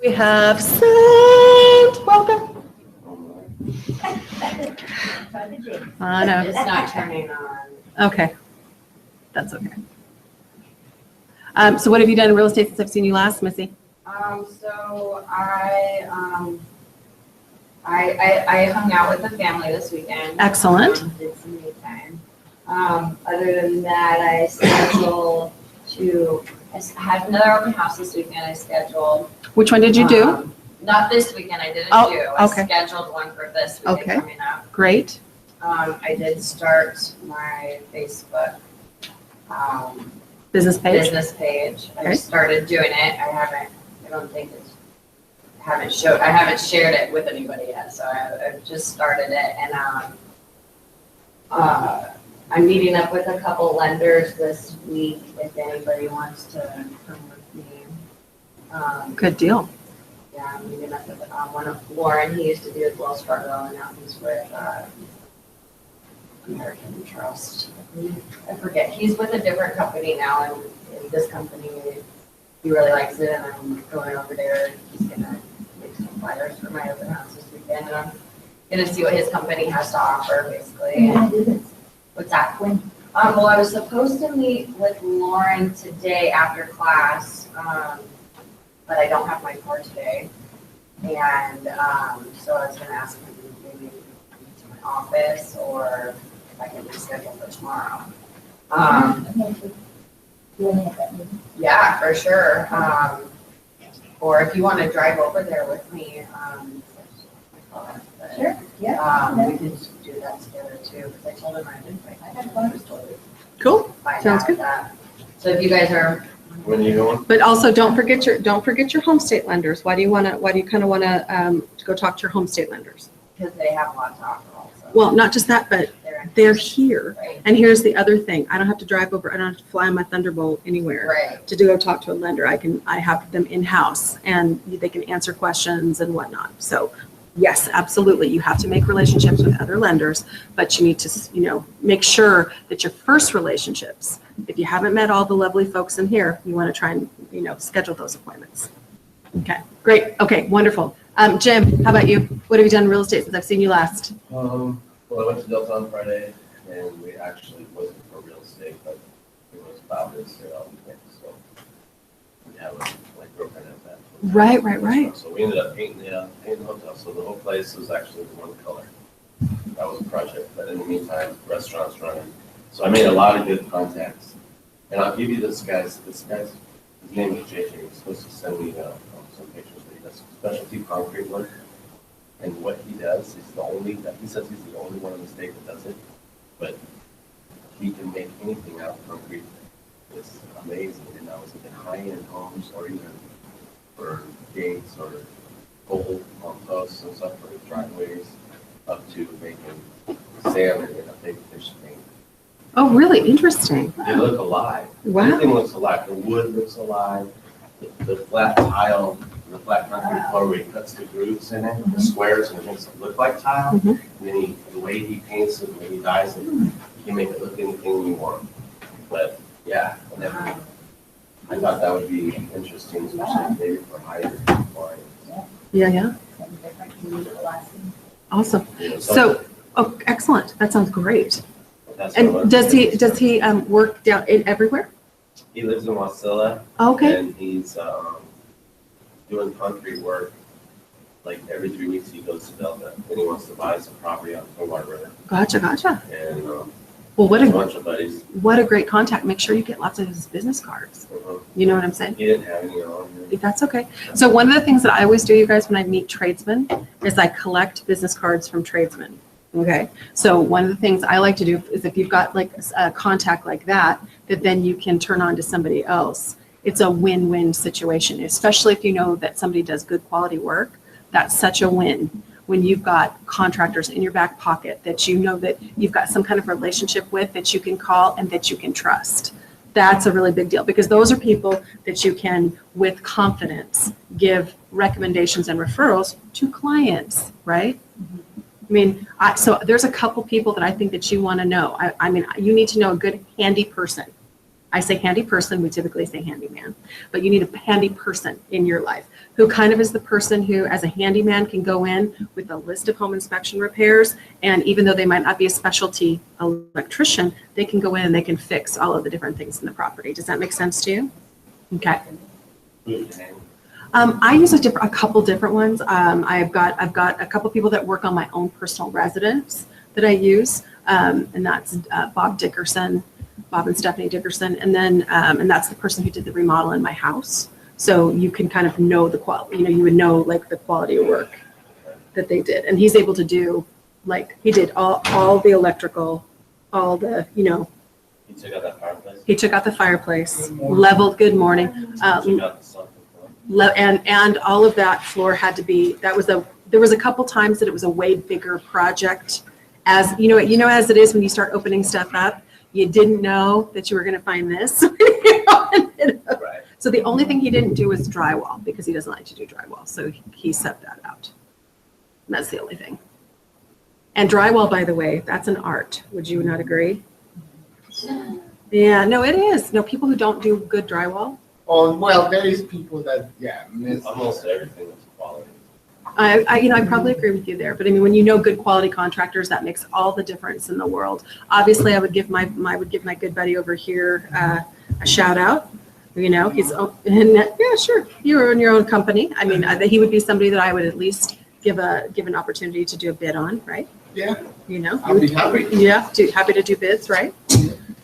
We have Saint. Welcome. I know. It's not turning on. Okay. That's okay. So what have you done in real estate since I've seen you last, Missy? So I hung out with the family this weekend. Excellent. Did some me time. Other than that, I scheduled I had another open house this weekend. I scheduled. Which one did you do? Not this weekend. I didn't Oh, do. okay. I scheduled one for this weekend Okay. coming up. Great. I did start my Facebook Business page? business page. Okay. I started doing it. I haven't shared it with anybody yet, so I've just started it, and I'm meeting up with a couple lenders this week if anybody wants to come with me. Good deal. Yeah, I'm meeting up with one of Lauren. He used to be with Wells Fargo, and now he's with American Trust. I forget. He's with a different company now, and in this company, he really likes it, and I'm going over there. He's gonna make some flyers for my open house this weekend, and I'm gonna see what his company has to offer, basically. What's that? When? Well, I was supposed to meet with Lauren today after class, but I don't have my car today, and so I was gonna ask him maybe to my office, or if I can reschedule for tomorrow. Yeah, for sure. Or if you want to drive over there with me, Sure, yeah. we can do that together too, because I told him I didn't. I had fun. Cool. Find Sounds out good. that. So if you guys are. When you going? But also don't forget your home state lenders. Why do you kind of want to go talk to your home state lenders? Because they have a lot to offer also. Well, not just that, but they're here. Right. And here's the other thing. I don't have to drive over. I don't have to fly on my Thunderbolt anywhere Right. to go talk to a lender. I have them in-house and they can answer questions and whatnot. So yes, absolutely. You have to make relationships with other lenders, but you need to, make sure that your first relationships, if you haven't met all the lovely folks in here, you want to try and, schedule those appointments. Okay, great. Okay, wonderful. Jim, how about you? What have you done in real estate since I've seen you last? Well, I went to Delta on Friday, and we actually wasn't for real estate, but it was about real estate all weekend, so we have my girlfriend has that. Right. So we ended up painting the hotel, so the whole place was actually one color. That was a project, but in the meantime, restaurants running. So I made a lot of good contacts, and I'll give you this guy's, his name is JJ. He's supposed to send me some pictures, but he does specialty concrete work. And what he does, he says he's the only one in the state that does it, but he can make anything out of concrete. It's amazing. And I was in high-end homes, or even for gates or pole on posts and stuff for driveways, up to making salmon in a big fish tank. Oh, really? Interesting. They look alive. Wow. Everything looks alive. The wood looks alive. The flat tile, the flat concrete floor where he cuts the grooves in it, the squares, and it makes it look like tile. Mhm. And then the way he paints it, the way he dyes it, you can make it look anything you want. But yeah, and then I thought that would be interesting, especially maybe for higher clients. Yeah. Something different from usual lesson. Awesome. You know, So, excellent. That sounds great. that's what I And wanted does to he do. work down everywhere? He lives in Wasilla. Okay. And he's doing concrete work. Like every 3 weeks he goes to Delta and he wants to buy some property on the Water River. Gotcha. And Well, a bunch of buddies. what a great contact. Make sure you get lots of his business cards. You know what I'm saying? He didn't have any on here. That's okay. So one of the things that I always do, you guys, when I meet tradesmen, is I collect business cards from tradesmen. Okay. So one of the things I like to do is if you've got like a contact like that then you can turn on to somebody else. It's a win-win situation, especially if you know that somebody does good quality work. That's such a win when you've got contractors in your back pocket that you know that you've got some kind of relationship with that you can call and that you can trust. That's a really big deal because those are people that you can, with confidence, give recommendations and referrals to clients, right? I mean, so there's a couple people that I think that you want to know. I mean, you need to know a good handy person, I say handy person, we typically say handyman, but you need a handy person in your life who kind of is the person who, as a handyman, can go in with a list of home inspection repairs. And even though they might not be a specialty electrician, they can go in and they can fix all of the different things in the property. Does that make sense to you? Okay. I use a couple different ones. I've got a couple people that work on my own personal residence that I use, and that's Bob and Stephanie Dickerson, and then and that's the person who did the remodel in my house. So you can kind of know the quality. You would know like the quality of work that they did, and he's able to do like he did all the electrical, all the He took out that fireplace. He took out the fireplace, leveled. Good morning. Took out the sunken floor. And all of that floor had to be, there was a couple times that it was a way bigger project. As you know, as it is when you start opening stuff up, you didn't know that you were going to find this. Right. So the only thing he didn't do was drywall because he doesn't like to do drywall. So he set that out. And that's the only thing. And drywall, by the way, that's an art. Would you not agree? Yeah, no, it is. No, people who don't do good drywall. Oh, well, there is people that, miss. Almost everything is quality. I probably agree with you there, but I mean, when you know good quality contractors, that makes all the difference in the world. Obviously, I would give my good buddy over here a shout out. He's yeah, sure. You're in your own company. I mean, he would be somebody that I would at least give an opportunity to do a bid on, right? Yeah. I'll be happy. Yeah, happy to do bids, right?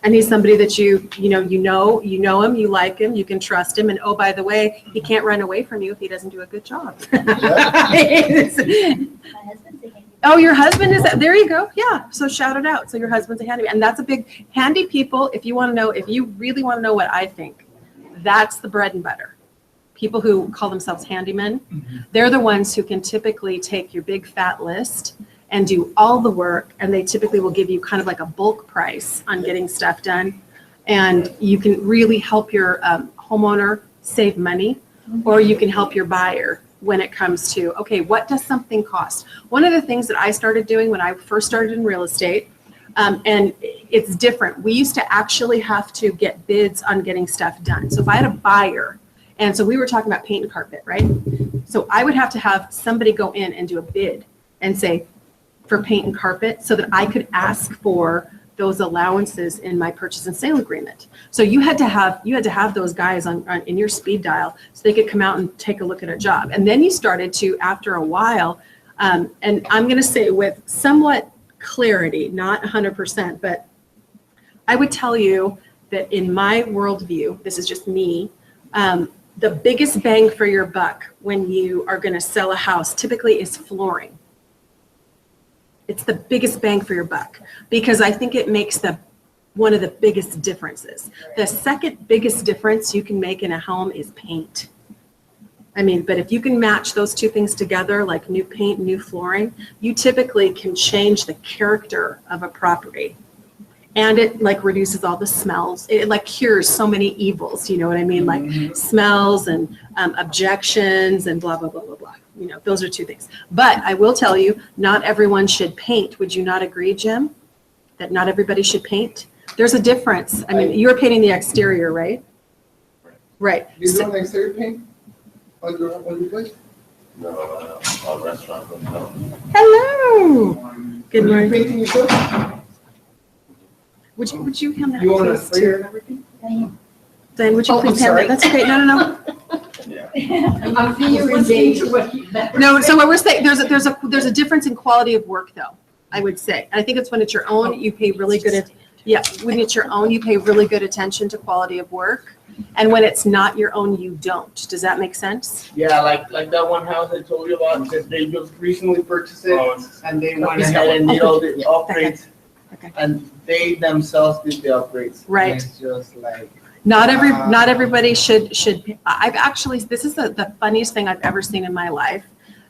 And he's somebody that you know him, you like him, you can trust him, and oh, by the way, he can't run away from you if he doesn't do a good job. My husband's a handyman. Oh, your husband is, there you go. Yeah, so shout it out. So your husband's a handyman, and that's a big, handy people, if you really want to know what I think, that's the bread and butter. People who call themselves handymen, they're the ones who can typically take your big fat list and do all the work, and they typically will give you kind of like a bulk price on getting stuff done, and you can really help your homeowner save money, or you can help your buyer when it comes to, okay, what does something cost? One of the things that I started doing when I first started in real estate, and it's different. We used to actually have to get bids on getting stuff done. So if I had a buyer, and so we were talking about paint and carpet, right? So I would have to have somebody go in and do a bid and say, for paint and carpet, so that I could ask for those allowances in my purchase and sale agreement. So you had to have those guys in your speed dial so they could come out and take a look at a job. And then you started to, after a while, and I'm going to say with somewhat clarity, not 100%, but I would tell you that in my worldview, this is just me, the biggest bang for your buck when you are going to sell a house typically is flooring. It's the biggest bang for your buck because I think it makes one of the biggest differences. The second biggest difference you can make in a home is paint. I mean, but if you can match those two things together, like new paint, new flooring, you typically can change the character of a property. And it like reduces all the smells. It like cures so many evils, you know what I mean? Like smells and objections and blah, blah, blah, blah, blah. Those are two things. But I will tell you, not everyone should paint. Would you not agree, Jim? That not everybody should paint? There's a difference. I mean, you're painting the exterior, right? Right. You do an exterior paint on your place? No, all restaurant hotel. Hello. Good Are you morning. painting yourself? Would you hand that You want a please sprayer to and everything? Diane, would you Oh, I'm please hand sorry. that? That's okay. No. Yeah. I'm listening to what you meant. No, so what we're saying, there's a difference in quality of work though, I would say. And I think it's when it's your own, you pay really good, when it's your own, you pay really good attention to quality of work. And when it's not your own, you don't. Does that make sense? Yeah, like that one house I told you about, that they just recently purchased it, and they went He's ahead got and one. did all the Yeah, upgrades. Okay. And they themselves did the upgrades. Right. And it's just like, Not everybody should, I've actually, this is the funniest thing I've ever seen in my life.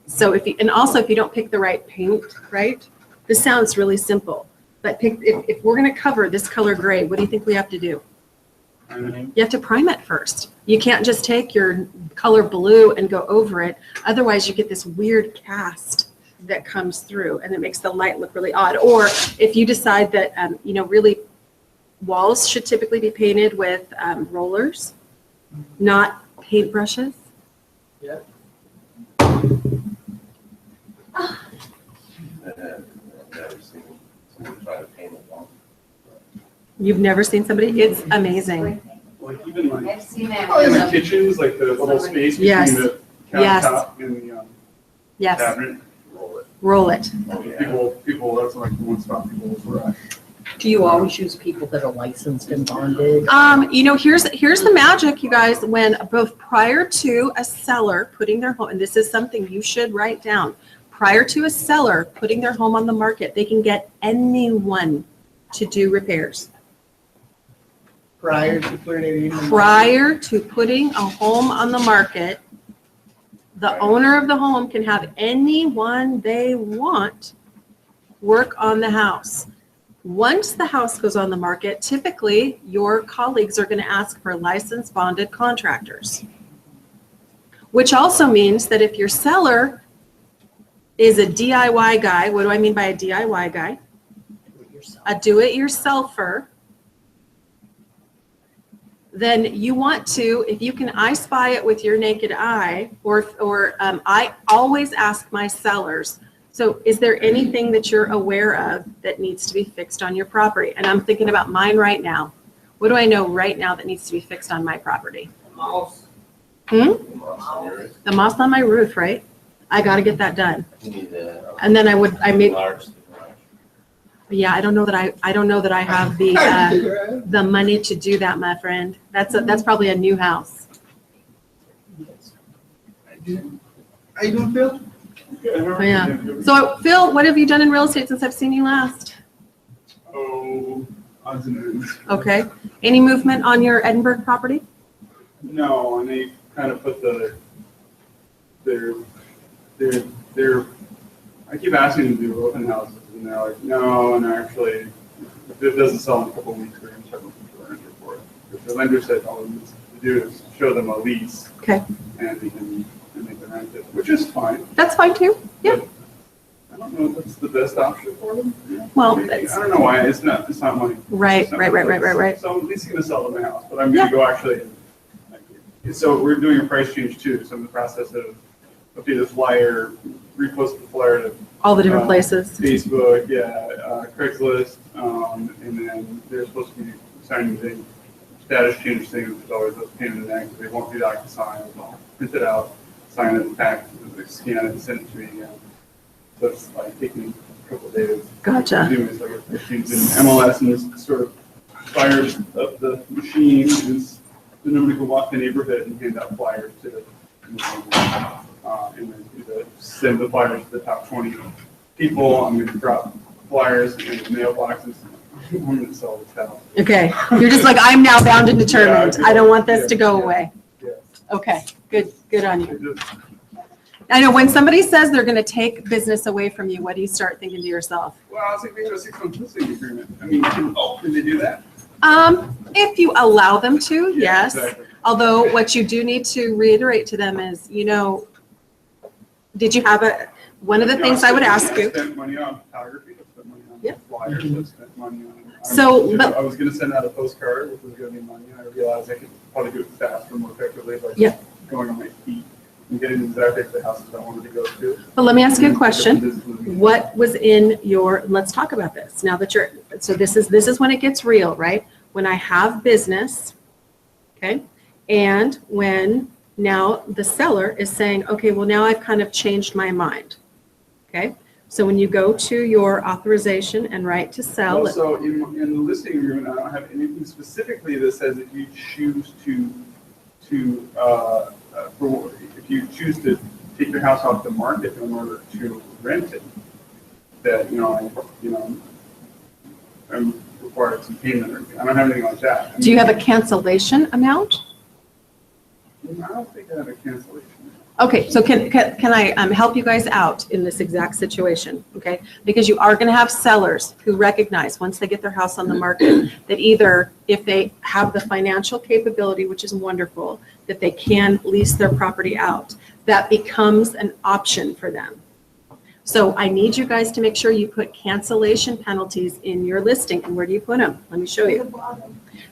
So if you don't pick the right paint, right? This sounds really simple, but if we're going to cover this color gray, what do you think we have to do? You have to prime it first. You can't just take your color blue and go over it. Otherwise you get this weird cast that comes through and it makes the light look really odd. Or if you decide that, really walls should typically be painted with rollers, not paintbrushes. I've never seen someone try to paint a wall. You've never seen somebody? It's amazing. Like even like I've seen it. in the kitchens, like the little space Yes. between the Yes. countertop and the Yes, cabinet. roll it. Oh, yeah. People, that's like the one stop people rush. Do you always use people that are licensed and bonded? Here's the magic, you guys, when both prior to a seller putting their home, and this is something you should write down, prior to a seller putting their home on the market, they can get anyone to do repairs. Prior to putting it in? Prior to putting a home on the market, the owner of the home can have anyone they want work on the house. Once the house goes on the market, typically your colleagues are going to ask for licensed bonded contractors. Which also means that if your seller is a DIY guy, what do I mean by a DIY guy? A do-it-yourselfer, then you want to, if you can I spy it with your naked eye, or I always ask my sellers, so is there anything that you're aware of that needs to be fixed on your property? And I'm thinking about mine right now. What do I know right now that needs to be fixed on my property? Mouse. The moss on my roof, right? I got to get that done. You need to. And then I made, Enlarge the garage. yeah, I don't know that I have the money to do that, my friend. That's probably a new house. I don't feel. Oh, yeah. So Phil, what have you done in real estate since I've seen you last? Oh, odds and ends. Okay. Any movement on your Edinburgh property? No, and they kind of put their, I keep asking them to do open houses, and they're like, no, and actually, if it doesn't sell in a couple of weeks, we're gonna start looking for a renter for it. If the lender said all we need to do is show them a lease, Okay. and they can rent it, which is fine. That's fine too. Yeah. But I don't know if that's the best option for them. Well, Maybe. that's- I don't know why, it's not money. Right, It's not right, right, money. right, right, right. So I'm at least gonna sell them a house, but I'm gonna go actually, so we're doing a price change too, so I'm in the process of update the flyer, repost the flyer to All the different places. Facebook, Craigslist, and then they're supposed to be signing the status change thing, which is always a pain in the neck, they won't do DocuSign, I'll print it out, sign it, pack, scan it, and send it to me again. So it's like taking a couple of days. Gotcha. Doing this, like a change in MLS, and this sort of fires up the machine, is then nobody can walk the neighborhood and hand out flyers to the, and then send the flyers to the top 20 people. I'm going to drop flyers in mailboxes. I'm going to sell this house. Okay. You're just like, I'm now bound and determined. I don't want this to go away. Yeah. Okay. Good on you. It just- I know when somebody says they're going to take business away from you, what do you start thinking to yourself? Well, I was thinking of a 6-month listing agreement. I mean, can they do that? If you allow them to, Yeah, yes. exactly. Although what you do need to reiterate to them is, did you have one of the things I would ask you. I spent money on photography, I spent money on Yep. flyers, I spent money on. So, but- I was gonna send out a postcard, which was gonna be money, and I realized I could probably do it faster, more effectively by Yeah. just going on my feet and getting exactly the houses I wanted to go to. But let me ask you a question. What? What was in let's talk about this now that so this is when it gets real, right? When I have business, okay? And when now the seller is saying, okay, well, now I've kind of changed my mind, okay? So when you go to your authorization and right to sell, Also, in the listing agreement, I don't have anything specifically that says if you choose if you choose to take your house off the market in order to rent it, that, I'm required some payment or anything. I don't have anything like that. do you have a cancellation amount? I don't think I have a cancellation. Okay, so can I help you guys out in this exact situation, okay? Because you are going to have sellers who recognize once they get their house on the market that either if they have the financial capability, which is wonderful, that they can lease their property out, that becomes an option for them. So I need you guys to make sure you put cancellation penalties in your listing. And where do you put them? Let me show you.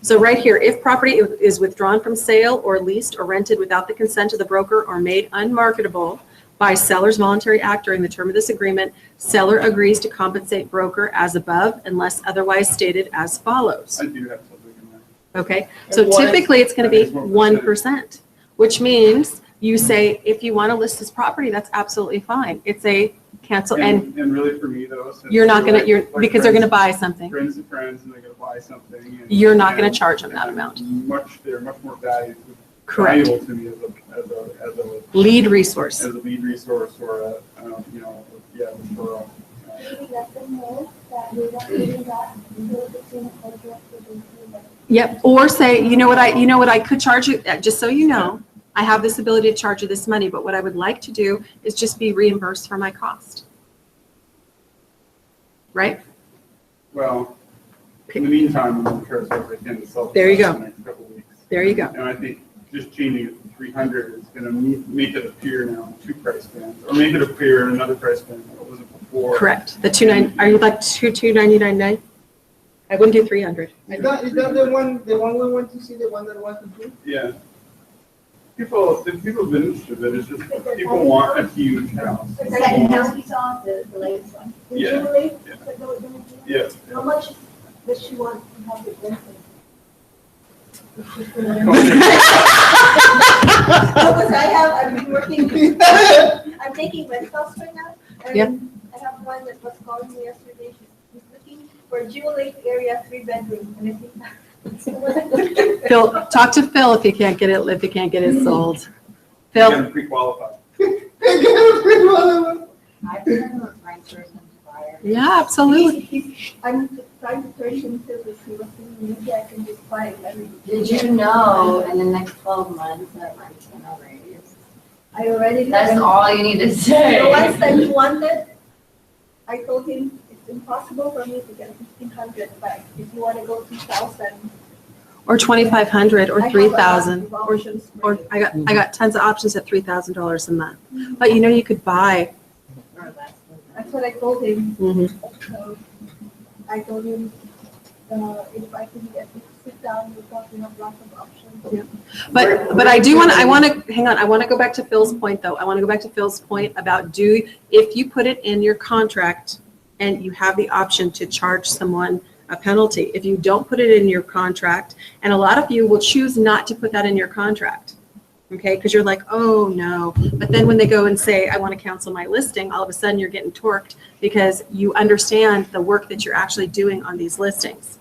So right here, if property is withdrawn from sale or leased or rented without the consent of the broker or made unmarketable by seller's voluntary act during the term of this agreement, seller agrees to compensate broker as above unless otherwise stated as follows. I do have something in there. Okay, so typically it's going to be 1%, which means you say, if you want to list this property, that's absolutely fine. It's a cancel, and And really for me though, since you're not going to, they're like because they're going to friends- buy something. Friends and friends, and they're gonna buy something. and- You're not going and- to charge them that amount. They're much more valuable Correct. to me Lead resource. as a lead resource or a, referral. Maybe let them know that we're not doing that until it's in a contract with them. Yep, or say, you know what I could charge you, just so you know, I have this ability to charge you this money, but what I would like to do is just be reimbursed for my cost. Right? Well, in the meantime, I'm gonna try as hard as I can to sell. There you go. in the next couple of weeks. There you go. And I think just changing it to 300 is gonna make it appear now in two price bands, or make it appear in another price band that wasn't before. Correct. The 29, are you like 299.9? I wouldn't do 300. Is that the one we went to see, the one that was approved? Yeah. People have been interested, but it's just, people want a huge house. The second house we saw, the latest one. The Yeah, Jubilee, yeah. the- Yeah. How much does she want to have it rented? Because I've been working, I'm taking rentals right now. Yep. And I have one that was calling me yesterday, she's looking for a Jewel Lake area, 3-bedroom, and I think that's the one. Phil, talk to Phil if you can't get it sold. You Phil, gotta pre-qualify. I've been a right person to buy it. yeah, absolutely. I'm trying to push him to the see what's in the media, I can just buy it every. Did you know in the next 12 months that rent's gonna raise? I already. That's all you need to say. The ones that he wanted, I told him it's impossible for me to get 1,500, but if you want to go 2,000. Or 2,500 or I have a lot 3,000 of or options for you. I got tons of options at $3,000 a month. But you could buy. That's what I told him. Mhm. So I told him, if I can get him to sit down, we have lots of options. But I want to, hang on, I want to go back to Phil's point though. I want to go back to Phil's point about if you put it in your contract and you have the option to charge someone a penalty, if you don't put it in your contract, and a lot of you will choose not to put that in your contract, okay? Because you're like, oh no. But then when they go and say, I want to cancel my listing, all of a sudden you're getting torqued because you understand the work that you're actually doing on these listings,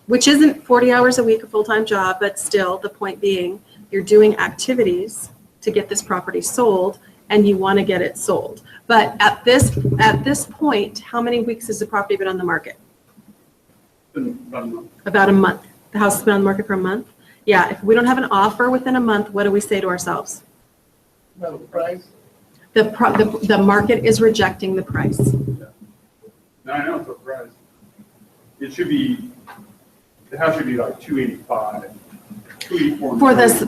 which isn't 40 hours a week, a full-time job, but still the point being, you're doing activities to get this property sold and you want to get it sold. But at this point, how many weeks has the property been on the market? Been about a month. About a month. The house has been on the market for a month. Yeah, if we don't have an offer within a month, what do we say to ourselves? No, price? The market is rejecting the price. No, I know, it's a price. It should be, the house should be like 285, 284.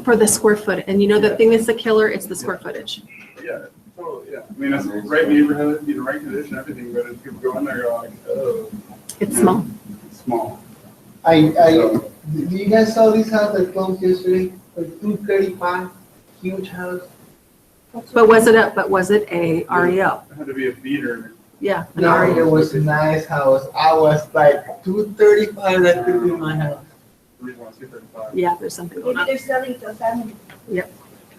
For the square foot. And you know the thing that's the killer, it's the square footage. Yeah, totally, yeah. I mean, that's the right neighborhood, be the right condition, everything, but if people go in there, you're like, oh, It's small. it's small. Do you guys saw this house that closed yesterday? For 235, huge house. But was it a REO? It had to be a feeder. Yeah, an No, REO. it was a nice house. I was like 235, that could be my house. The reason why it's 235. Yeah, there's something going Maybe on. they're selling to a family.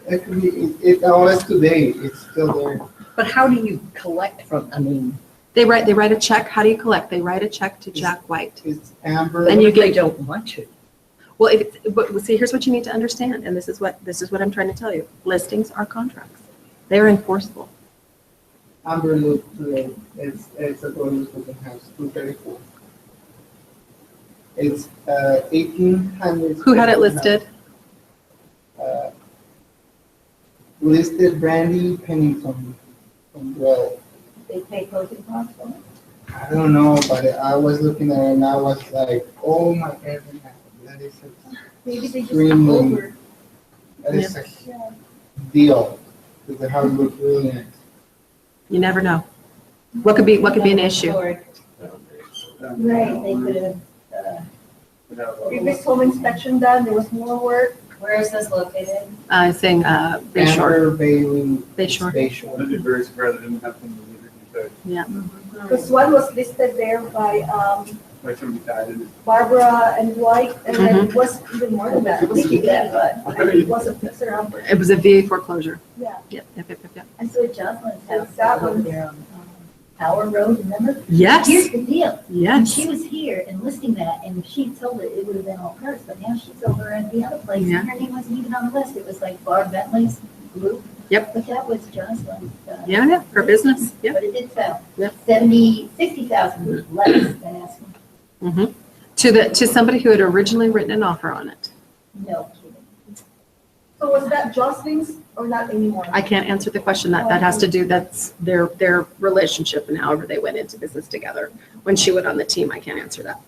It could be, it was today, it's still there. But how do you collect from, I mean, They write a check. How do you collect? They write a check to Jack White. It's Amber. And what you if they get- don't want to? Well, but see, here's what you need to understand, and this is what I'm trying to tell you. Listings are contracts. They are enforceable. Amber looked today, it's a bonus looking house, 234. It's 1,800. Who had it listed? Listed Brandy Pennington from Well. They pay closing costs for it. I don't know, but I was looking at it and I was like, oh my goodness, that is Maybe they just Green took Moon. over. that is a Yeah. deal, because the house looks really nice. You never know. What could be an issue? Right, they could have, previous home inspection done, there was more work. Where is this located? Saying Bay Shore. Banner, Bailey. Bay Shore. Bay Shore. I'd be very surprised it didn't have something that Because one was listed there by like somebody died in it. Barbara and Dwight, and then it was even more than that, it was that, but it wasn't fixed around. But It was a VA foreclosure. yeah, Yep. And so Jocelyn's house It's that is over one. there on Power Road, remember? Yes, Here's the deal. And yes. she was here and listing that, and if she'd sold it, it would have been all hers, but now she's over at the other place, Yeah. and her name wasn't even on the list. It was like Barb Bentley's group. Yep. But that was Jocelyn's. Yeah, her business. Yep. But it did sell. Yep. 60,000 less than asking. Mm-hmm. To somebody who had originally written an offer on it. No kidding. so was that Jocelyn's or not anymore? I can't answer the question. That has to do, that's their relationship and however they went into business together. When she went on the team, I can't answer that.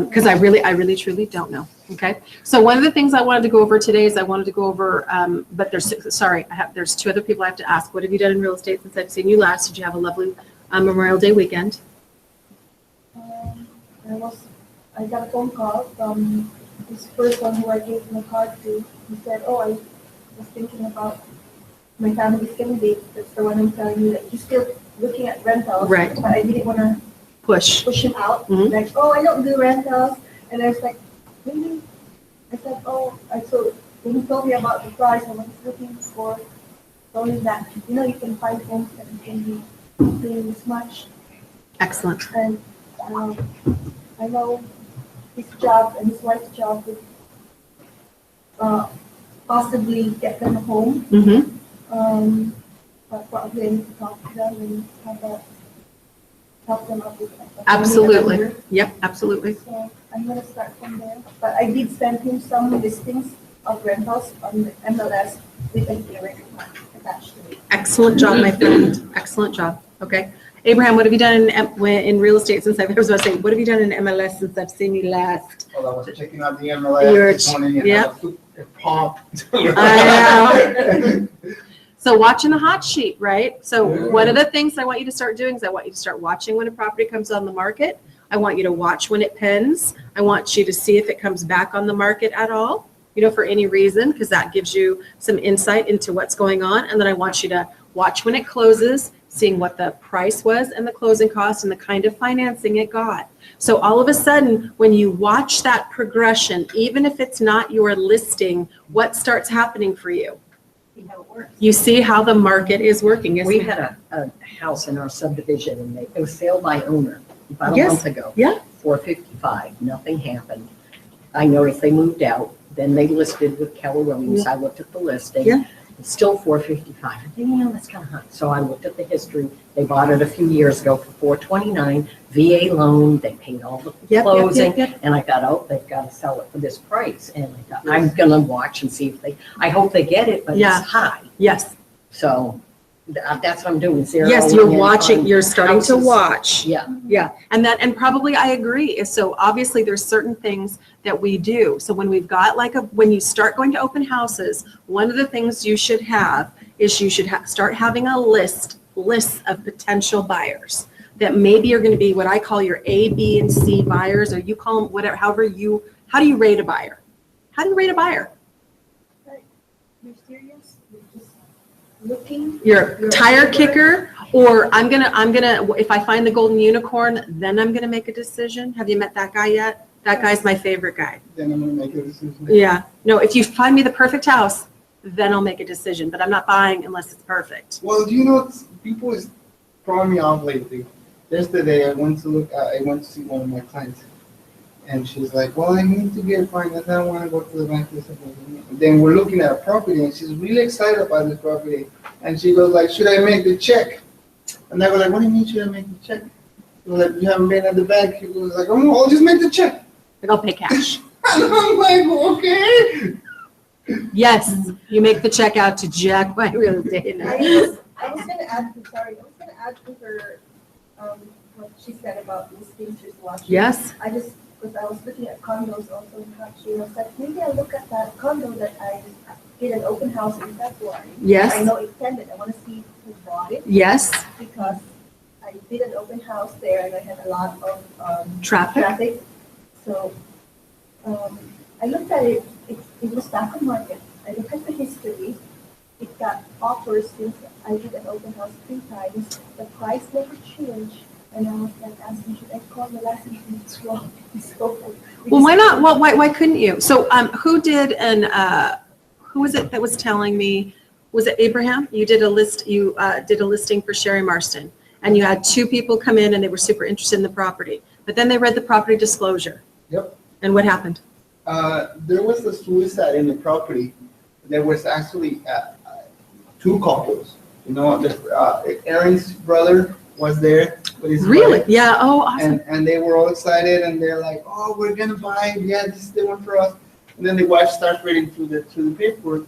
Because I really truly don't know. Okay. So one of the things I wanted to go over today is I wanted to go over, but there's two other people I have to ask. What have you done in real estate since I've seen you last? Did you have a lovely Memorial Day weekend? I got a phone call from this person who I gave my card to. He said, "Oh, I was thinking about my family's gonna be." That's the one I'm telling you that he's still looking at rentals. Right. But I didn't want to Push. push him out. Mhm. Like, "Oh, I don't do rentals," and I was like, "Really?" I said, "Oh," I told when he told me about the price, I was looking for only that. You can find homes that you can be paying this much. Excellent. And I know his job and his wife's job would possibly get them a home. Mm-hmm. But probably I need to talk to them and have that, help them out with that. Absolutely. Yep, absolutely. So I'm gonna start from there. But I did send him some listings of rentals on the MLS with an area attached to it. Excellent job, my friend. Excellent job. Okay. Abraham, what have you done in real estate since I was about to say, what have you done in MLS since I've seen you last? Well, I was checking out the You're MLS this morning and yeah. it popped. I So watching the hot sheet, right? So Yeah. one of the things I want you to start doing is I want you to start watching when a property comes on the market. I want you to watch when it pens. I want you to see if it comes back on the market at all, for any reason, because that gives you some insight into what's going on. And then I want you to watch when it closes, seeing what the price was and the closing cost and the kind of financing it got. So all of a sudden, when you watch that progression, even if it's not your listing, what starts happening for you? See how it works. You see how the market is working. Yes, We ma'am. had a house in our subdivision and it was sale by owner about a Yes. month ago. Yeah. $455, nothing happened. I noticed they moved out, then they listed with Keller Williams. I looked at the listing. Yeah. It's still $455. I think, that's kind of high. So I looked at the history. They bought it a few years ago for $429, VA loan, they paid all the closing. Yep. And I thought, oh, they've got to sell it for this price. And I thought, I'm gonna watch and see if I hope they get it, but Yeah. it's high. Yes. So that's what I'm doing, zeroing Yes, you're in watching, on you're starting to houses. watch. Yeah, Yeah, and probably I agree. So obviously there's certain things that we do. So when we've got when you start going to open houses, one of the things you should have is you should start having a list of potential buyers that maybe are going to be what I call your A, B, and C buyers, or you call them whatever, how do you rate a buyer? How do you rate a buyer? You're serious? You're just looking? You're a tire kicker, or I'm gonna, if I find the golden unicorn, then I'm gonna make a decision. Have you met that guy yet? That guy's my favorite guy. Then I'm gonna make a decision. Yeah. No, if you find me the perfect house, then I'll make a decision, but I'm not buying unless it's perfect. Well, people is throwing me off lately. Yesterday, I went to see one of my clients, and she's like, "Well, I need to get finance. I don't want to go to the bank." Then we're looking at a property, and she's really excited about this property, and she goes like, "Should I make the check?" And I go like, "What do you mean, should I make the check?" She goes like, "You haven't been at the bank." She goes like, "Oh, I'll just make the check." Like, I'll pay cash. And I'm like, "Okay." Yes, you make the check out to Jack by real estate. I was gonna add to her, what she said about listings she's watching. Yes, Because I was looking at condos also in Hachi, and I was like, maybe I'll look at that condo that I did an open house in February. I yes, know it's tenant, I wanna see who bought it, yes, because I did an open house there and I had a lot of Traffic? So I looked at it, it was back on market. I looked at the history. It got offers since I did an open house 3 times. The price never changed. And I was like asking, should I call the license it's wrong? So Well, why not? Well, why couldn't you? So, who did who was it that was telling me, was it Abraham? You did a listing for Sherry Marston, and you had 2 people come in and they were super interested in the property, but then they read the property disclosure. Yep. And what happened? There was a suicide in the property. There was actually 2 couples. You know, Aaron's brother was there with his Really? wife, Yeah. Oh, awesome. and they were all excited, and they're like, "Oh, we're gonna buy it. Yeah, this is the one for us." And then the wife starts reading through the paperwork,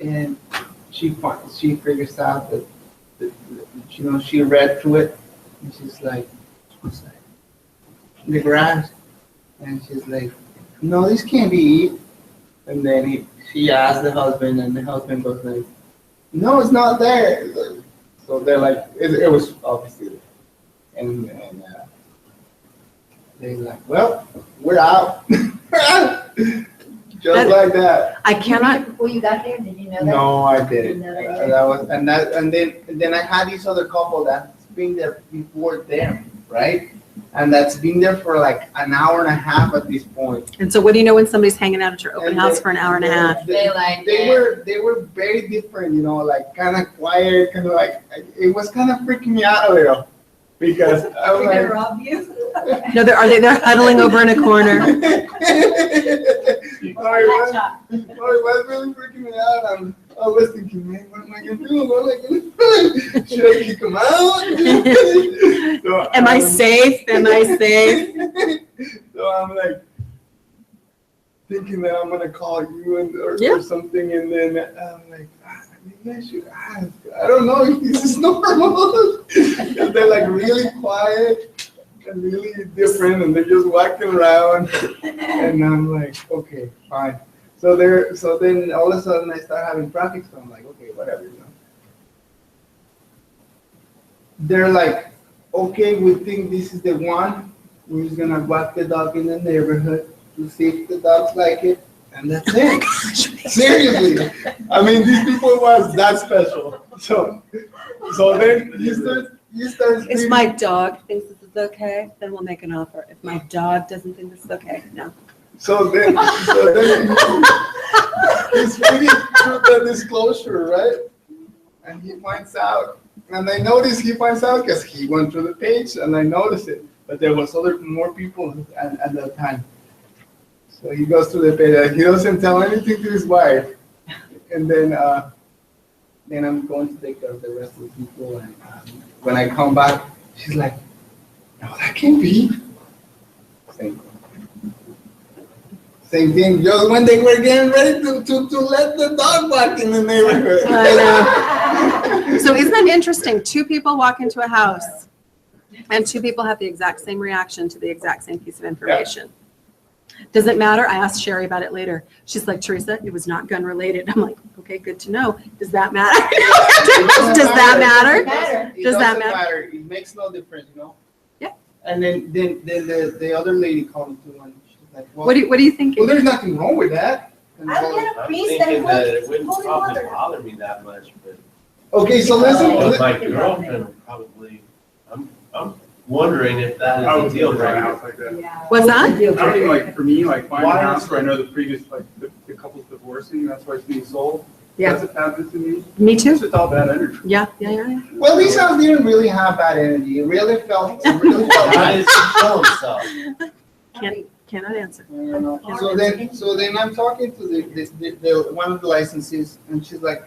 and she figures out that she read through it, and she's like, "Suicide in the garage," and she's like, "No, this can't be it." And then she asked the husband, and the husband goes like, "No, it's not there." So they're like, it was obviously there. And they're like, "Well, we're out." Just like that. I cannot. Before you got there, did you know that? No, I didn't. No, And then I had this other couple that's been there before them, right? And that's been there for like an hour and a half at this point. And so, what do you know when somebody's hanging out at your open And house they- for an hour and a half? They like They it. were very different, like kind of quiet, kind of like, it was kind of freaking me out a little because I was Did they like. rob you? No, they're huddling over in a corner. It was really freaking me out. I was thinking, man, what am I gonna do? What am I gonna do? Should I kick him out? So Am I safe? Am I safe? So I'm like thinking that I'm gonna call you Yeah. or something, and then I'm like, maybe I should ask. I don't know if this is normal. And they're like really quiet and really different, and they're just walking around, and I'm like, okay, fine. So then all of a sudden I start having traffic, so I'm like, okay, whatever, They're like, okay, we think this is the one. We're just gonna walk the dog in the neighborhood to see if the dogs like it, and that's it. Seriously, I mean, these people was that special. So then you start. If my dog thinks this is okay, then we'll make an offer. If my dog doesn't think this is okay, no. So then he's reading through the disclosure, right? And he finds out, and I noticed he finds out because he went through the page, and I noticed it. But there was more people at that time. So he goes through the page, and he doesn't tell anything to his wife. And then I'm going to take care of the rest of the people. And when I come back, she's like, "No, that can't be." Same thing, just when they were getting ready to let the dog walk in the neighborhood. I know. So isn't that interesting? 2 people walk into a house and 2 people have the exact same reaction to the exact same piece of information. Does it matter? I asked Sherry about it later. She's like, "Teresa, it was not gun related." I'm like, okay, good to know. Does that matter? Does that matter? It Does that doesn't matter? It makes no difference, Yeah. And then the other lady called me too, and she's like, "Well, What do you think? well, there's nothing wrong with that." And I so- get a I'm priest that thinking that it holds wouldn't holy probably water. bother me that much, but Okay, so listen. but my girlfriend would probably, I'm wondering if that I is would a deal build a breaker. house like that. Yeah. What's that? I don't think like for me, like buying a Why house is where I know the previous, like the couple's divorcing, that's why it's being sold. Yeah. That's what happens to me. Me It's too. just all bad energy. Yeah. Well, this house didn't really have bad energy. It really felt. How does he show himself? Cannot answer. So then I'm talking to the one of the licensees, and she's like,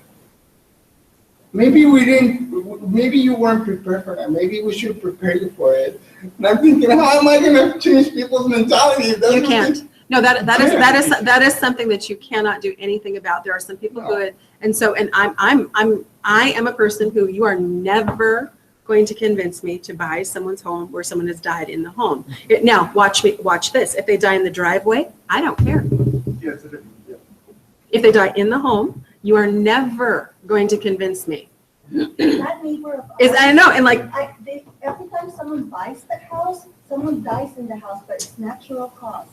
maybe you weren't prepared for that. Maybe we should prepare you for it. And I'm thinking, how am I going to change people's mentality? You can't. No, that is something that you cannot do anything about. There are some people who, and I am a person who you are never going to convince me to buy someone's home where someone has died in the home. Now, watch this. If they die in the driveway, I don't care. Yeah, it's a different, yeah. If they die in the home, you are never going to convince me that neighbor of Is, I ours, know, and like, every time someone buys that house, someone dies in the house, but it's natural cause.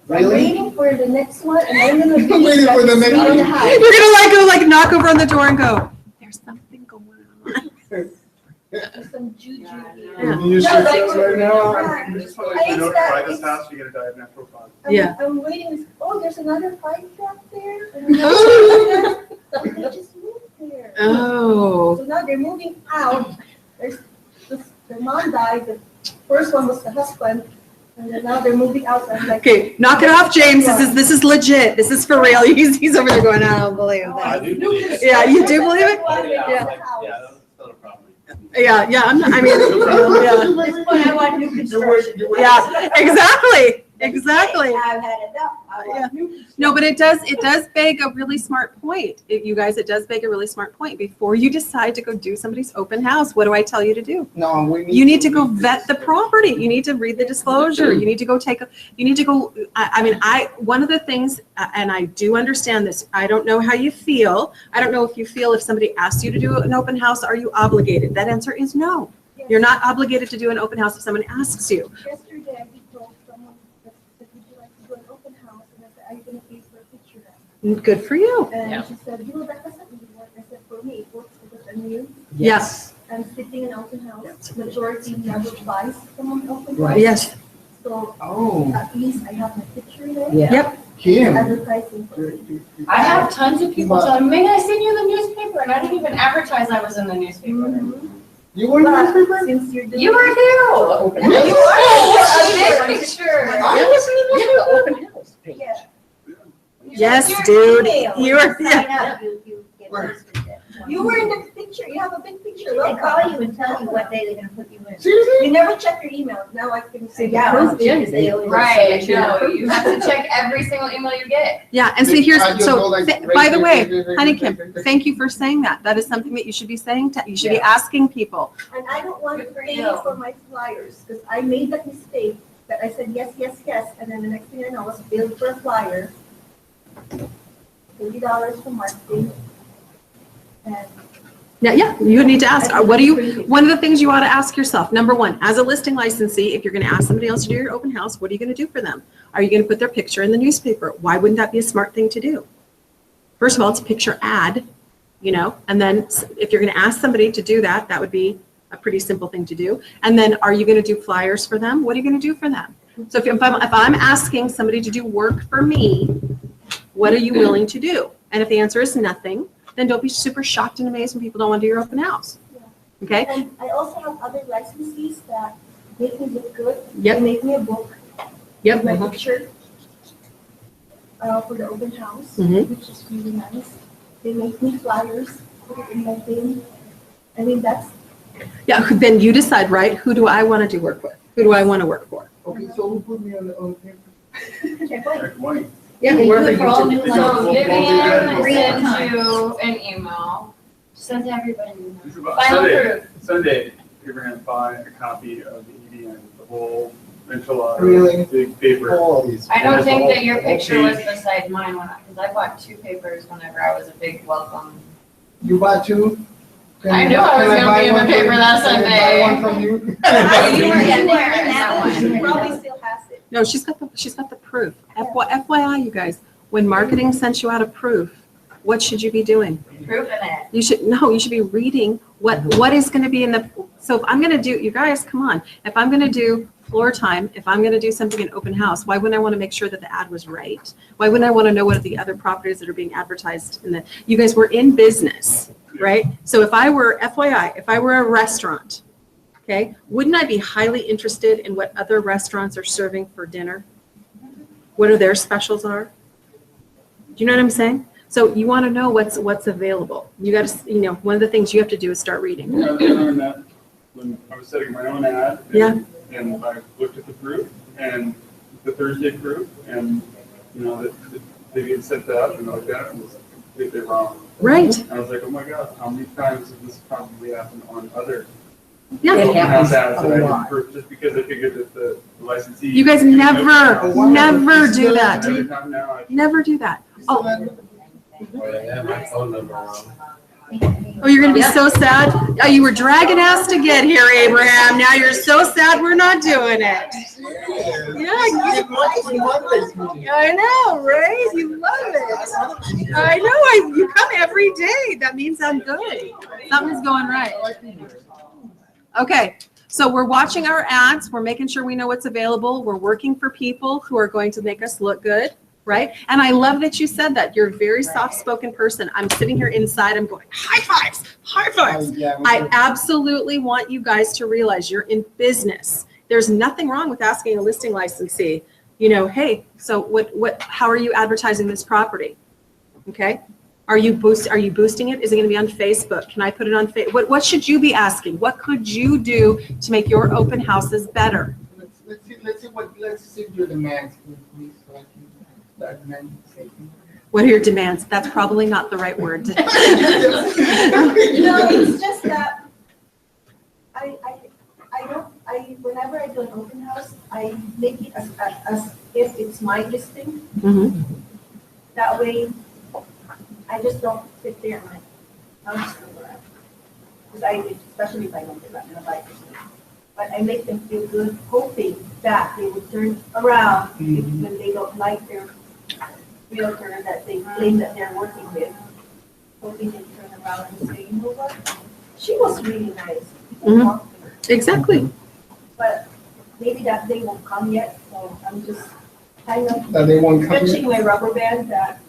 So I'm Really? waiting for the next one, and I'm gonna be. Waiting for the next in one. the house. you're gonna like go like knock over on the door and go, there's something going on. There's some juju Yeah. here. You should say right now. Right. You just want I to used notify that- this house, you're gonna die of natural causes. Yeah. I'm waiting, oh, there's another fire truck there. and another one there. They just moved there. Oh, So now they're moving out. There's, the mom died, the first one was the husband, and then now they're moving out. I'm like, okay, knock it off, James. This is legit. This is for real. He's over there going, I don't believe I that. do believe it. Yeah, you do believe it? Oh, Yeah. Yeah, that's not a problem. Yeah, I'm not, I mean, yeah. At this point, I want new construction. Yeah, exactly. I've had enough. I want new construction. No, but it does beg a really smart point. You guys, it does beg a really smart point. Before you decide to go do somebody's open house, what do I tell you to do? No, we need. You need to go vet the property. You need to read the disclosure. You need to go one of the things, and I do understand this, I don't know how you feel. I don't know if you feel if somebody asks you to do an open house, are you obligated? That answer is no. You're not obligated to do an open house if someone asks you. yesterday I told someone that would you like to do an open house, and I said, are you gonna pay for a picture of Good for you. it? And she said, that doesn't really work. I said, for me, it works because I'm new. Yes. I'm sitting in open house. Majority never buys someone open Right. house. Yes. So Oh, at least I have my picture there. Yeah. Yep. Kim. Advertising for it. I have tons of people telling me, I seen you in the newspaper, and I didn't even advertise I was in the newspaper. Mhm. You were in the But newspaper? since you're doing. You were there. Open You house. are a big picture. I was in the Yeah, the open house page. Yeah. Yes, Your dude. email. You are, yeah. Sign up, you get Where? listed at one. You were in the picture. You have a big picture. They Look. call you and tell you what day they're gonna put you in. Seriously? You never check your email. Now I can see. Yeah, Approved, well, yeah, they always Right, select you no, approved. you have to check every single email you get. Yeah, and see, here's, I just so, go like, by the way, right, Honey right, Kim, right, right. thank you for saying that. That is something that you should be saying, you should be asking people. And I don't want to Good for pay you. for my flyers, because I made that mistake, that I said yes, yes, yes, and then the next thing I know, I was billed for a flyer. $30 for marketing. And Yeah, you need to ask, what do you, one of the things you ought to ask yourself, number one, as a listing licensee, if you're gonna ask somebody else to do your open house, what are you gonna do for them? Are you gonna put their picture in the newspaper? Why wouldn't that be a smart thing to do? First of all, it's a picture ad, and then if you're gonna ask somebody to do that, that would be a pretty simple thing to do. And then are you gonna do flyers for them? What are you gonna do for them? So if I'm asking somebody to do work for me, what are you willing to do? And if the answer is nothing, then don't be super shocked and amazed when people don't want to do your open house. Okay? And I also have other licensees that make me look good. Yep. They make me a book Yep. with my picture for the open house, Mhm. which is really nice. They make me flyers, put it in my thing. I mean, that's, Yeah, then you decide, right? Who do I want to do work with? Who do I want to work for? Okay, so who put me on the paper? check point. Like, why? Yeah, They do wherever it for you all do- new They So don't- ones. Vivian Three at a sent time. you an email. Send to everybody. It's about Final Sunday, proof. Sunday, you're gonna buy a copy of the EDN, the whole enchilada. Really? Big paper. All these. I don't think that your The whole picture was page. beside mine because I bought 2 papers whenever I was a big welcome. You bought two? Can I I- knew I was can gonna buy be in the one paper from- that can I buy Sunday. one from you? You were in there in that one. She probably still has it. No, she's got the proof. FYI, you guys, when marketing sends you out a proof, what should you be doing? Proving it. You should be reading what is going to be in the, so if I'm going to do, you guys, come on. If I'm going to do floor time, if I'm going to do something in open house, why wouldn't I want to make sure that the ad was right? Why wouldn't I want to know what are the other properties that are being advertised in the, you guys were in business, right? So if I were, FYI, if I were a restaurant, okay, wouldn't I be highly interested in what other restaurants are serving for dinner? What are their specials are? Do you know what I'm saying? So you want to know what's available. You got to, one of the things you have to do is start reading. Yeah, I learned that when I was setting my own ad. Yeah. And I looked at the proof and the Thursday proof and, that they get sent out and like that was completely wrong. Right. And I was like, oh my God, how many times has this probably happened on other Yeah. It open house happens ads a that I lot. did proof just because I figured that the licensee. You guys never do that. Every time now I. Never do that. Oh, Oh, yeah, my phone number wrong. Oh, you're gonna be so sad? Oh, you were dragging ass to get here, Abraham. Now you're so sad we're not doing it. Yeah, I know, right? You love it. I know, you come every day. That means I'm good. Something's going right. Okay, so we're watching our ads. We're making sure we know what's available. We're working for people who are going to make us look good, right? And I love that you said that. You're a very soft-spoken person. I'm sitting here inside, I'm going, high fives, high fives. I absolutely want you guys to realize you're in business. There's nothing wrong with asking a listing licensee, you know, hey, so how are you advertising this property? Okay. Are you boosting it? Is it going to be on Facebook? Can I put it on Facebook? What should you be asking? What could you do to make your open houses better? Let's see your demands, please, so I can start demanding something. What are your demands? That's probably not the right word. No, it's just that whenever I do an open house, I make it as if it's my listing. Mhm. That way, I just don't sit there and I'm just going around. Because especially if I don't get in a bike. But I make them feel good, hoping that they will turn around when they don't like their realtor that they claim that they're working with. Hoping they turn around and say, you know what? She was really nice. Mhm. Talk to her. Exactly. But maybe that day won't come yet, so I'm just kind of That they won't come. stretching my rubber band that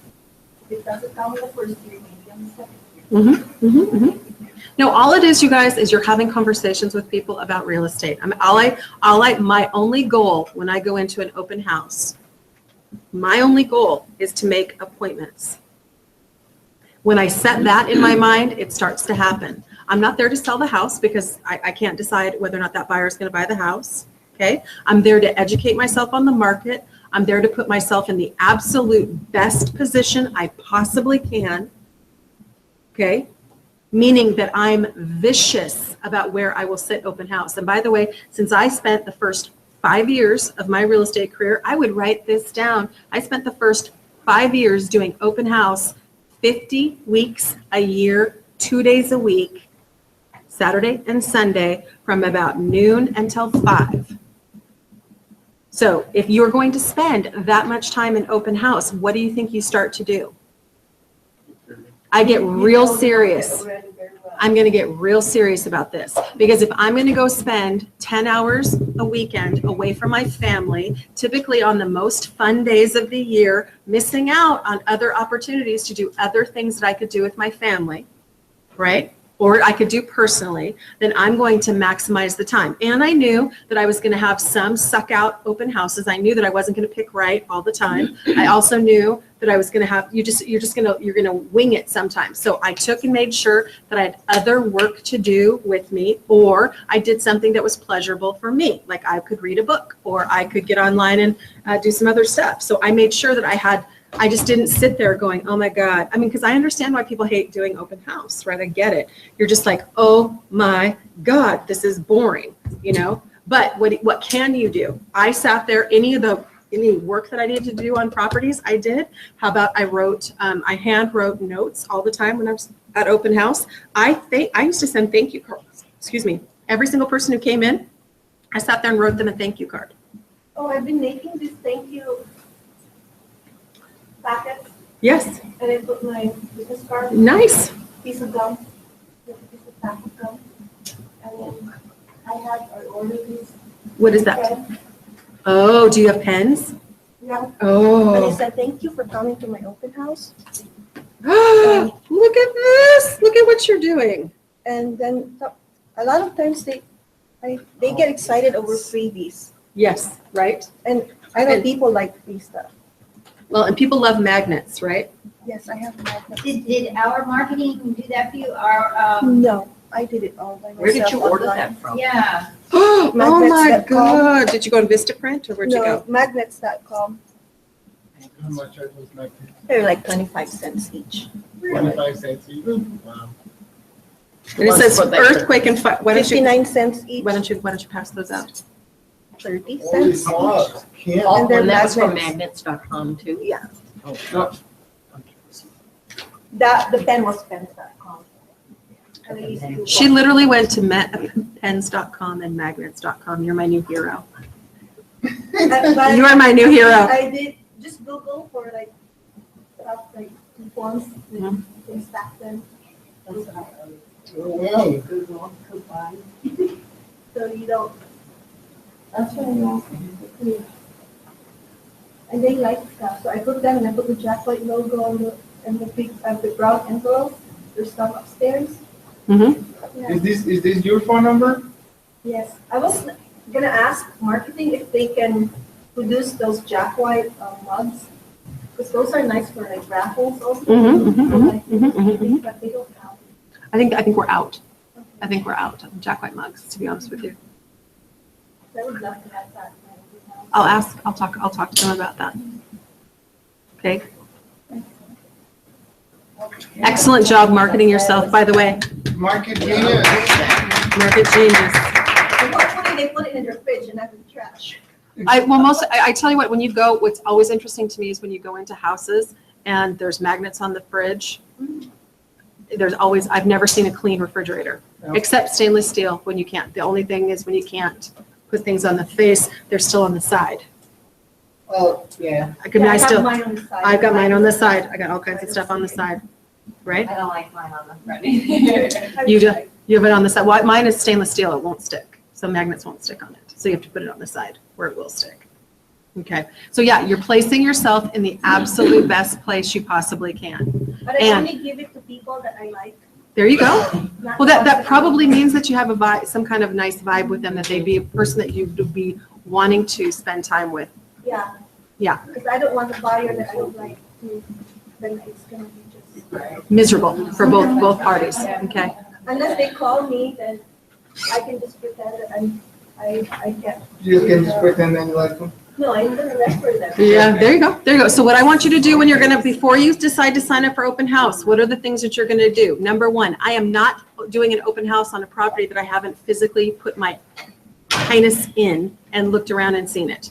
if it doesn't come in the first year, maybe on the second year. No, all it is, you guys, is you're having conversations with people about real estate. My only goal when I go into an open house, my only goal is to make appointments. When I set that in my mind, it starts to happen. I'm not there to sell the house because I can't decide whether or not that buyer is going to buy the house. Okay. I'm there to educate myself on the market. I'm there to put myself in the absolute best position I possibly can. Okay. Meaning that I'm vicious about where I will sit open house. And by the way, since I spent the first 5 years of my real estate career, I would write this down. I spent the first 5 years doing open house 50 weeks a year, 2 days a week, Saturday and Sunday from about noon until 5. So if you're going to spend that much time in open house, what do you think you start to do? I get real serious. I'm going to get real serious about this because if I'm going to go spend 10 hours a weekend away from my family, typically on the most fun days of the year, missing out on other opportunities to do other things that I could do with my family, right? Or I could do personally, then I'm going to maximize the time. And I knew that I was going to have some suck out open houses. I knew that I wasn't going to pick right all the time. I also knew that I was going to have, you're going to wing it sometimes. So I took and made sure that I had other work to do with me, or I did something that was pleasurable for me. Like I could read a book, or I could get online and do some other stuff. So I made sure that I just didn't sit there going, oh my God. I mean, because I understand why people hate doing open house, right? I get it. You're just like, oh my God, this is boring, you know? But what can you do? I sat there, any work that I needed to do on properties, I did. How about I hand wrote notes all the time when I was at open house. I used to send thank you cards, every single person who came in, I sat there and wrote them a thank you card. Oh, I've been making this thank you packets, Yes, and I put my business card, nice. piece of gum, piece of pack of gum, and then I ordered this. What is that? pen. Oh, do you have pens? Yeah, and it Oh. said, thank you for coming to my open house. Look at this. Look at what you're doing. And then a lot of times they get excited over freebies. Yes, right? I know people like free stuff. Well, and people love magnets, right? Yes, I have magnets. Did our marketing do that for you? No, I did it all by myself. Where did you order online. that from? Yeah. Oh my Magnets.com. God. Did you go to Vistaprint or where'd you No, go? magnets.com. How much are those magnets? They're like 25 cents each. 25 cents each? Wow. And it says What they- earthquake and fire. Why don't 59 cents each, you pass those out? 30 Holy cents each. smokes. Can't. Oh, And they're and that's from magnets. magnets.com too? Yeah, Oh, the pen was pens.com. And I used to She literally went to pens.com and magnets.com. You're my new hero. But You are my new hero. I did just Google for like stuff like coupons Mhm. and things back then. Oh, wow. Google coupon. So you don't, That's really awesome. yeah. And they like stuff, so I put them and I put the Jack White logo on the big, the brown envelope. There's stuff upstairs. Mhm. Yeah. Is this your phone number? Yes, I was gonna ask marketing if they can produce those Jack White mugs, because those are nice for like raffles also. Mhm, mhm, So, like, mhm, mhm, mhm. But they don't count. I think we're out. I think we're out of Jack White mugs, to be honest with you. I would love to have that. I'll talk to them about that. Okay. Excellent job marketing yourself, by the way. Market genius. Market genius. And hopefully they put it in their fridge and not in the trash. I tell you what, when you go, what's always interesting to me is when you go into houses and there's magnets on the fridge. There's always, I've never seen a clean refrigerator, except stainless steel when you can't. The only thing is when you can't put things on the face, they're still on the side. Oh, yeah. I could, Yeah, I have still, mine on the side. I've got mine on the side. I got all kinds of stuff on the side, right? I don't like mine on the front either. You do, you have it on the side. Well, mine is stainless steel. It won't stick. So magnets won't stick on it. So you have to put it on the side where it will stick. Okay. So yeah, you're placing yourself in the absolute best place you possibly can. But I and- only give it to people that I like. There you go. not Well, that ones probably means that you have a vibe, some kind of nice vibe with them, that they'd be a person that you would be wanting to spend time with. Yeah. Yeah. Because I don't want a buyer that I don't like to, then it's gonna be just, Miserable for both parties. Okay. unless they call me, then I can just pretend that I get, You just can just pretend that you like them. no, I'm gonna refer them. Yeah, there you go. There you go. So what I want you to do when you're going to, before you decide to sign up for open house, what are the things that you're going to do? Number one, I am not doing an open house on a property that I haven't physically put my highness in and looked around and seen it.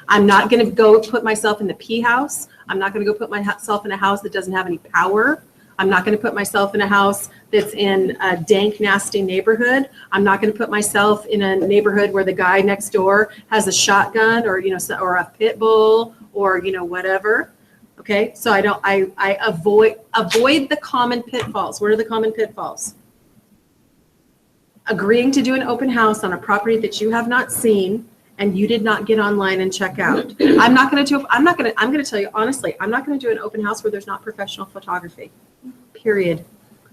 I'm not going to go put myself in the P house. I'm not going to go put myself in a house that doesn't have any power. I'm not going to put myself in a house that's in a dank, nasty neighborhood. I'm not going to put myself in a neighborhood where the guy next door has a shotgun or, or a pit bull or, whatever. Okay. So I avoid the common pitfalls. What are the common pitfalls? Agreeing to do an open house on a property that you have not seen and you did not get online and check out. I'm going to tell you honestly, I'm not going to do an open house where there's not professional photography. Period.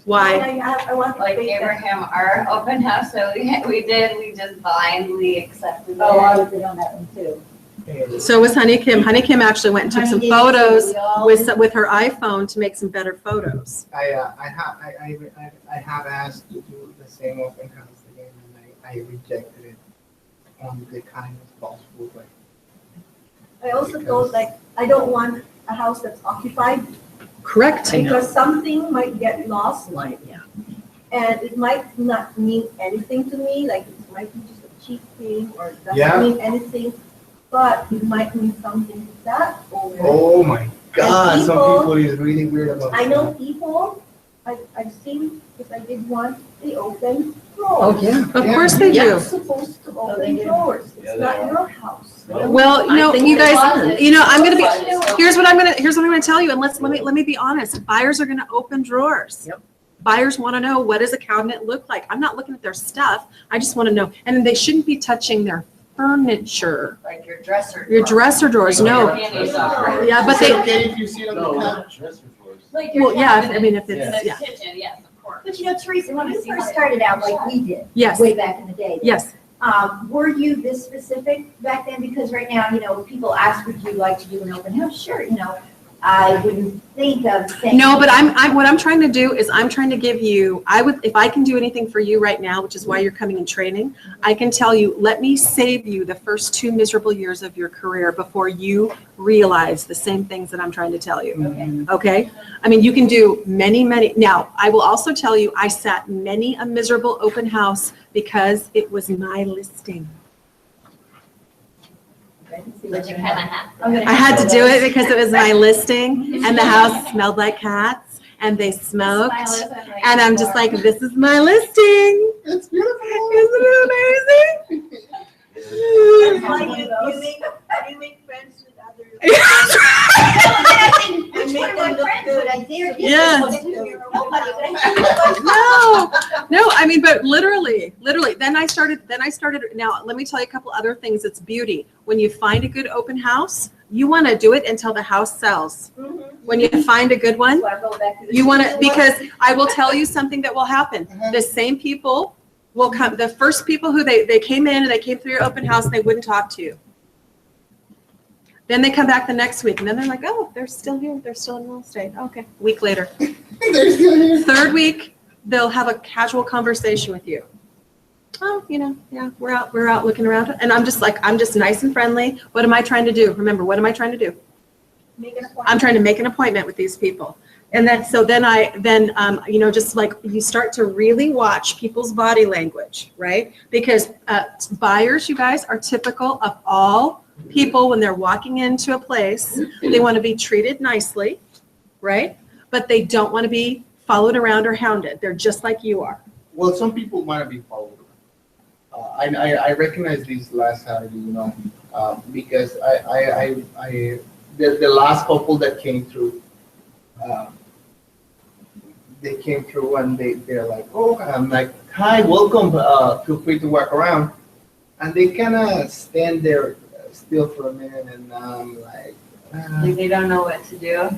Why? I want to Like fake that. Abraham, our open house, so we just blindly accepted it. Oh, I was on that one too. So was Honey Kim. Honey Kim actually went and took some Honey did too. photos We all with her iPhone to make some better photos. I have asked to do the same open house again, and I rejected it on the kindest possible way. I also told, like, I don't want a house that's occupied Correct. I know. because something might get lost Like, yeah. and it might not mean anything to me, like it might be just a cheap thing or it Yeah. doesn't mean anything, but it might mean something to that owner. Oh my God, some people- people is really weird about I know that. people, I've seen, because I did one, they open Oh, drawers. yeah. Of Yeah. course they You're do. supposed to they open do. drawers, Yeah, it's they not are. your house. Well, I think you they guys, are. I'm going to be, here's what I'm going to tell you. And let me be honest. Buyers are going to open drawers. Yep. Buyers want to know, what does a cabinet look like? I'm not looking at their stuff. I just want to know. And they shouldn't be touching their furniture, Like your dresser. your drawer. dresser drawers. No. Panties are. Yeah, but Is it they, okay if you see it on No, the not couch? dresser drawers. Like your well, yeah, cabinet I mean, if in it's, the yeah. kitchen, yes, of course. But Teresa, when you first started out like we did, Yes, way back in the day. yes. Were you this specific back then? Because right now, people ask, would you like to do an open house? Sure, I wouldn't think of saying. No, but what I'm trying to do is I'm trying to give you, if I can do anything for you right now, which is why you're coming in training, I can tell you, let me save you the first 2 miserable years of your career before you realize the same things that I'm trying to tell you. Okay. Okay? I mean, you can do many. Now, I will also tell you, I sat many a miserable open house because it was my listing. But you kind of have to. I'm gonna I had to have do it because it was my listing and the house smelled like cats and they smoked. Smile as I'm And I'm just like, this is my listing. It's beautiful. Isn't it amazing? That's why you make friends with others. Which one of my friends would I dare? Yeah. Nobody, but I No, I mean, but literally, then I started, now, let me tell you a couple other things. It's beauty. When you find a good open house, you want to do it until the house sells. When you find a good one, So I go back to the you want to, school. because I will tell you something that will happen. The same people will come, the first people who they came in and they came through your open house and they wouldn't talk to you. Then they come back the next week and then they're like, oh, they're still here. They're still in real estate. Okay. A week later. They're still here. Third week, they'll have a casual conversation with you. Oh, yeah, we're out looking around. And I'm just nice and friendly. What am I trying to do? Remember, what am I trying to do? Make an I'm appointment. trying to make an appointment with these people. And then, so then just like you start to really watch people's body language, right? Because buyers, you guys, are typical of all people when they're walking into a place. They want to be treated nicely, right? But they don't want to be followed around or hounded. They're just like you are. Well, some people want to be followed. I recognized these last Saturday, because the last couple that came through, they came through and they're like, oh, I'm like, hi, welcome, feel free to walk around. And they kind of stand there still for a minute and I'm like, Like they don't know what to do.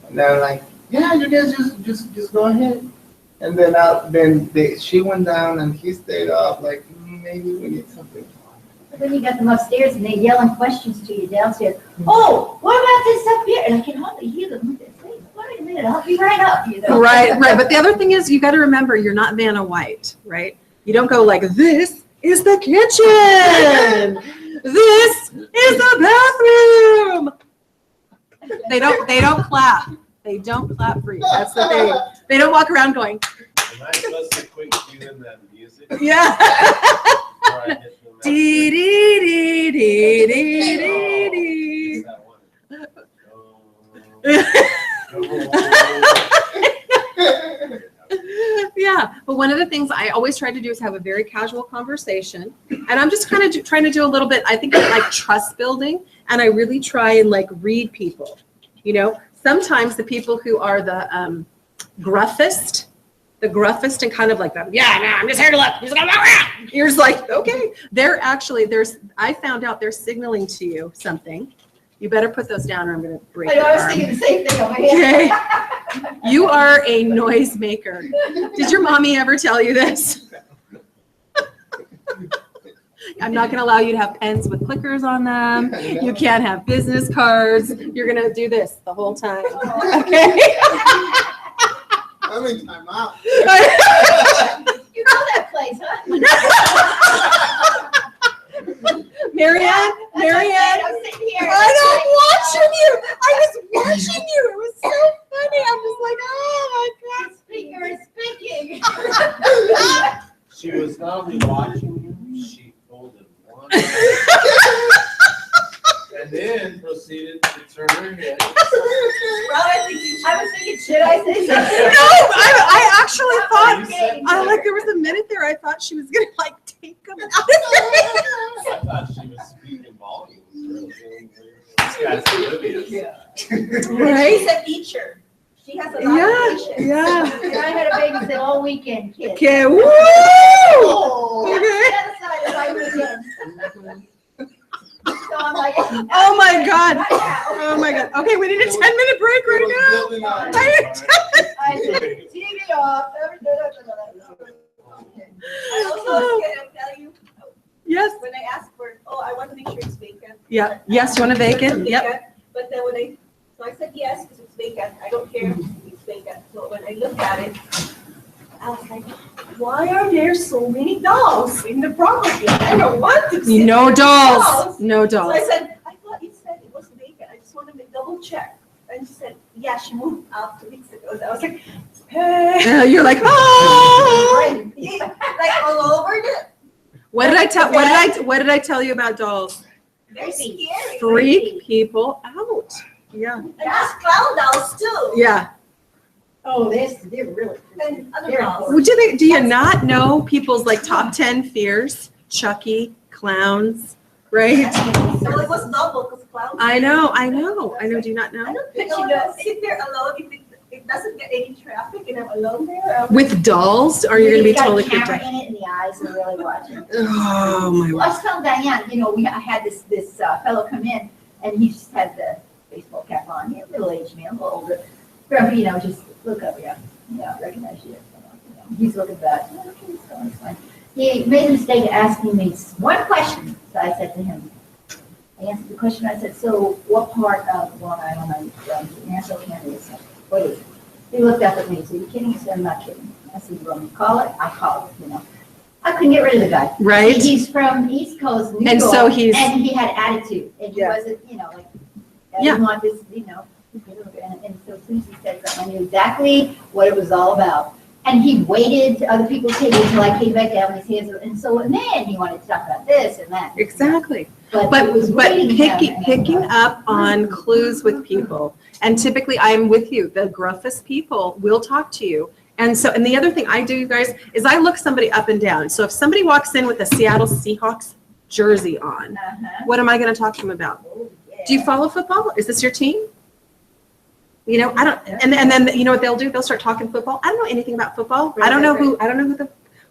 and they're like, yeah, you guys just go ahead. And then she went down and he stayed up like, maybe we need something. But then you got them upstairs and they yelling questions to you downstairs. Oh, what about this up here? And I can hardly hear them. Wait a minute, I'll be right up, Right. But the other thing is, you got to remember, you're not Vanna White, right? You don't go like, this is the kitchen. This is the bathroom. They don't clap. They don't clap for you. That's the thing. They don't walk around going, Am I supposed to quit cueing that music? yeah. Before I get to the Dee, dee, dee, dee, dee, dee, dee. That one. Yeah, but one of the things I always try to do is have a very casual conversation. And I'm just kind of trying to do a little bit, I think I like trust building, and I really try and like read people. Sometimes the people who are the gruffest and kind of like that, yeah, no, I'm just here to look. You're just like, okay. They're actually, I found out they're signaling to you something. You better put those down or I'm going to break I your know, I was arm. thinking the same thing over here. Okay. You are a noise maker. Did your mommy ever tell you this? I'm not going to allow you to have pens with clickers on them. You can't have business cards. You're going to do this the whole time. Okay? I'm in time out. You know that place, huh? Marianne, I'm sitting here. I'm watching you. I was watching you. It was so funny. I'm just like, oh my God. Speaker is speaking. She was not only watching you, she folded one eye and then proceeded to turn her head. I was thinking, should I say No, something? I actually thought, Okay. there was a minute there I thought she was going to like take them out. I thought she was speaking volumes. Really. This guy's oblivious. Right? She's a teacher. She has a lot Yeah, of patience. yeah. And I had a babysit all weekend, kid. Okay, woo! That's Okay. the other side of my weekend. So I'm like, Oh my God. not now. Oh my God. Okay, we need a 10-minute break right now. Building up. I said, TV off. I also can tell you, Yes. when I asked for, I want to make sure it's vacant. Yeah. Yes, you want to vacant? Yep. Vacant. But then so I said yes, because it's vacant. I don't care if it's vacant. So when I looked at it, I was like, why are there so many dolls in the property? I don't want to see No the dolls. No So I dolls. said, I thought it said it was vacant. I just wanted to double check. And she said, yeah, she moved out 2 weeks ago. So I was like, hey. You're like, oh. Like all over the, What did I tell you about dolls? they're scary. Freak people out. Yeah. And there's clown dolls too. Yeah. Oh, they're really. And other They're dolls. Well, do you not know people's like top 10 fears? Chucky, clowns, right? So it was double because clowns. I know. Do you not I know? don't think you know, sit there alone, if it doesn't get any traffic and I'm alone there. With dolls, or you're gonna be totally Got a freaked camera out? in it and the eyes are really watching. Oh, my Well, I was telling Diane, I had this fellow come in, and he just had the baseball cap on, he's a middle-aged man, a little older. Grumpy, just look up, yeah, recognize you. He's looking back, okay, so it's fine. He made the mistake of asking me one question, so I said to him, I answered the question, I said, so what part of Long Island are you from? The answer County. I said, what is it? He looked up at me, so you kidding? He said, I'm not kidding. I said, you want me to call it? I call it, I couldn't get rid of the guy. Right? He's from East Coast, New York. And so he's- And he had attitude, and he Yeah. wasn't, I Yeah. didn't want this, and so as soon as he said something, I knew exactly what it was all about. And he waited to other people's tables until I came back down with his hands, and then he wanted to talk about this and that. Exactly. But But it was waiting picking up on clues with people, and typically I'm with you, the gruffest people will talk to you. And the other thing I do, you guys, is I look somebody up and down. So if somebody walks in with a Seattle Seahawks jersey on, Uh-huh. what am I gonna talk to them about? Oh, yeah. Do you follow football? Is this your team? I don't, and then you know what they'll do? They'll start talking football. I don't know anything about football. I don't know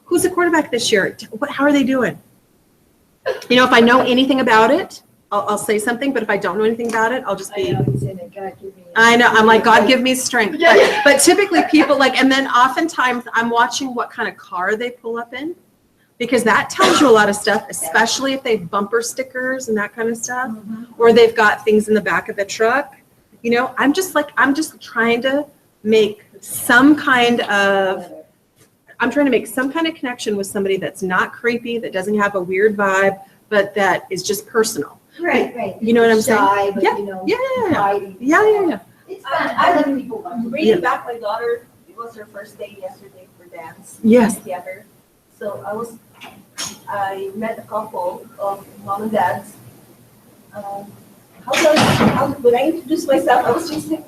who's the quarterback this year. How are they doing? If I know anything about it, I'll say something, but if I don't know anything about it, I'll just be. I know, I'm like, God give me strength. But typically people and then oftentimes I'm watching what kind of car they pull up in, because that tells you a lot of stuff, especially if they have bumper stickers and that kind of stuff, or they've got things in the back of the truck. I'm just trying to make some kind of connection with somebody that's not creepy, that doesn't have a weird vibe, but that is just personal. Right. You know what I'm saying? Shy, but, Yeah. hiding. Yeah. It's fun. I love people. Bringing back my daughter, it was her first day yesterday for dance. Yes. Theater. So I met a couple of mom and dads. When I introduced myself, I was just like,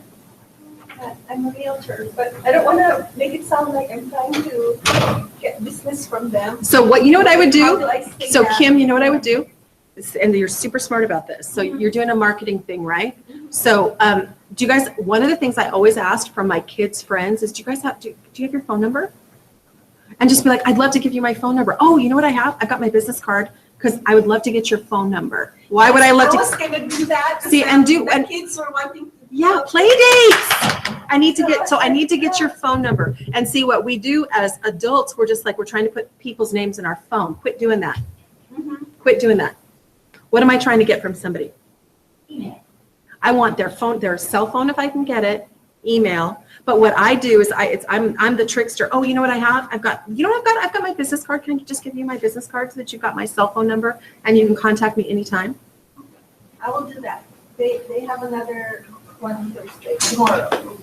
I'm a realtor, but I don't want to make it sound like I'm trying to get business from them. So what I would How do? I say So that? Kim, you know what I would do? And you're super smart about this. So you're doing a marketing thing, right? So do you guys, one of the things I always ask from my kids' friends is, do you have your phone number? And just be like, I'd love to give you my phone number. Oh, you know what I have? I've got my business card, because I would love to get your phone number. Why would I love I to? was gonna do that. See, The kids were wanting to. Yeah, play dates. I need to get your phone number. And see, what we do as adults, we're trying to put people's names in our phone. Quit doing that. Mhm. Quit doing that. What am I trying to get from somebody? Email. I want their cell phone if I can get it, email. But what I do is I'm the trickster. Oh, you know what I have? I've got my business card. Can I just give you my business card so that you've got my cell phone number and you can contact me anytime? I will do that. They have another one Thursday, tomorrow.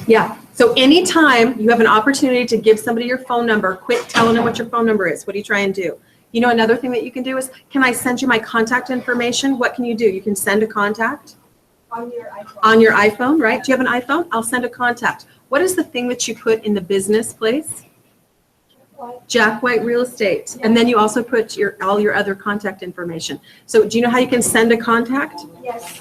Yeah. So anytime you have an opportunity to give somebody your phone number, quit telling them what your phone number is. What do you try and do? Another thing that you can do is, can I send you my contact information? What can you do? You can send a contact On your iPhone. on your iPhone, right? Do you have an iPhone? I'll send a contact. What is the thing that you put in the business place? Jack White Real Estate. And then you also put all your other contact information. So do you know how you can send a contact? Yes.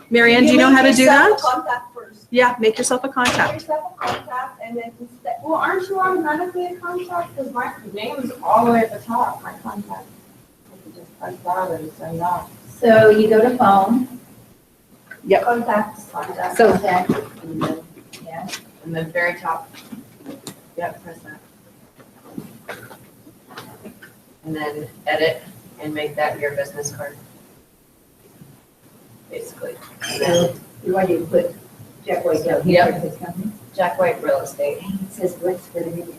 Marianne, do you know how to do make yourself that? a contact first. Yeah, make yourself a Make contact. yourself a contact and then instead, well, aren't you automatically a contact? Because my name is all the way at the top, my contact. I can just press that and send that. So you go to phone. Yep. Contacts. So- Contact, and then, yeah. And the very top. Yep, press that. And then edit and make that your business card. Basically. And then You want to put Jack White down here for his company? Jack White Real Estate. It says Wexford, and maybe.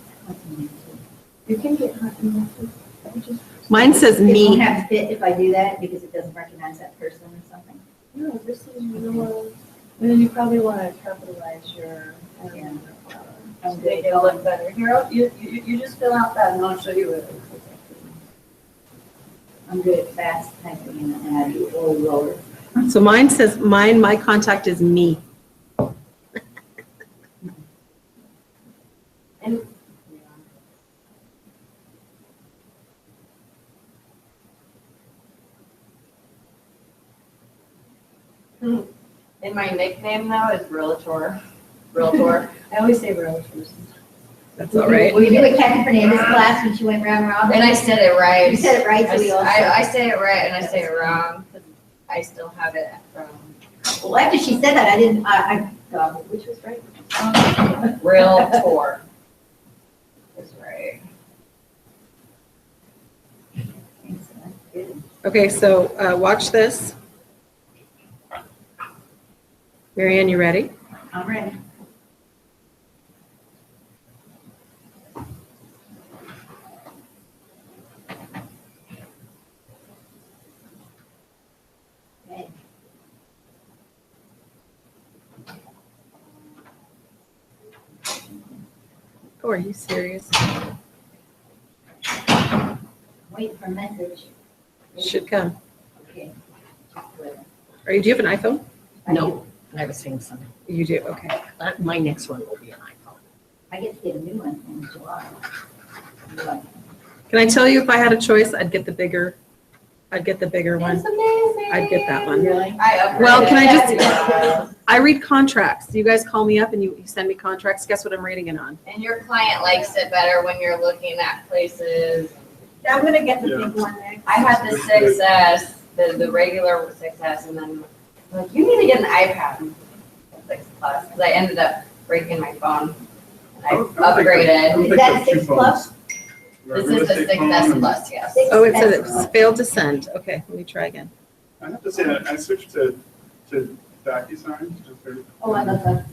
You can get my email too. Mine says It won't me. have to fit if I do that because it doesn't recognize that person or something. No, this is your, and then you probably want to capitalize your, Yeah. make it look better. Here, you just fill out that and I'll show you it. I'm good at fast typing and I do roll roller. So mine says, my contact is me. And my nickname now is Realtor. Realtor. I always say Realtors. That's all right. We did with Kathy Fernandez class when she went round robin. And I said it right. You said it right, so we all said it. I say it right and I say it wrong. I still have it from Well, after she said that, I didn't, I thought, which was right? Realtor. Is right. Okay, so watch this. Marianne, you ready? I'm ready. Okay. Oh, are you serious? Wait for a message. Should come. Okay. Do you have an iPhone? No, I was saying something. You do, okay. My next one will be an iPhone. I get to get a new one in July. Can I tell you, if I had a choice, I'd get the bigger one. It's amazing. I'd get that one. Really? Well, can I just- just? I read contracts. You guys call me up and you send me contracts. Guess what I'm reading it on? And your client likes it better when you're looking at places. I'm gonna get the Yeah. big one next. I had the 6S, the regular 6S, and then like, you need to get an iPad. 6 Plus, because I ended up breaking my phone. And I upgraded. Is that 6 Plus? This is the 6S Plus, yes. Oh, it said it's failed to send. Okay, let me try again. I have to say that I switched to DocuSign, just very. Oh, I love that.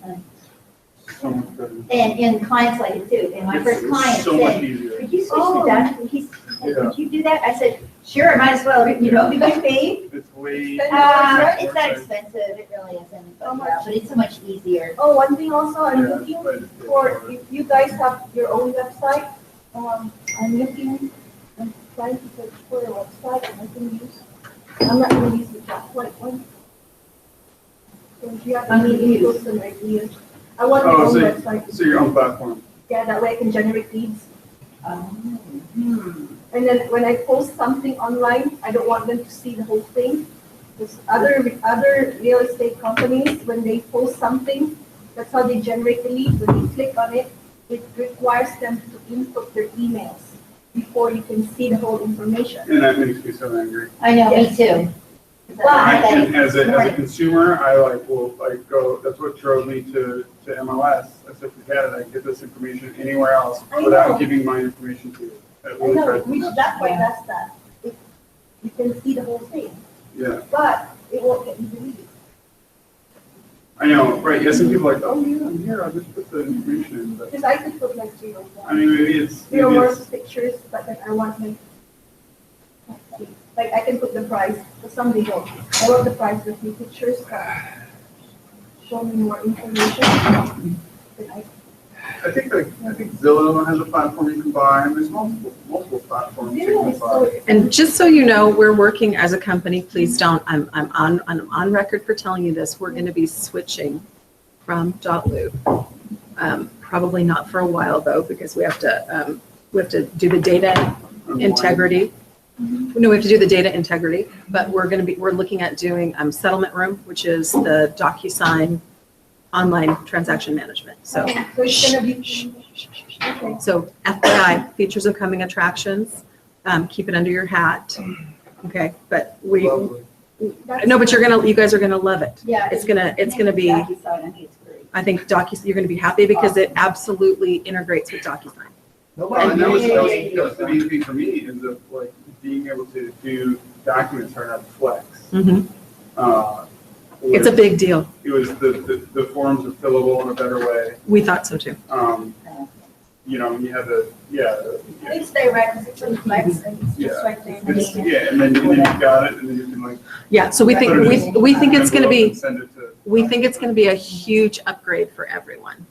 So much better. And clients like it too. And my first It's client so much said, easier. could you switch to that? He said, Yeah. could you do that? I said, sure, I might as well, you know, because pay. It's way. It's not more expensive, it really isn't, How but much? yeah, but it's so much easier. Oh, one thing also, I'm Yeah, looking but it's for, hard. if you guys have your own website, I'm looking, I'm trying to search for a website and I can use, I'm not gonna use the Blacklight one. So if you have I mean, any use. some ideas, I want my Oh, own so- website. So your own platform. Yeah, that way I can generate leads. Hmm. And then when I post something online, I don't want them to see the whole thing. Because other real estate companies, when they post something, that's how they generate the lead. When you click on it, it requires them to input their emails before you can see the whole information. And that makes me so angry. I know, me too. Well, I had And that as a consumer, I will go, that's what drove me to MLS. I said, forget it, I can get this information anywhere else I know. without giving my information to you. That I really know, drives me which nuts. that way Yeah. does that. You can see the whole thing, Yeah, but it won't get you the lead. I know, right, yeah, some people are like, oh, yeah, I'm here, I'll just put the information in, but, Because I could put like 0 I mean, maybe it's, worse pictures, but then I want like I can put the price, but some they don't. I want the price with the pictures, show me more information. Then I think Zillow has a platform you can buy, and there's multiple platforms you Zillow can is so buy. And just so you know, we're working as a company, please don't, I'm on record for telling you this, we're gonna be switching from .loop. Probably not for a while though, because we have to do the data integrity. No, we have to do the data integrity, but we're looking at doing Settlement Room, which is the DocuSign online transaction management, so. so it's gonna be, okay. So FYI, features of coming attractions, keep it under your hat, okay? But Lovely. no, but you guys are gonna love it. Yeah. It's gonna be, I think it's great. I think you're gonna be happy because it absolutely integrates with DocuSign. Well, and that was Yay. the main thing for me, is of like being able to do documents that have flex. It's a big deal. It was the forms are fillable in a better way. We thought so too. You know, you have It's direct, because it's on Flex, and it's just Yeah. right there. and then you got it, and then you can like. Yeah, so we think it's gonna be, Send it to. we think it's gonna be a huge upgrade for everyone.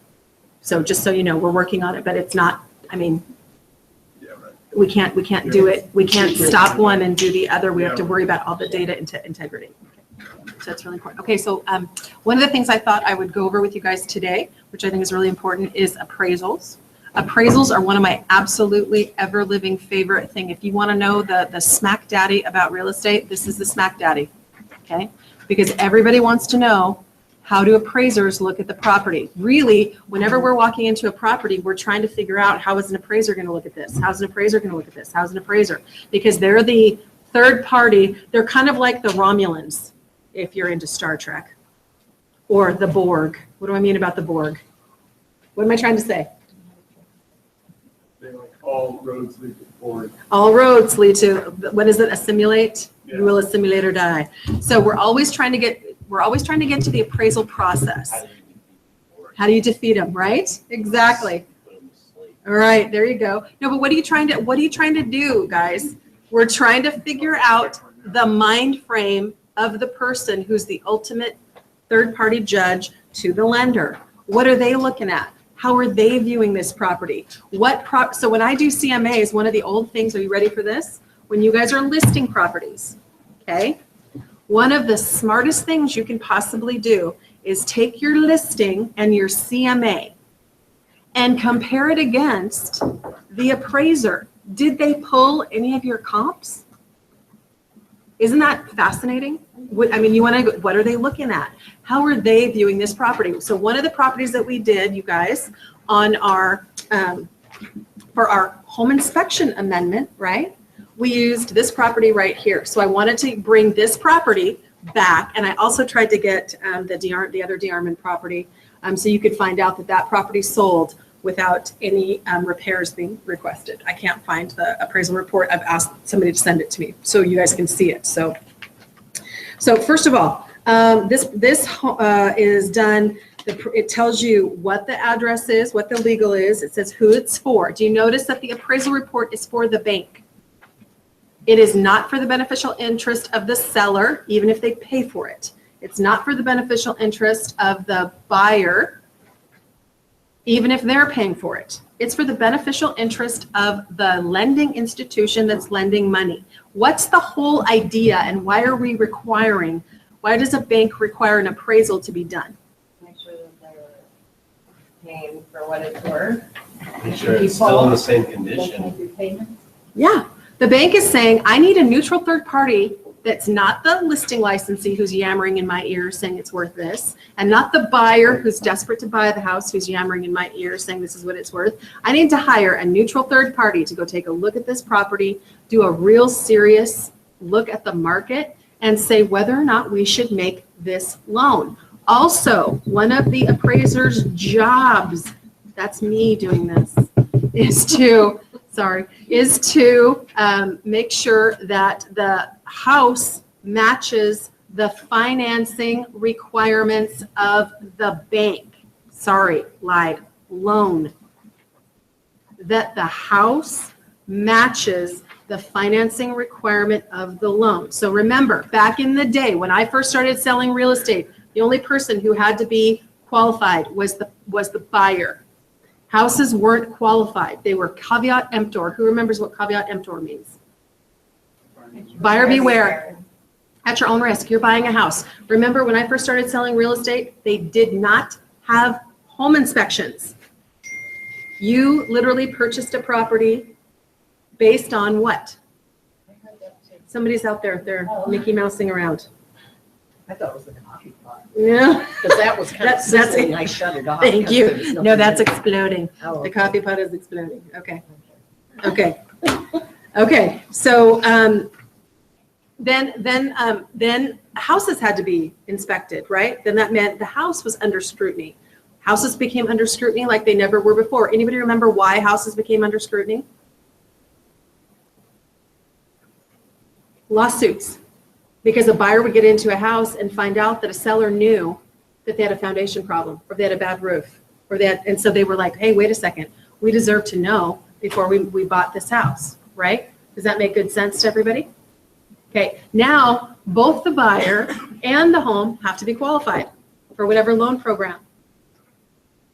So just so you know, we're working on it, but it's not, I mean, Yeah, right. we can't do it. We can't stop one and do the other. We have to worry about all the data integrity. So that's really important. Okay, so one of the things I thought I would go over with you guys today, which I think is really important, is appraisals. Appraisals are one of my absolutely ever living favorite thing. If you want to know the smack daddy about real estate, this is the smack daddy. Okay, because everybody wants to know, how do appraisers look at the property? Really, whenever we're walking into a property, we're trying to figure out, how is an appraiser going to look at this? How's an appraiser going to look at this? How's an appraiser? Because they're the third party. They're kind of like the Romulans, if you're into Star Trek, or the Borg. What do I mean about the Borg? What am I trying to say? They're like all roads lead to Ford. All roads lead to, what is it, assimilate? You Yeah. will assimilate or die. So we're always trying to get to the appraisal process. How do you defeat them, right? Exactly. Put 'em to sleep. All right, there you go. No, but what are you trying to do, guys? We're trying to figure out the mind frame of the person who's the ultimate third-party judge to the lender. What are they looking at? How are they viewing this property? So when I do CMAs, one of the old things, are you ready for this? When you guys are listing properties, okay? One of the smartest things you can possibly do is take your listing and your CMA and compare it against the appraiser. Did they pull any of your comps? Isn't that fascinating? What are they looking at? How are they viewing this property? So one of the properties that we did, you guys, on our, for our home inspection amendment, right? We used this property right here. So I wanted to bring this property back, and I also tried to get the other DeArmond property, so you could find out that property sold without any repairs being requested. I can't find the appraisal report. I've asked somebody to send it to me so you guys can see it. So first of all, this is done. It tells you what the address is, what the legal is. It says who it's for. Do you notice that the appraisal report is for the bank? It is not for the beneficial interest of the seller, even if they pay for it. It's not for the beneficial interest of the buyer, even if they're paying for it. It's for the beneficial interest of the lending institution that's lending money. What's the whole idea, and why does a bank require an appraisal to be done? Make sure that they're paying for what it's worth. Make sure it's still in the same condition. Yeah, the bank is saying, I need a neutral third party that's not the listing licensee who's yammering in my ear saying it's worth this, and not the buyer who's desperate to buy the house who's yammering in my ear saying this is what it's worth. I need to hire a neutral third party to go take a look at this property, do a real serious look at the market, and say whether or not we should make this loan. Also, one of the appraiser's jobs, that's me doing this, is to make sure that the house matches the financing requirements of the bank. Sorry, lied, loan. That the house matches the financing requirement of the loan. So remember, back in the day, when I first started selling real estate, the only person who had to be qualified was the buyer. Houses weren't qualified. They were caveat emptor. Who remembers what caveat emptor means? Buyer beware. At your own risk. You're buying a house. Remember when I first started selling real estate, they did not have home inspections. You literally purchased a property based on what? Somebody's out there. They're Mickey Mousing around. I thought it was the coffee pot. Yeah. Because that was kind of That's sizzling. I shut it off. Thank because there was you. nothing No, that's there. exploding. Oh, The okay. coffee pot is exploding. Okay. Okay. Okay. So then houses had to be inspected, right? Then that meant the house was under scrutiny. Houses became under scrutiny like they never were before. Anybody remember why houses became under scrutiny? Lawsuits. Because a buyer would get into a house and find out that a seller knew that they had a foundation problem, or they had a bad roof, and so they were like, hey, wait a second, we deserve to know before we bought this house, right? Does that make good sense to everybody? Okay, now both the buyer and the home have to be qualified for whatever loan program.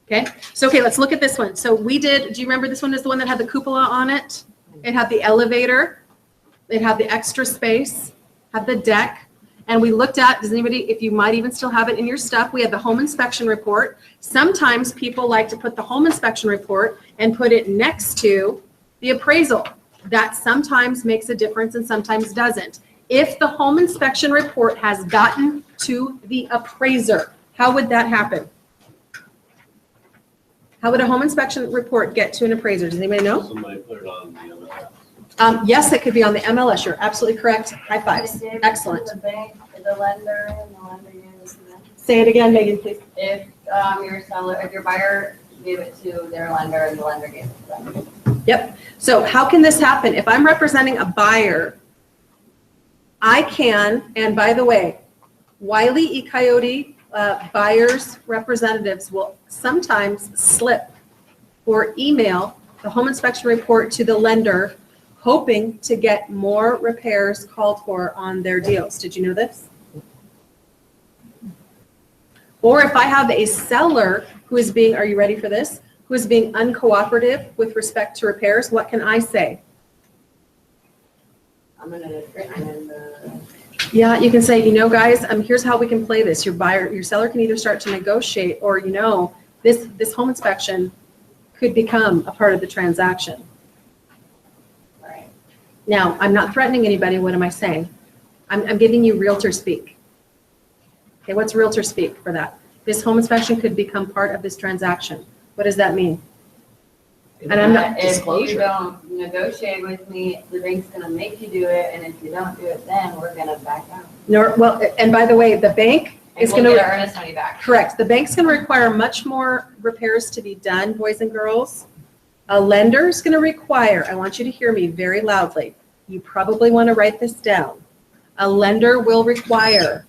Okay, so let's look at this one. So do you remember this one is the one that had the cupola on it? It had the elevator, it had the extra space, had the deck, and we looked at, does anybody, if you might even still have it in your stuff, we had the home inspection report. Sometimes people like to put the home inspection report and put it next to the appraisal. That sometimes makes a difference and sometimes doesn't. if the home inspection report has gotten to the appraiser, how would that happen? How would a home inspection report get to an appraiser? Does anybody know? Somebody put it on the MLS. Yes, it could be on the MLS. You're absolutely correct. High fives. Excellent. The bank, the lender, and the lender uses them. Say it again, Megan, please. If your seller, if your buyer gave it to their lender and the lender gave it to them. Yep. So how can this happen? If I'm representing a buyer, I can, and by the way, Wiley E. Coyote buyers representatives will sometimes slip or email the home inspection report to the lender, hoping to get more repairs called for on their deals. Did you know this? Or if I have a seller who is being, are you ready for this? Who is being uncooperative with respect to repairs, what can I say? I'm gonna recommend Yeah, you can say, guys, here's how we can play this. Your seller can either start to negotiate, or, this home inspection could become a part of the transaction. right. Now, I'm not threatening anybody. What am I saying? I'm giving you realtor speak. Okay, what's realtor speak for that? This home inspection could become part of this transaction. What does that mean? And I'm not If you disclosure. don't negotiate with me, the bank's gonna make you do it, and if you don't do it, then we're gonna back out. Well, and by the way, the bank And is we'll going get to, our earnest money back. correct, the bank's going to require much more repairs to be done, boys and girls. A lender is going to require, I want you to hear me very loudly. You probably want to write this down. A lender will require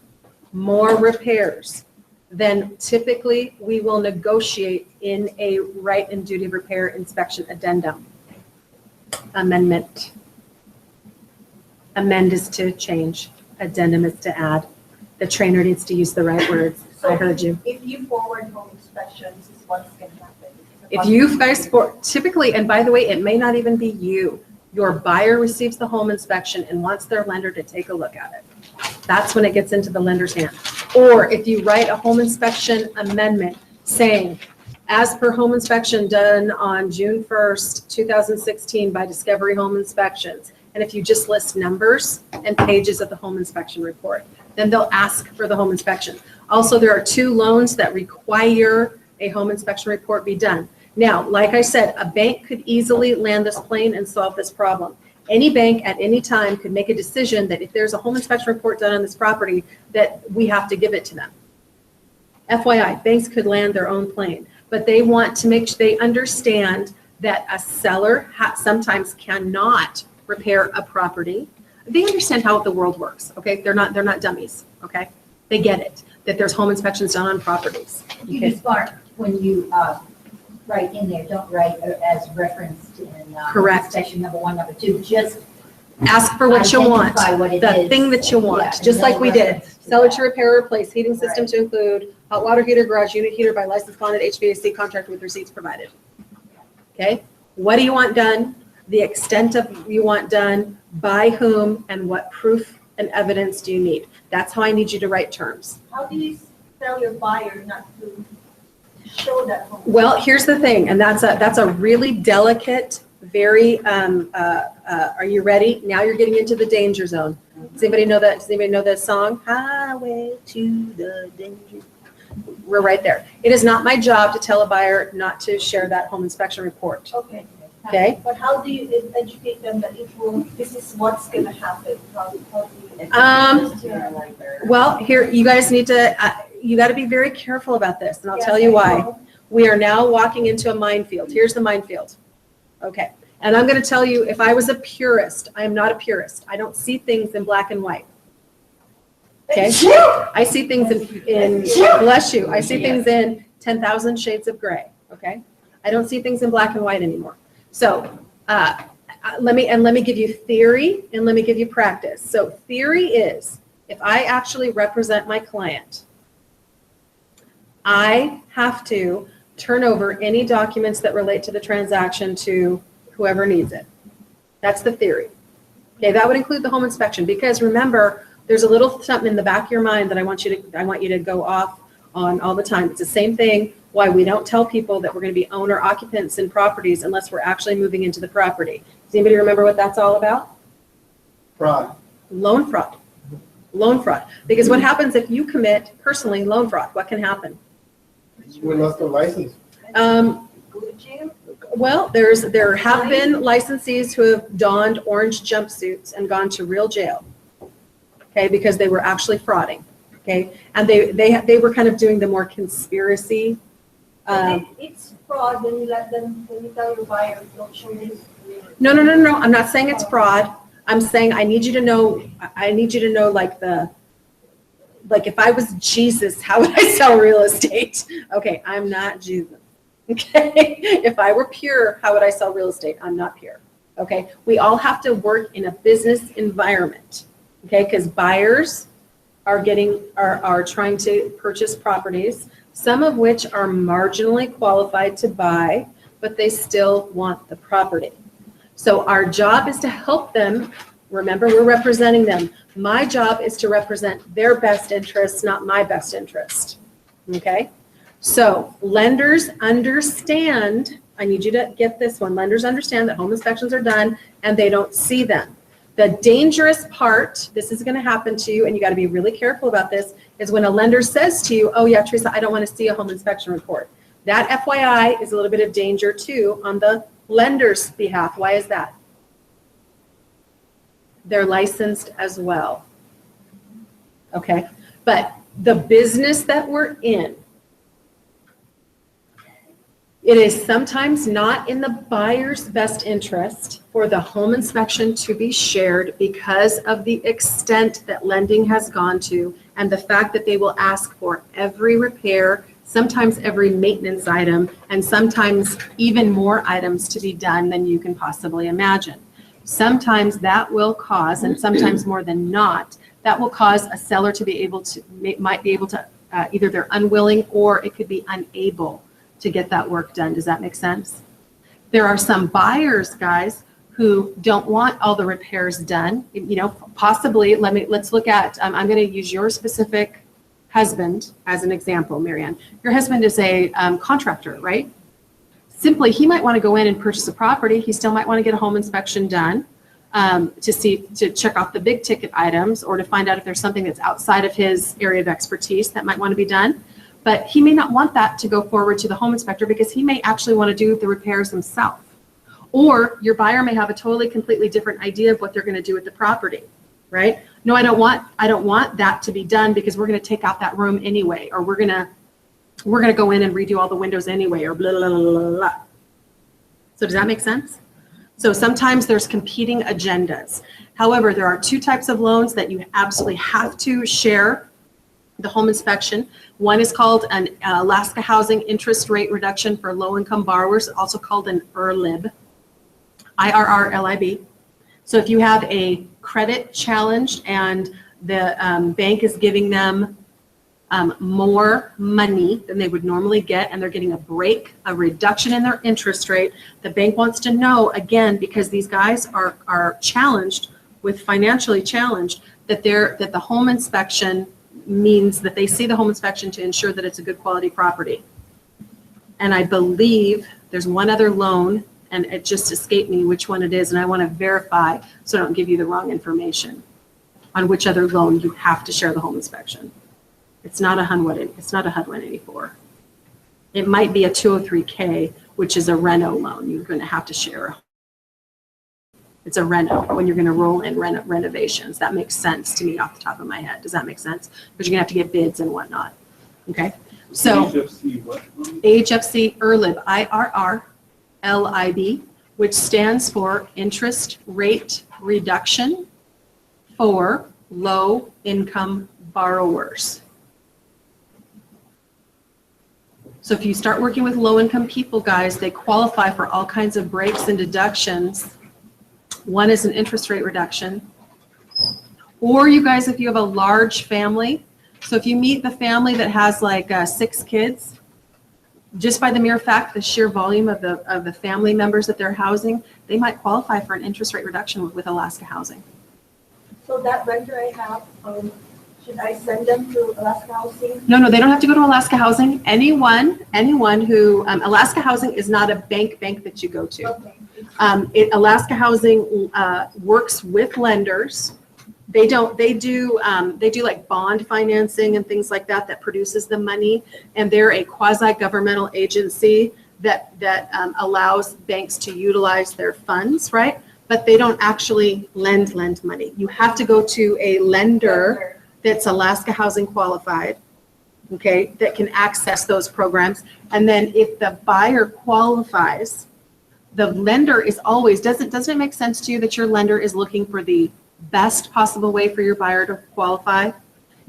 more repairs than typically we will negotiate in a right and duty repair inspection addendum. Amendment. Amend is to change. Addendum is to add. The trainer needs to use the right words. I heard you. If you forward home inspection, this is what's gonna happen. If you guys, typically, and by the way, it may not even be you. Your buyer receives the home inspection and wants their lender to take a look at it. That's when it gets into the lender's hand. Or if you write a home inspection amendment saying, as per home inspection done on June 1st, 2016 by Discovery Home Inspections, and if you just list numbers and pages of the home inspection report, then they'll ask for the home inspection. Also, there are 2 loans that require a home inspection report be done. Now, like I said, a bank could easily land this plane and solve this problem. Any bank at any time could make a decision that if there's a home inspection report done on this property, that we have to give it to them. FYI, banks could land their own plane, but they want to make sure they understand that a seller sometimes cannot repair a property. They understand how the world works, okay? They're not dummies, okay? They get it, that there's home inspections done on properties. You Okay. be smart when you write in there, don't write as referenced in Correct. section number 1, number 2, just Ask for what you want, identify what it the is. thing that you want, Yeah, just like no we did. reference to Seller that. to repair or replace heating system to include hot water heater, garage unit heater by licensed bonded HVAC contractor with receipts provided. Okay, what do you want done? The extent of you want done, by whom, and what proof and evidence do you need? That's how I need you to write terms. How do you tell your buyer not to show that home? Well, here's the thing, and that's a really delicate, very, are you ready? Now you're getting into the danger zone. Does anybody know that? Does anybody know that song? Highway to the danger. We're right there. It is not my job to tell a buyer not to share that home inspection report. Okay. Okay. But how do you educate them that this is what's gonna happen? How do you? Well, here, you guys need to, you got to be very careful about this, and I'll tell you why. We are now walking into a minefield. Here's the minefield. Okay. And I'm going to tell you, if I was a purist, I am not a purist. I don't see things in black and white. Okay? I see things in bless you, I see things in 10,000 shades of gray. Okay? I don't see things in black and white anymore. So let me give you theory and let me give you practice. So theory is, if I actually represent my client, I have to turn over any documents that relate to the transaction to whoever needs it. That's the theory. Okay, that would include the home inspection, because remember, there's a little something in the back of your mind that I want you to go off on all the time. It's the same thing why we don't tell people that we're going to be owner occupants in properties unless we're actually moving into the property. Does anybody remember what that's all about? Fraud. Loan fraud. Loan fraud. Because what happens if you commit personally loan fraud? What can happen? We lost the license. Um, Go to jail. Well, there have been licensees who have donned orange jumpsuits and gone to real jail, okay, because they were actually frauding, okay, and they were kind of doing the more conspiracy. It's fraud when you let them, when you tell your buyer, don't show this. No. I'm not saying it's fraud. I'm saying I need you to know like if I was Jesus, how would I sell real estate? Okay, I'm not Jesus. Okay, if I were pure, how would I sell real estate? I'm not pure. Okay, we all have to work in a business environment. Okay, because buyers are trying to purchase properties, some of which are marginally qualified to buy, but they still want the property. So our job is to help them. Remember, we're representing them. My job is to represent their best interests, not my best interest. Okay? So lenders understand, I need you to get this one. Lenders understand that home inspections are done and they don't see them. The dangerous part, this is going to happen to you, and you got to be really careful about this, is when a lender says to you, oh yeah, Teresa, I don't want to see a home inspection report. That FYI is a little bit of danger too on the lender's behalf. Why is that? They're licensed as well. Okay, but the business that we're in, it is sometimes not in the buyer's best interest for the home inspection to be shared because of the extent that lending has gone to and the fact that they will ask for every repair, sometimes every maintenance item, and sometimes even more items to be done than you can possibly imagine. Sometimes that will cause, and sometimes more than not, that will cause a seller to be able to, might be able to, either they're unwilling or it could be unable to get that work done. Does that make sense? There are some buyers, guys, who don't want all the repairs done. You know, possibly, let's look at, I'm going to use your specific husband as an example, Marianne. Your husband is a contractor, right? Simply, he might want to go in and purchase a property. He still might want to get a home inspection done to check off the big ticket items or to find out if there's something that's outside of his area of expertise that might want to be done. But he may not want that to go forward to the home inspector because he may actually want to do the repairs himself. Or your buyer may have a totally, completely different idea of what they're going to do with the property, right? No, I don't want that to be done because we're going to take out that room anyway, or we're going to go in and redo all the windows anyway, or blah, blah, blah, blah, blah. So does that make sense? So sometimes there's competing agendas. However, there are two types of loans that you absolutely have to share the home inspection. One is called an Alaska Housing Interest Rate Reduction for Low-Income Borrowers, also called an IRRLIB, IRRLIB. So if you have a credit challenge and the bank is giving them more money than they would normally get, and they're getting a break, a reduction in their interest rate, the bank wants to know, again, because these guys are challenged with financially challenged, that the home inspection means that they see the home inspection to ensure that it's a good quality property. And I believe there's one other loan, and it just escaped me which one it is, and I want to verify so I don't give you the wrong information on which other loan you have to share the home inspection. It's not a HUD 184. It might be a 203K, which is a reno loan. You're going to have to share. It's a reno when you're going to roll in renovations. That makes sense to me off the top of my head. Does that make sense? Because you're going to have to get bids and whatnot. Okay. So AHFC IRRLIB, IRRLIB, which stands for Interest Rate Reduction for Low Income Borrowers. So if you start working with low income people, guys, they qualify for all kinds of breaks and deductions. One is an interest rate reduction. Or you guys, if you have a large family, so if you meet the family that has like 6 kids, just by the mere fact, the sheer volume of the family members that they're housing, they might qualify for an interest rate reduction with Alaska Housing. So that renter I have, should I send them to Alaska Housing? No, they don't have to go to Alaska Housing. Anyone who, Alaska Housing is not a bank that you go to. Okay. Alaska Housing works with lenders They don't, they do like bond financing and things like that produces the money. And they're a quasi-governmental agency that allows banks to utilize their funds, right? But they don't actually lend money. You have to go to a lender that's Alaska Housing qualified, okay, that can access those programs. And then if the buyer qualifies, the lender is always, doesn't it make sense to you that your lender is looking for the best possible way for your buyer to qualify?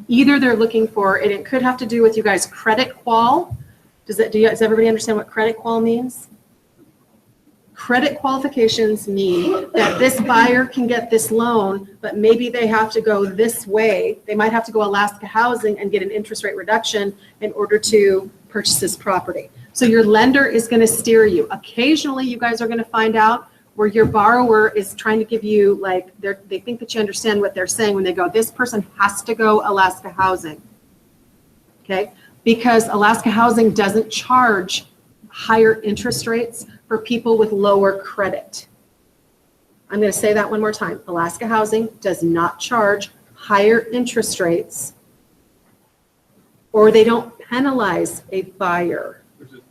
Either they're looking for, and it could have to do with you guys, credit qual. Does everybody understand what credit qual means? Credit qualifications mean that this buyer can get this loan, but maybe they have to go this way. They might have to go Alaska Housing and get an interest rate reduction in order to purchase this property. So your lender is going to steer you. Occasionally, you guys are going to find out where your borrower is trying to give you, like, they think that you understand what they're saying when they go, this person has to go Alaska Housing, okay? Because Alaska Housing doesn't charge higher interest rates for people with lower credit. I'm going to say that one more time. Alaska Housing does not charge higher interest rates, or they don't penalize a buyer. Which is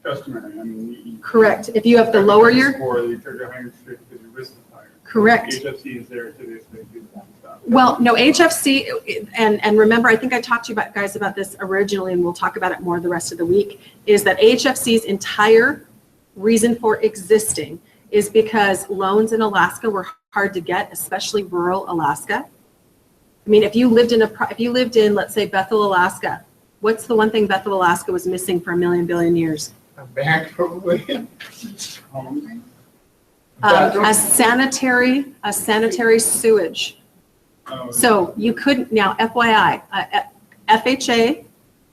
customary. I mean, Correct. If you have to lower your, Or you charge a higher interest rate because your risk is higher. correct. HFC is there to basically do that stuff. Well, no, HFC, and remember, I think I talked to you guys about this originally, and we'll talk about it more the rest of the week, is that HFC's entire reason for existing is because loans in Alaska were hard to get, especially rural Alaska. I mean, if you lived in, let's say, Bethel, Alaska, what's the one thing Bethel, Alaska was missing for a million billion years? A bank probably. A sanitary sewage. So you couldn't, now FYI, FHA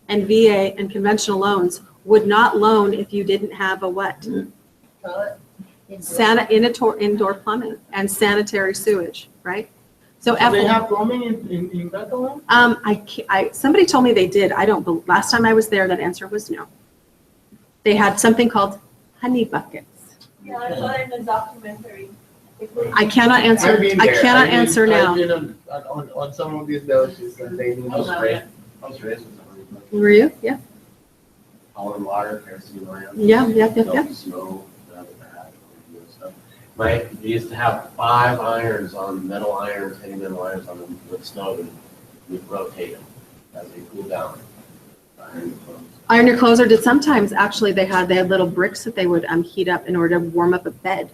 and VA and conventional loans would not loan if you didn't have a what? Indoor plumbing and sanitary sewage, right? So They have plumbing in Bethlehem? somebody told me they did. I don't, last time I was there, that answer was no. They had something called honey buckets. Yeah, I saw it in the documentary. I cannot answer, I cannot answer now. I've been on some of these villages and they do I was not. raised with somebody, Were you? Yeah, hauling water, kerosene lamp. yeah. Snow, that, and stuff. We used to have 5 irons on metal irons, heavy metal irons on them with snow, and we'd rotate them as they cool down. Iron the clothes. Iron your clothes, or did sometimes actually they had little bricks that they would heat up in order to warm up a bed.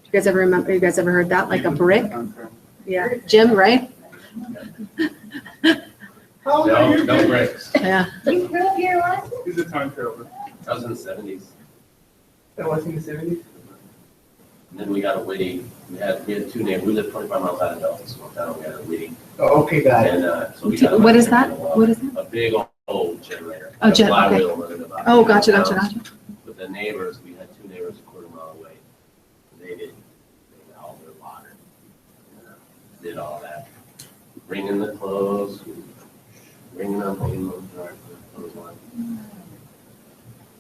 You guys ever remember? You guys ever heard that? Like a brick? Yeah, Jim, right? How old are you? No bricks. Yeah. You grew up here, Alaska? He's a time traveler. That was in the 70s. That was in the 70s? And then we got a Whitty. We had 2 neighbors. We lived 25 miles out of Delta, small town. We had a Whitty. Oh, okay, got it. And so we got What is that? What is that? a big old generator. Oh, A flywheel okay. running about Oh, 2 gotcha. pounds. With the neighbors, we had 2 neighbors a quarter mile away. They did all their water. Did all that. Bringing the clothes, bringing them, clothes on.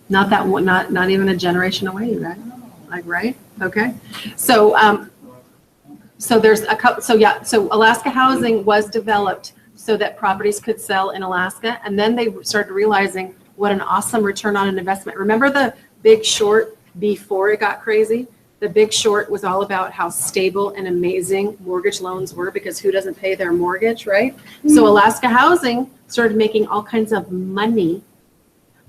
Not that one, not even a generation away, right? Like, right? Okay. So, so there's a couple, so Alaska Housing was developed so that properties could sell in Alaska. And then they started realizing what an awesome return on an investment. Remember the Big Short before it got crazy? The Big Short was all about how stable and amazing mortgage loans were, because who doesn't pay their mortgage, right? So Alaska Housing started making all kinds of money.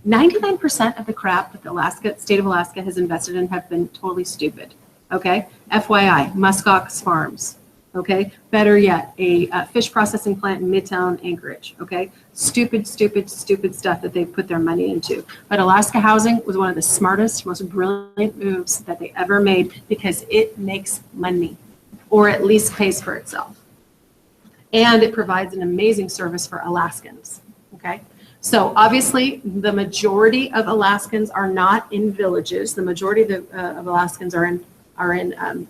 99% of the crap that the state of Alaska has invested in have been totally stupid, okay? FYI, Muskox Farms, okay? Better yet, a fish processing plant in Midtown Anchorage, okay? Stupid stuff that they put their money into. But Alaska Housing was one of the smartest, most brilliant moves that they ever made, because it makes money, or at least pays for itself. And it provides an amazing service for Alaskans, okay? So obviously, the majority of Alaskans are not in villages. The majority of Alaskans are in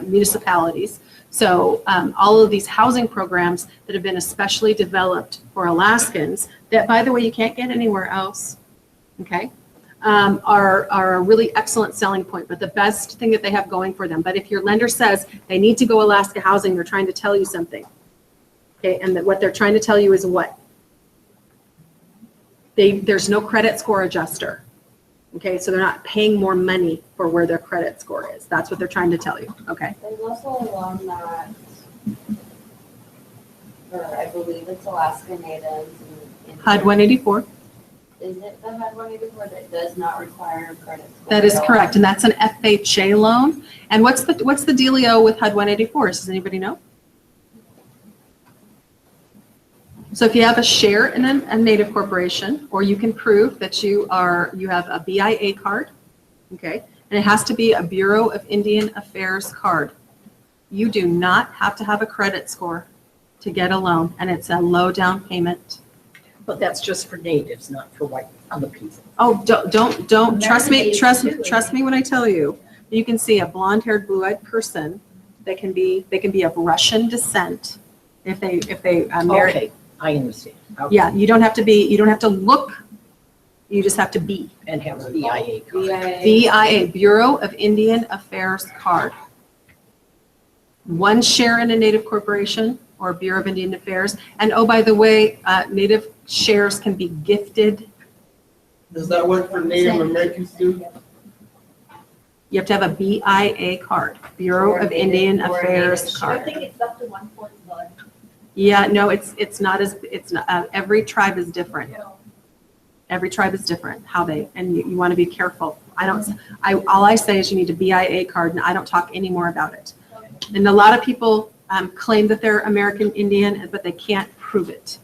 municipalities. So all of these housing programs that have been especially developed for Alaskans, that, by the way, you can't get anywhere else, okay? are a really excellent selling point, but the best thing that they have going for them. But if your lender says they need to go Alaska Housing, they're trying to tell you something. Okay, and that what they're trying to tell you is what? There's no credit score adjuster. Okay, so they're not paying more money for where their credit score is. That's what they're trying to tell you. Okay. There's also a loan that, or I believe it's Alaska Natives. HUD 184. Is it the HUD 184 that does not require a credit score? That is at all? correct, and that's an FHA loan. And what's the dealio with HUD 184? Does anybody know? So if you have a share in a native corporation, or you can prove that you have a BIA card, okay, and it has to be a Bureau of Indian Affairs card. You do not have to have a credit score to get a loan, and it's a low down payment. But that's just for natives, not for white, other people. Oh, don't, trust me, American trust me when I tell you, you can see a blonde-haired, blue-eyed person that can be of Russian descent if they marry. Okay, I understand. Okay. Yeah, you don't have to look, you just have to be. And have a BIA card. BIA, Bureau of Indian Affairs card. One share in a native corporation or Bureau of Indian Affairs. And oh, by the way, native shares can be gifted. Does that work for Native Americans too? You have to have a BIA card, Bureau Or of native- Indian or Affairs native I card. think it's up to 1/4 blood. Yeah, no, it's not, every tribe is different. So, Every tribe is different, and you want to be careful. All I say is you need a BIA card, and I don't talk any more about it. And a lot of people claim that they're American Indian, but they can't prove it.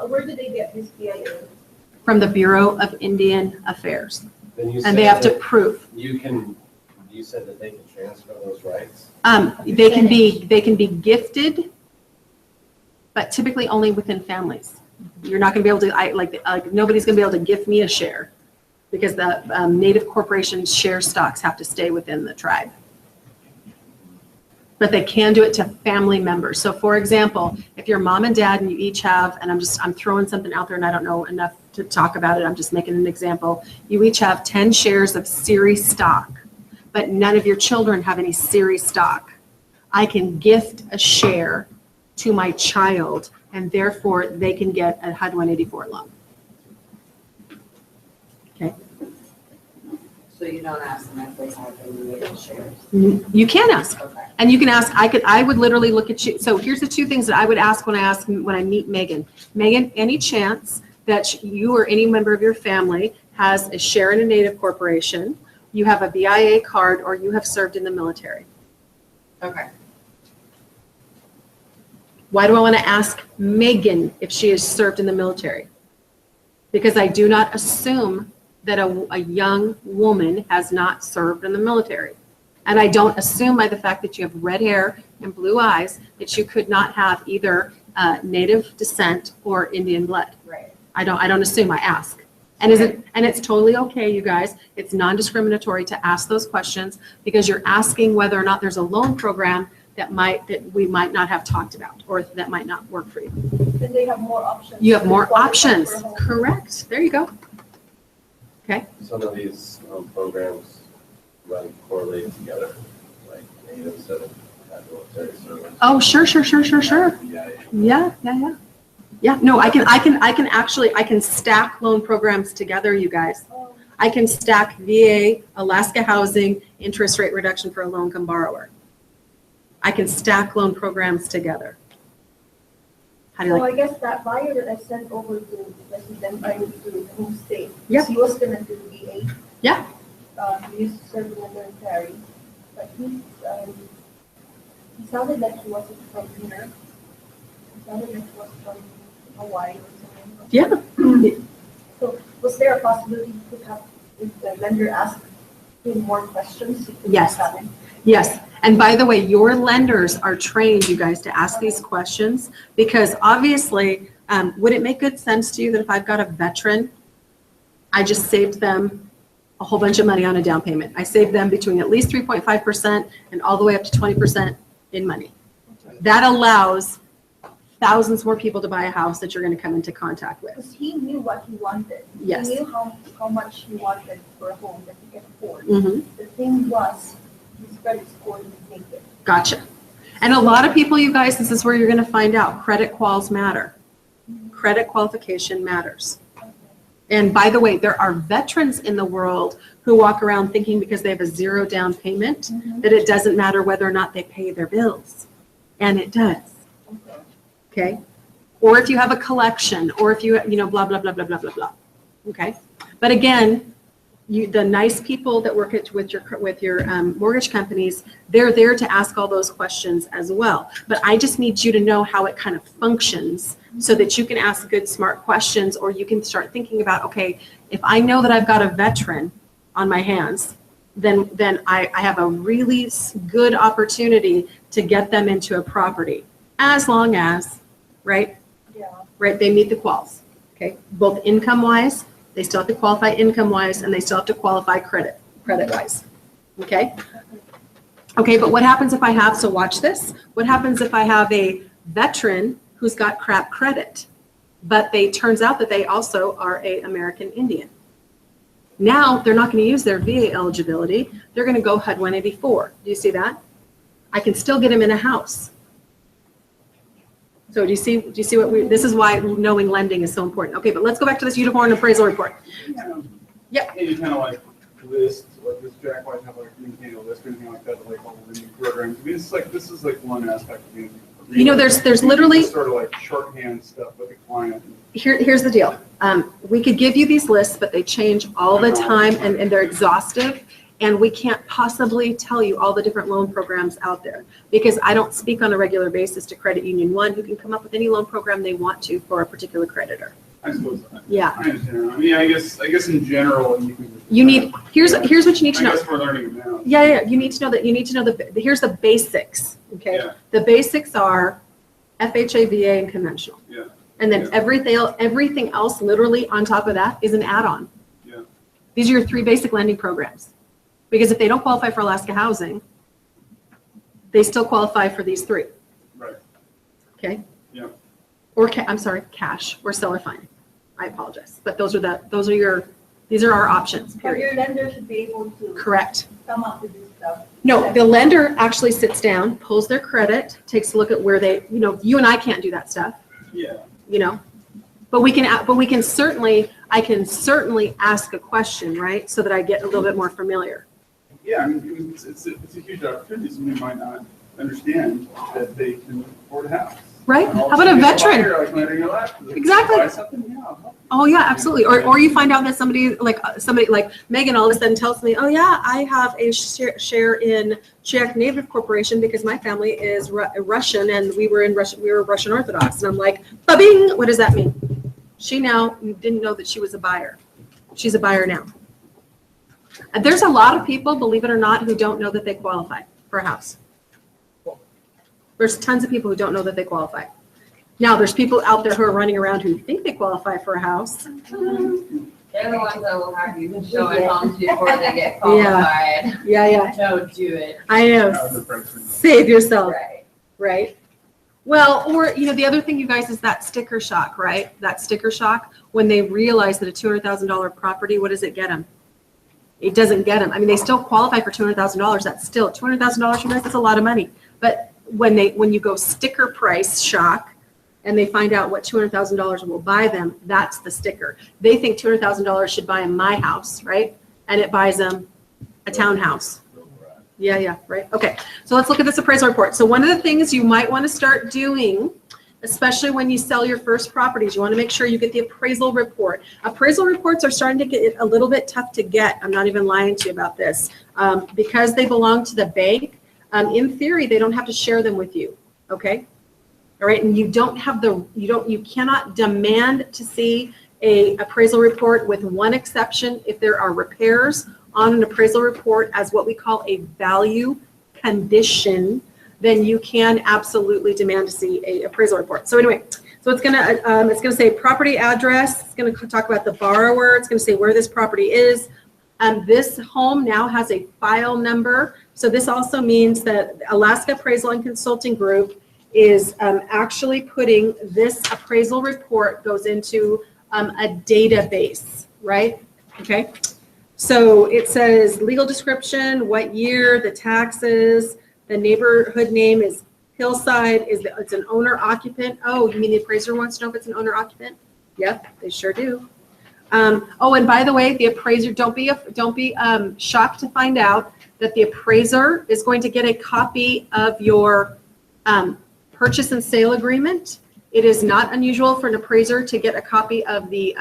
Where do they get this BIA? From the Bureau of Indian Affairs. Then you And they said have to that prove. you said that they can transfer those rights? They can be gifted, but typically only within families. You're not going to be able to, nobody's going to be able to gift me a share because the native corporation's share stocks have to stay within the tribe. But they can do it to family members. So for example, if your mom and dad and you each have, and I'm throwing something out there and I don't know enough to talk about it, I'm just making an example. You each have 10 shares of series stock, but none of your children have any series stock. I can gift a share to my child and therefore they can get a HUD 184 loan. Okay. So you don't ask them if they have any native shares? You can ask. Okay. And you can ask, I would literally look at you. So here's the two things that I would ask when I meet Megan. Megan, any chance that you or any member of your family has a share in a native corporation, you have a BIA card, or you have served in the military? Okay. Why do I want to ask Megan if she has served in the military? Because I do not assume that a young woman has not served in the military. And I don't assume by the fact that you have red hair and blue eyes that you could not have either native descent or Indian blood. Right. I don't assume, I ask. And it's totally okay, you guys. It's non-discriminatory to ask those questions because you're asking whether or not there's a loan program that we might not have talked about or that might not work for you. Then they have more options. You have more to qualify options. for a home. Correct. There you go. Some of these programs run correlated together, like natives that have had military service. Oh, sure. Yeah. Yeah, no, I can stack loan programs together, you guys. Oh, I can stack VA, Alaska Housing, interest rate reduction for a low-income borrower. I can stack loan programs together. How do you So like? I guess that buyer that I sent over to resident buyer to home state. Yeah. He was gonna do VA. Yeah. He used to serve in the military, but he sounded like he wasn't from here. He sounded like he was from Hawaii or something. Yeah. So was there a possibility you could have, if the lender asked him more questions? you could Yes. have him? Yes, and by the way, your lenders are trained, you guys, to ask these questions because obviously, would it make good sense to you that if I've got a veteran, I just saved them a whole bunch of money on a down payment? I saved them between at least 3.5% and all the way up to 20% in money. That allows thousands more people to buy a house that you're going to come into contact with. Because he knew what he wanted. Yes. He knew how much he wanted for a home that he can afford. Mhm. The thing was, his credit score didn't make it. Gotcha. And a lot of people, you guys, this is where you're going to find out credit quals matter. Credit qualification matters. And by the way, there are veterans in the world who walk around thinking because they have a 0 down payment that it doesn't matter whether or not they pay their bills. And it does. Okay? Or if you have a collection, or if you blah, blah, blah, blah, blah, blah, blah. Okay? But again, the nice people that work with your mortgage companies, they're there to ask all those questions as well. But I just need you to know how it kind of functions so that you can ask good, smart questions, or you can start thinking about, okay, if I know that I've got a veteran on my hands, then I have a really good opportunity to get them into a property, as long as, right, they meet the quals, okay? Both income-wise, they still have to qualify income-wise, and they still have to qualify credit-wise, okay? Okay, but what happens if I have, so watch this, what happens if I have a veteran who's got crap credit, but turns out that they also are a American Indian? Now, they're not going to use their VA eligibility, they're going to go HUD 184. Do you see that? I can still get them in a house. So do you see this is why knowing lending is so important. Okay, but let's go back to this uniform appraisal report. Yep. Maybe kind of like list, like this Jack White have like maintain a list or anything like that, like all the lending programs. I mean, this is like one aspect of being. You know, there's literally sort of like shorthand stuff with the client. Here's the deal. We could give you these lists, but they change all the time and they're exhaustive. And we can't possibly tell you all the different loan programs out there because I don't speak on a regular basis to Credit Union One, who can come up with any loan program they want to for a particular creditor. I suppose. Yeah. I understand. I mean, I guess in general, you need, here's what you need to know. I guess we're learning it now. Yeah. You need to know here's the basics. Okay. Yeah. The basics are FHA, VA, and conventional. Yeah. And then everything else literally on top of that is an add-on. Yeah. These are your 3 basic lending programs. Because if they don't qualify for Alaska Housing, they still qualify for these 3. Right. Okay? Yeah. Or cash or seller financing. I apologize, but these are our options, But period. your lender should be able to Correct. come up with this stuff. No, the lender actually sits down, pulls their credit, takes a look at where they, you and I can't do that stuff, Yeah. but I can certainly ask a question, right? So that I get a little bit more familiar. Yeah, I mean, it's a huge opportunity. Somebody might not understand that they can afford a house. Right? And all How of a about a sudden, it's veteran? buyer, like, landing in your lap. Like, Exactly. Buy something? Yeah, I'll help. Oh yeah, absolutely. Or you find out that somebody like Megan all of a sudden tells me, oh yeah, I have a share in Czech Native Corporation because my family is Russian and we were Russian Orthodox. And I'm like, ba-bing, what does that mean? She now didn't know that she was a buyer. She's a buyer now. And there's a lot of people, believe it or not, who don't know that they qualify for a house. There's tons of people who don't know that they qualify. Now, there's people out there who are running around who think they qualify for a house. They're the ones that will have you showing homes before they get qualified. Yeah. Don't do it. I know. Save yourself, Right. right? Well, or, the other thing, you guys, is that sticker shock, right? That sticker shock, when they realize that a $200,000 property, what does it get them? It doesn't get them. I mean, they still qualify for $200,000. That's still $200,000 for you guys. That's a lot of money. But when you go sticker price shock, and they find out what $200,000 will buy them, that's the sticker. They think $200,000 should buy them my house, right? And it buys them a townhouse. Yeah, right. Okay, so let's look at this appraisal report. So one of the things you might want to start doing, especially when you sell your first properties, you want to make sure you get the appraisal report. Appraisal reports are starting to get a little bit tough to get. I'm not even lying to you about this. Because they belong to the bank, in theory, they don't have to share them with you, okay? All right, and you cannot demand to see a appraisal report, with one exception. If there are repairs on an appraisal report as what we call a value condition, then you can absolutely demand to see a appraisal report. So anyway, so it's gonna say property address. It's gonna talk about the borrower. It's gonna say where this property is. This home now has a file number. So this also means that Alaska Appraisal and Consulting Group is actually putting this appraisal report goes into a database, right? Okay. So it says legal description, what year, the taxes, the neighborhood name is Hillside, it's an owner occupant. Oh, you mean the appraiser wants to know if it's an owner occupant? Yep, they sure do. Oh, and by the way, the appraiser, don't be shocked to find out that the appraiser is going to get a copy of your purchase and sale agreement. It is not unusual for an appraiser to get a copy of the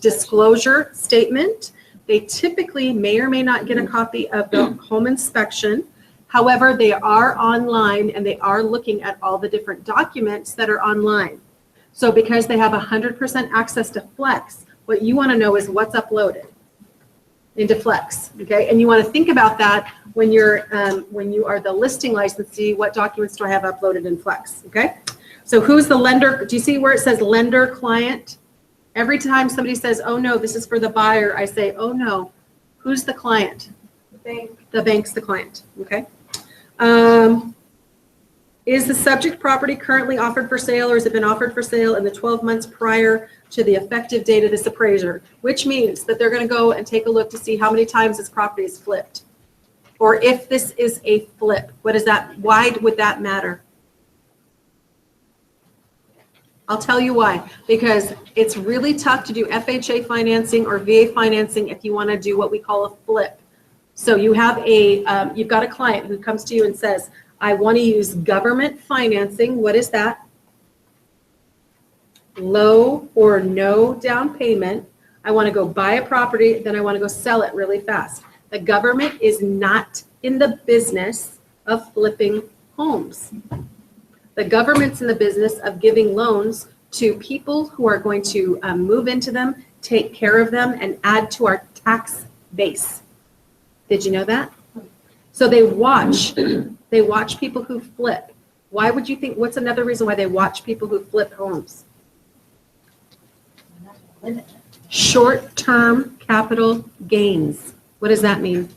disclosure statement. They typically may or may not get a copy of the home inspection. However, they are online and they are looking at all the different documents that are online. So because they have 100% access to Flex, what you want to know is what's uploaded into Flex, okay? And you want to think about that when you are the listing licensee, what documents do I have uploaded in Flex, okay? So who's the lender? Do you see where it says lender client? Every time somebody says, oh no, this is for the buyer, I say, oh no, who's the client? The bank. The bank's the client, okay? Is the subject property currently offered for sale, or has it been offered for sale in the 12 months prior to the effective date of this appraiser? Which means that they're going to go and take a look to see how many times this property is flipped. Or if this is a flip, what is that? Why would that matter? I'll tell you why. Because it's really tough to do FHA financing or VA financing if you want to do what we call a flip. So you have you've got a client who comes to you and says, I want to use government financing. What is that? Low or no down payment. I want to go buy a property, then I want to go sell it really fast. The government is not in the business of flipping homes. The government's in the business of giving loans to people who are going to move into them, take care of them, and add to our tax base. Did you know that? So they watch people who flip. Why would you think, what's another reason why they watch people who flip homes? Short-term capital gains. What does that mean?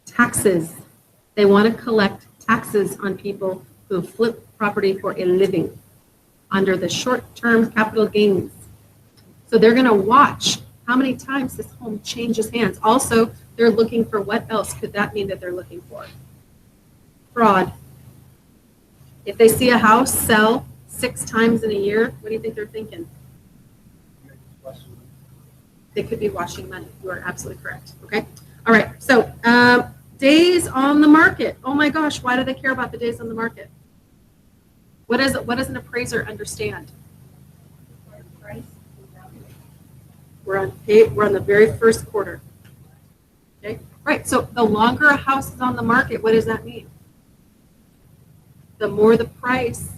Taxes. They want to collect taxes on people who flip property for a living under the short-term capital gains. So they're going to watch how many times this home changes hands. Also, they're looking for what else could that mean that they're looking for? Fraud. If they see a house sell 6 times in a year, what do you think they're thinking? They could be washing money. You are absolutely correct. Okay. All right. So days on the market. Oh my gosh, why do they care about the days on the market? What does an appraiser understand? We're on the very first quarter. Okay. Right. So the longer a house is on the market, what does that mean? The more the price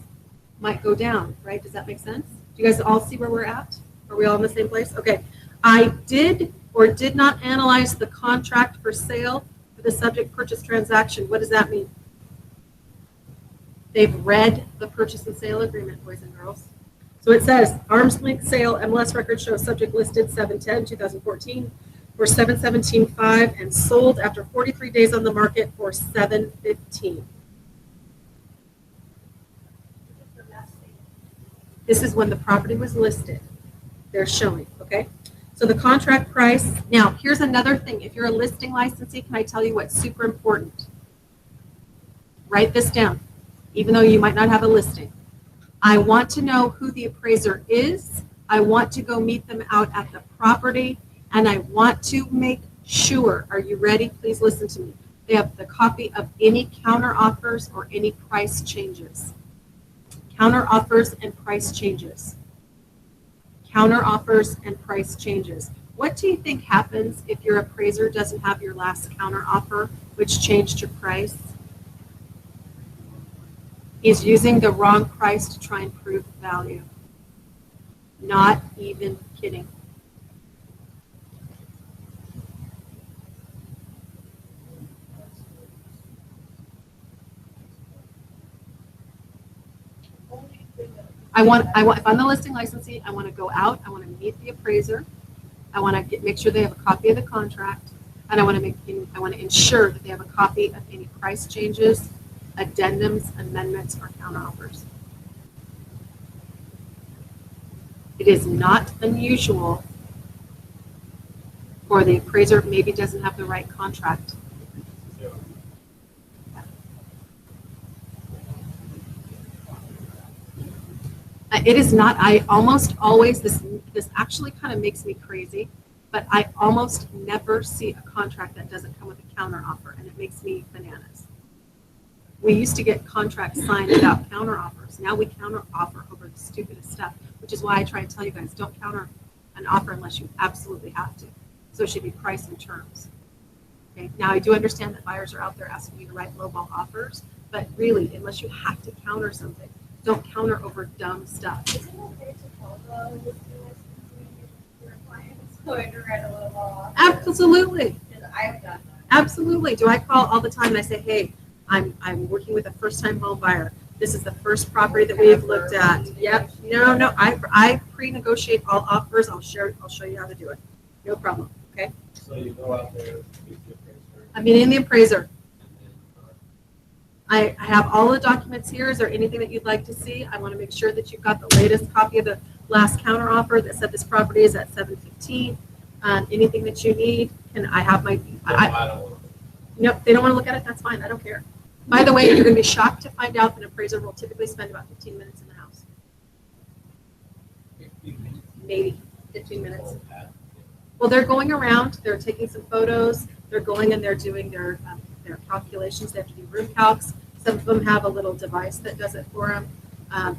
might go down, right? Does that make sense? Do you guys all see where we're at? Are we all in the same place? Okay. I did or did not analyze the contract for sale for the subject purchase transaction. What does that mean? They've read the purchase and sale agreement, boys and girls. So it says, arm's length sale, MLS record shows subject listed 7/10/2014 for $717,500 and sold after 43 days on the market for $715,000. This is when the property was listed. They're showing, okay? So the contract price, now here's another thing. If you're a listing licensee, can I tell you what's super important? Write this down, even though you might not have a listing. I want to know who the appraiser is. I want to go meet them out at the property, and I want to make sure, are you ready? Please listen to me. They have the copy of any counter offers or any price changes. Counter offers and price changes. Counter offers and price changes. What do you think happens if your appraiser doesn't have your last counter offer, which changed your price? He's using the wrong price to try and prove value. Not even kidding. if I'm the listing licensee, I want to go out, I want to meet the appraiser, I want to make sure they have a copy of the contract, and I want to ensure that they have a copy of any price changes addendums, amendments, or counteroffers. It is not unusual for the appraiser maybe doesn't have the right contract. It is not, I almost always, this actually kind of makes me crazy, but I almost never see a contract that doesn't come with a counteroffer, and it makes me bananas. We used to get contracts signed without counteroffers. Now we counteroffer over the stupidest stuff, which is why I try to tell you guys, don't counter an offer unless you absolutely have to. So it should be price and terms. Okay. Now I do understand that buyers are out there asking you to write lowball offers, but really, unless you have to counter something, don't counter over dumb stuff. Is it okay to call the listing your clients going to write a little more? Absolutely. Because I've done that. Absolutely. Do I call all the time and I say, hey, I'm working with a first-time home buyer. This is the first property that we've looked at. Yep. No. I pre-negotiate all offers. I'll show you how to do it. No problem. Okay. So you go out there, meet the appraiser. I'm meeting the appraiser. I have all the documents here. Is there anything that you'd like to see? I want to make sure that you've got the latest copy of the last counter offer that said this property is at 715. Anything that you need, and I have my. Nope, they don't want to look at it. That's fine. I don't care. By the way, you're going to be shocked to find out that an appraiser will typically spend about 15 minutes in the house. Maybe 15 minutes. Well, they're going around. They're taking some photos. They're going and they're doing their calculations. They have to do room calcs. Some of them have a little device that does it for them.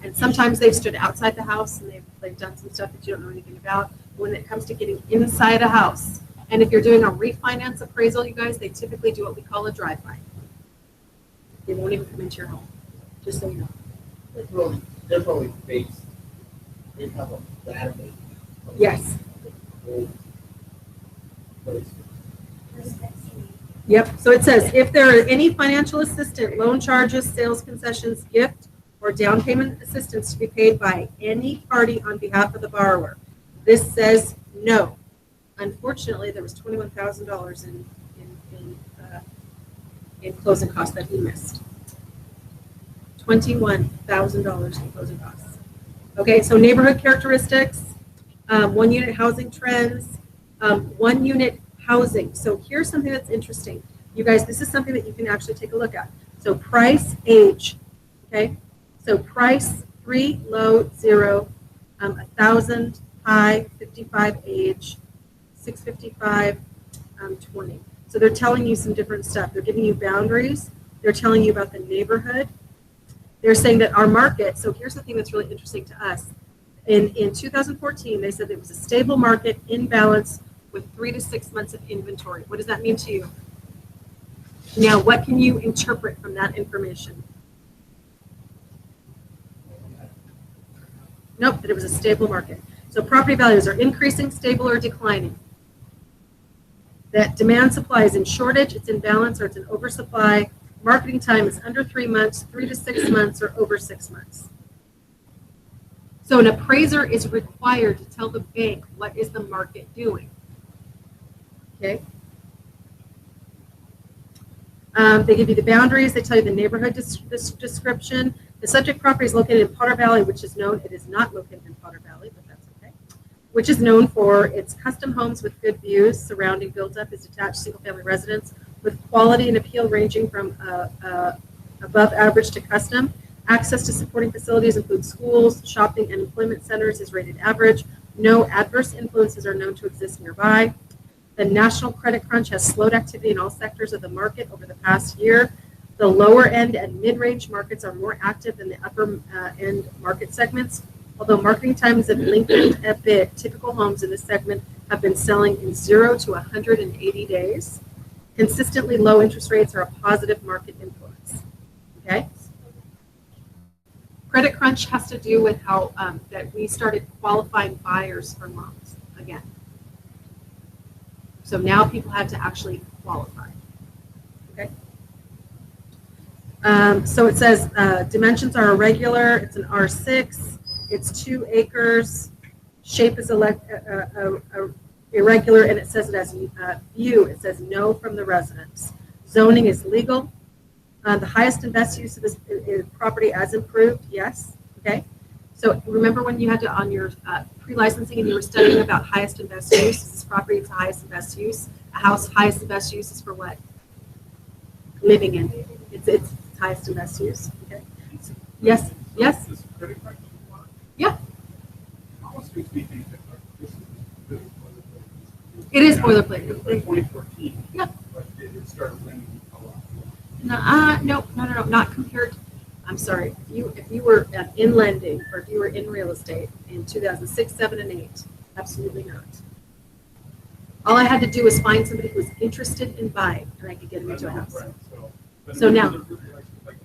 And sometimes they've stood outside the house and they've done some stuff that you don't know anything about. When it comes to getting inside a house, and if you're doing a refinance appraisal, you guys, they typically do what we call a drive-by. They won't even come into your home, just so you know. They're probably based. They have a database. Yes. Place. Yep. So it says, if there are any financial assistance, loan charges, sales concessions, gift, or down payment assistance to be paid by any party on behalf of the borrower. This says no. Unfortunately, there was $21,000 in closing costs that he missed. $21,000 in closing costs. Okay, so neighborhood characteristics, 1 unit housing trends, 1 unit housing. So here's something that's interesting. You guys, this is something that you can actually take a look at. So price, age, okay? So price, 3, low, 0, 1,000, high, 55, age, 655, 20. So they're telling you some different stuff. They're giving you boundaries. They're telling you about the neighborhood. They're saying that our market, so here's the thing that's really interesting to us. In 2014, they said there was a stable market in balance with 3 to 6 months of inventory. What does that mean to you? Now, what can you interpret from that information? Nope, that it was a stable market. So property values are increasing, stable, or declining. That demand supply is in shortage, it's in balance, or it's in oversupply. Marketing time is under 3 months, 3 to 6 months, or over 6 months. So an appraiser is required to tell the bank what is the market doing. Okay. They give you the boundaries. They tell you the neighborhood description. The subject property is located in Potter Valley, which is known. It is not located in Potter Valley, but that's okay. Which is known for its custom homes with good views. Surrounding built-up is detached single-family residence with quality and appeal ranging from above average to custom. Access to supporting facilities include schools, shopping, and employment centers is rated average. No adverse influences are known to exist nearby. The national credit crunch has slowed activity in all sectors of the market over the past year. The lower end and mid-range markets are more active than the upper end market segments. Although marketing times have lengthened a bit, typical homes in this segment have been selling in 0 to 180 days. Consistently low interest rates are a positive market influence. Okay? Credit crunch has to do with how that we started qualifying buyers for loans again. So now people had to actually qualify. Okay. So it says dimensions are irregular. It's an R6. It's 2 acres. Shape is irregular, and it says it has view. It says no from the residence. Zoning is legal. The highest and best use of this property as improved, yes, okay? So remember when you had to, on your pre-licensing and you were studying about highest and best use, is this property its highest and best use? A house highest and best use is for what? Living in. It's highest and best use, okay? Yes, yes? This credit card. Yeah. Almost makes me think that this is. It is boilerplate. 2014. Yeah. But it started lending a lot. No, not compared. I'm sorry. If you were in lending or if you were in real estate in 2006, 7, and 8, absolutely not. All I had to do was find somebody who was interested in buying, and I could get them into a house. Right, but So it now- was really like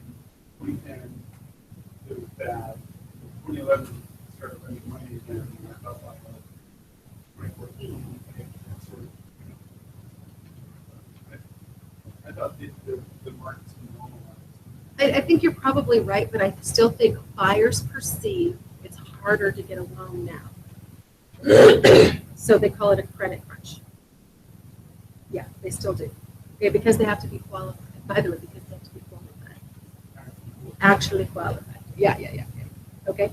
in 2010, it was bad. 2011 started lending money again, and I thought like 2014. Sort of, I thought the market's normalized. I think you're probably right, but I still think buyers perceive it's harder to get a loan now. So they call it a credit crunch. Yeah, they still do. Okay, because they have to be qualified. By the way, because they have to be qualified. Actually qualified. Yeah. Okay.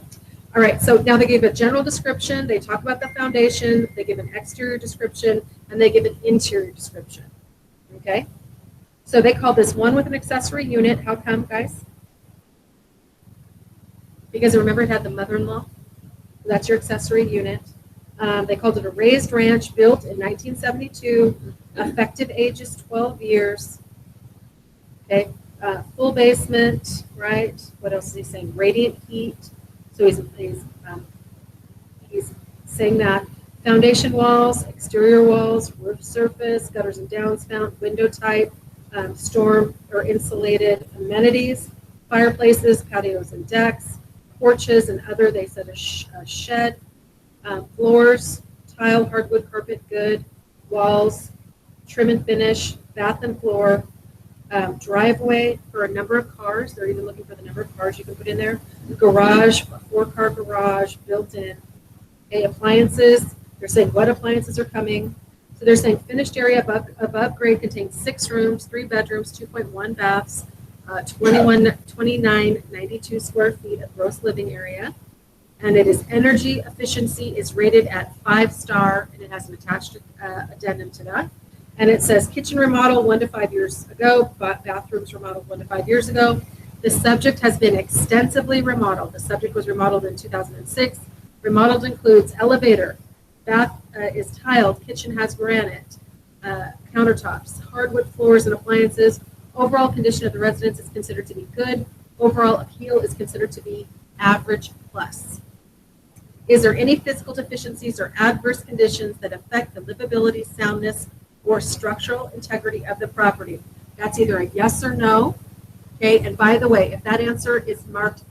All right, so now they give a general description, they talk about the foundation, they give an exterior description, and they give an interior description. Okay? So they call this one with an accessory unit. How come, guys? Because remember it had the mother-in-law? That's your accessory unit. They called it a raised ranch built in 1972. Effective age is 12 years. Okay, full basement, right? What else is he saying? Radiant heat. So he's saying that foundation walls, exterior walls, roof surface, gutters and downspout, window type, storm or insulated amenities, fireplaces, patios and decks, porches and other. They said a shed, floors, tile, hardwood, carpet, good, walls, trim and finish, bath and floor, driveway for a number of cars. They're even looking for the number of cars you can put in there. Garage, a 4-car garage built in. Okay, appliances. They're saying what appliances are coming. So they're saying finished area above grade contains 6 rooms, 3 bedrooms, 2.1 baths, 2992 square feet of gross living area. And it is energy efficiency is rated at 5-star, and it has an attached addendum to that. And it says kitchen remodel 1 to 5 years ago, bathrooms remodeled 1 to 5 years ago. The subject has been extensively remodeled. The subject was remodeled in 2006. Remodeled includes elevator, bath is tiled, kitchen has granite, countertops, hardwood floors and appliances. Overall condition of the residence is considered to be good. Overall appeal is considered to be average plus. Is there any physical deficiencies or adverse conditions that affect the livability, soundness, or structural integrity of the property? That's either a yes or no. Okay, and by the way, if that answer is marked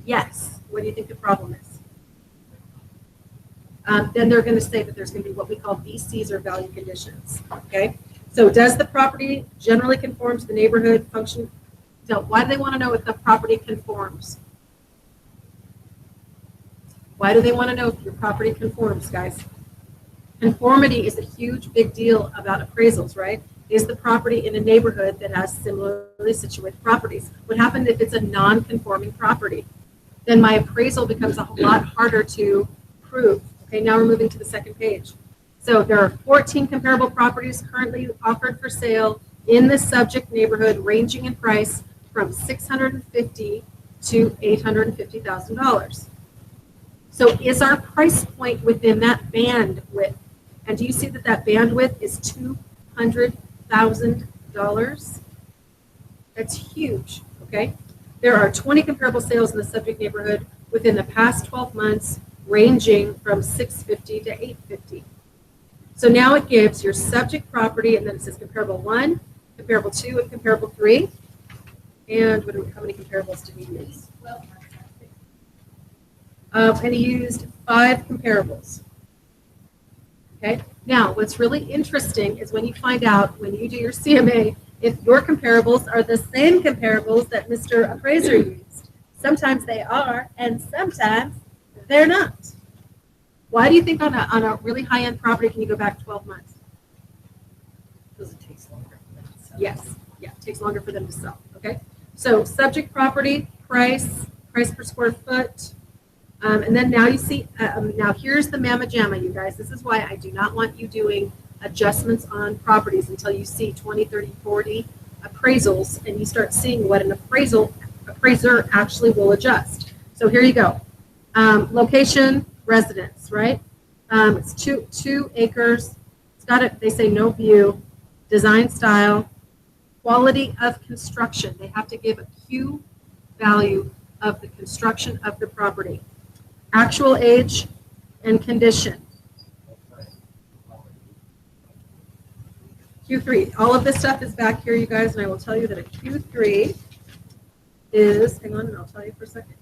yes, what do you think the problem is? Then they're going to say that there's going to be what we call VCs or value conditions. Okay, so does the property generally conform to the neighborhood function? So why do they want to know if the property conforms? Why do they want to know if your property conforms, guys? Conformity is a huge, big deal about appraisals, right? Is the property in a neighborhood that has similarly situated properties? What happens if it's a non-conforming property? Then my appraisal becomes a lot harder to prove. Okay, now we're moving to the second page. So there are 14 comparable properties currently offered for sale in the subject neighborhood, ranging in price from $650,000 to $850,000. So is our price point within that bandwidth? And do you see that that bandwidth is $200,000? That's huge, okay? There are 20 comparable sales in the subject neighborhood within the past 12 months, ranging from $650,000 to $850,000. So now it gives your subject property, and then it says comparable 1, comparable 2, and comparable 3. And how many comparables did we use? And he used 5 comparables. Okay. Now, what's really interesting is when you find out, when you do your CMA, if your comparables are the same comparables that Mr. Appraiser used. Sometimes they are, and sometimes they're not. Why do you think on a really high-end property can you go back 12 months? Because it takes longer for them to sell. Yes. Yeah, it takes longer for them to sell. Okay. So subject property, price per square foot. And then now you see, now here's the mamma jamma, you guys. This is why I do not want you doing adjustments on properties until you see 20, 30, 40 appraisals and you start seeing what an appraiser actually will adjust. So here you go. Location, residence, right? It's 2 acres. It's got it, they say no view, design style, quality of construction. They have to give a Q value of the construction of the property. Actual age and condition. Q3, all of this stuff is back here, you guys, and I will tell you that a Q3 is, hang on, and I'll tell you for a second.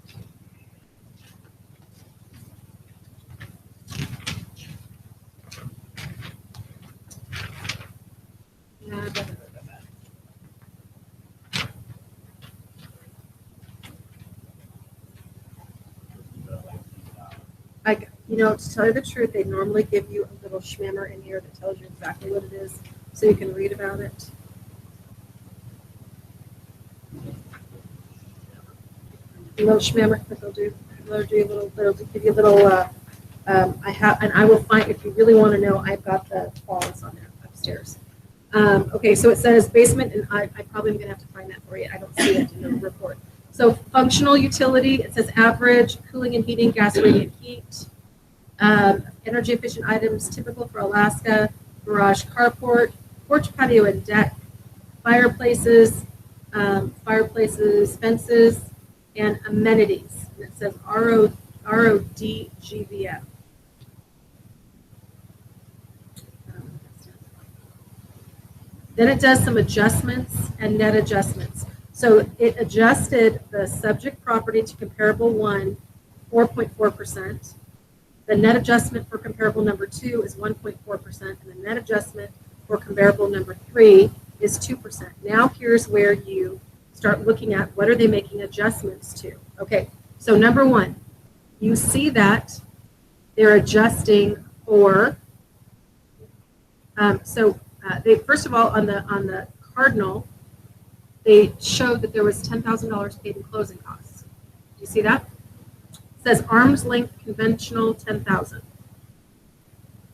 To tell you the truth, they normally give you a little schmammer in here that tells you exactly what it is, so you can read about it. A little schmammer that they'll do. They'll give you a little. I will find, if you really want to know, I've got the files on there upstairs. Okay, so it says basement, and I probably am going to have to find that for you. I don't see it in the report. So functional utility, it says average, cooling and heating, gas radiant heat. Energy efficient items typical for Alaska, garage, carport, porch, patio, and deck, fireplaces, fences, and amenities. And it says RODGVF. Then it does some adjustments and net adjustments. So it adjusted the subject property to comparable 1, 4.4%. The net adjustment for comparable number 2 is 1.4%, and the net adjustment for comparable number 3 is 2%. Now here's where you start looking at what are they making adjustments to. Okay, so number 1, you see that they're adjusting for, they first of all on the Cardinal, they showed that there was $10,000 paid in closing costs. Do you see that? It says arm's length conventional 10,000.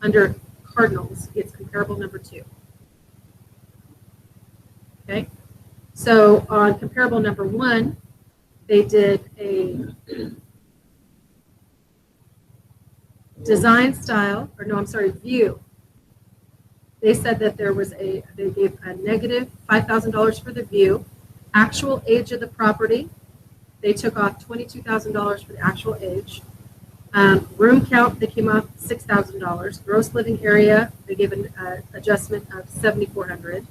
Under Cardinals, it's comparable number 2. Okay, so on comparable number 1, they did a design style, or no, I'm sorry, view. They said that there was they gave a negative $5,000 for the view. Actual age of the property, they took off $22,000 for the actual age. Room count, they came off $6,000. Gross living area, they gave an adjustment of $7,400.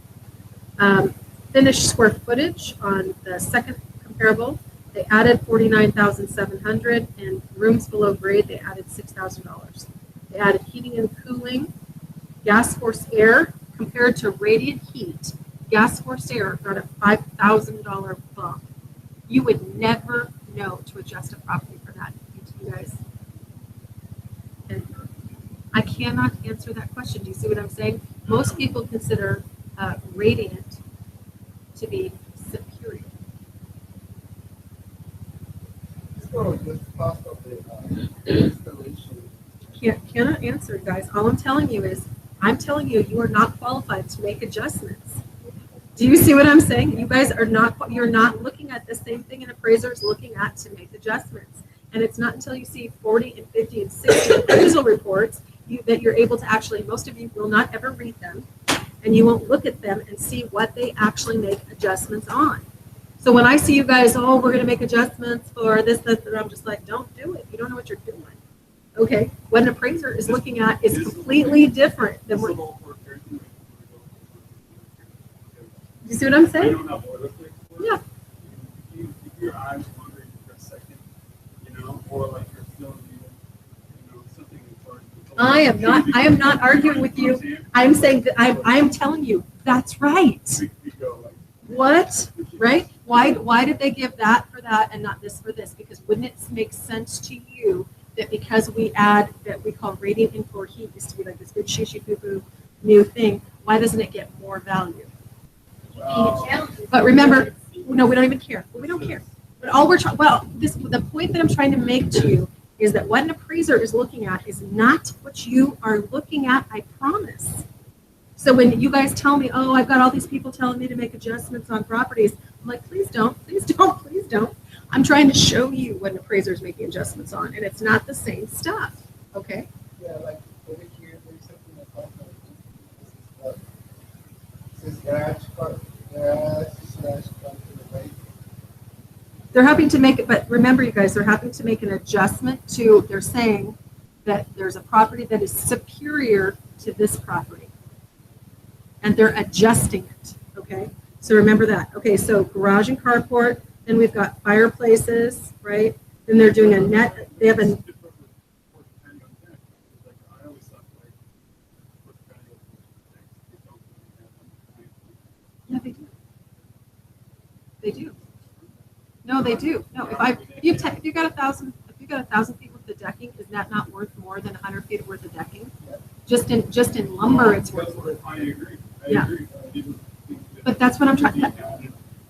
Finished square footage on the second comparable, they added $49,700, and rooms below grade, they added $6,000. They added heating and cooling, gas force air compared to radiant heat. Gas force air got a $5,000 bump. You would never know to adjust a property for that, you guys. And I cannot answer that question. Do you see what I'm saying? Most people consider radiant to be superior. Cannot answer, guys. All I'm telling you is, you are not qualified to make adjustments. Do you see what I'm saying? You guys are not, you're not looking at the same thing an appraiser is looking at to make adjustments. And it's not until you see 40 and 50 and 60 appraisal reports that you're able to actually, most of you will not ever read them, and you won't look at them and see what they actually make adjustments on. So when I see you guys, oh, we're going to make adjustments for this, that, I'm just like, don't do it. You don't know what you're doing. Okay, what an appraiser is looking at is completely different than what. You see what I'm saying? Yeah. Keep your eyes wandering for a second, or like you're feeling, something important. I am not arguing with you. I'm saying that I am telling you that's right. What? Right? Why did they give that for that and not this for this? Because wouldn't it make sense to you that because we add that we call radiant indoor heat used to be like this big shishy boo boo new thing, why doesn't it get more value? But remember, No, we don't even care. We don't care. But all we're trying, the point that I'm trying to make to you is that what an appraiser is looking at is not what you are looking at, I promise. So when you guys tell me, oh, I've got all these people telling me to make adjustments on properties, I'm like, please don't, please don't, please don't. I'm trying to show you what an appraiser is making adjustments on, and it's not the same stuff, okay? Yeah, like over here, there's something that calls for, this is garage slash car to the right. They're having to make it, but remember you guys, they're having to make an adjustment to, they're saying that there's a property that is superior to this property. And they're adjusting it, okay? So remember that. Okay, so garage and carport, then we've got fireplaces, right? Then they're doing a net, they have a, yeah, they do. They do. No, they do. No, if you got 1,000 feet worth of decking, is that not worth more than 100 feet worth of decking? Just in lumber, it's worth more. I agree. Yeah. I agree. But that's what I'm trying.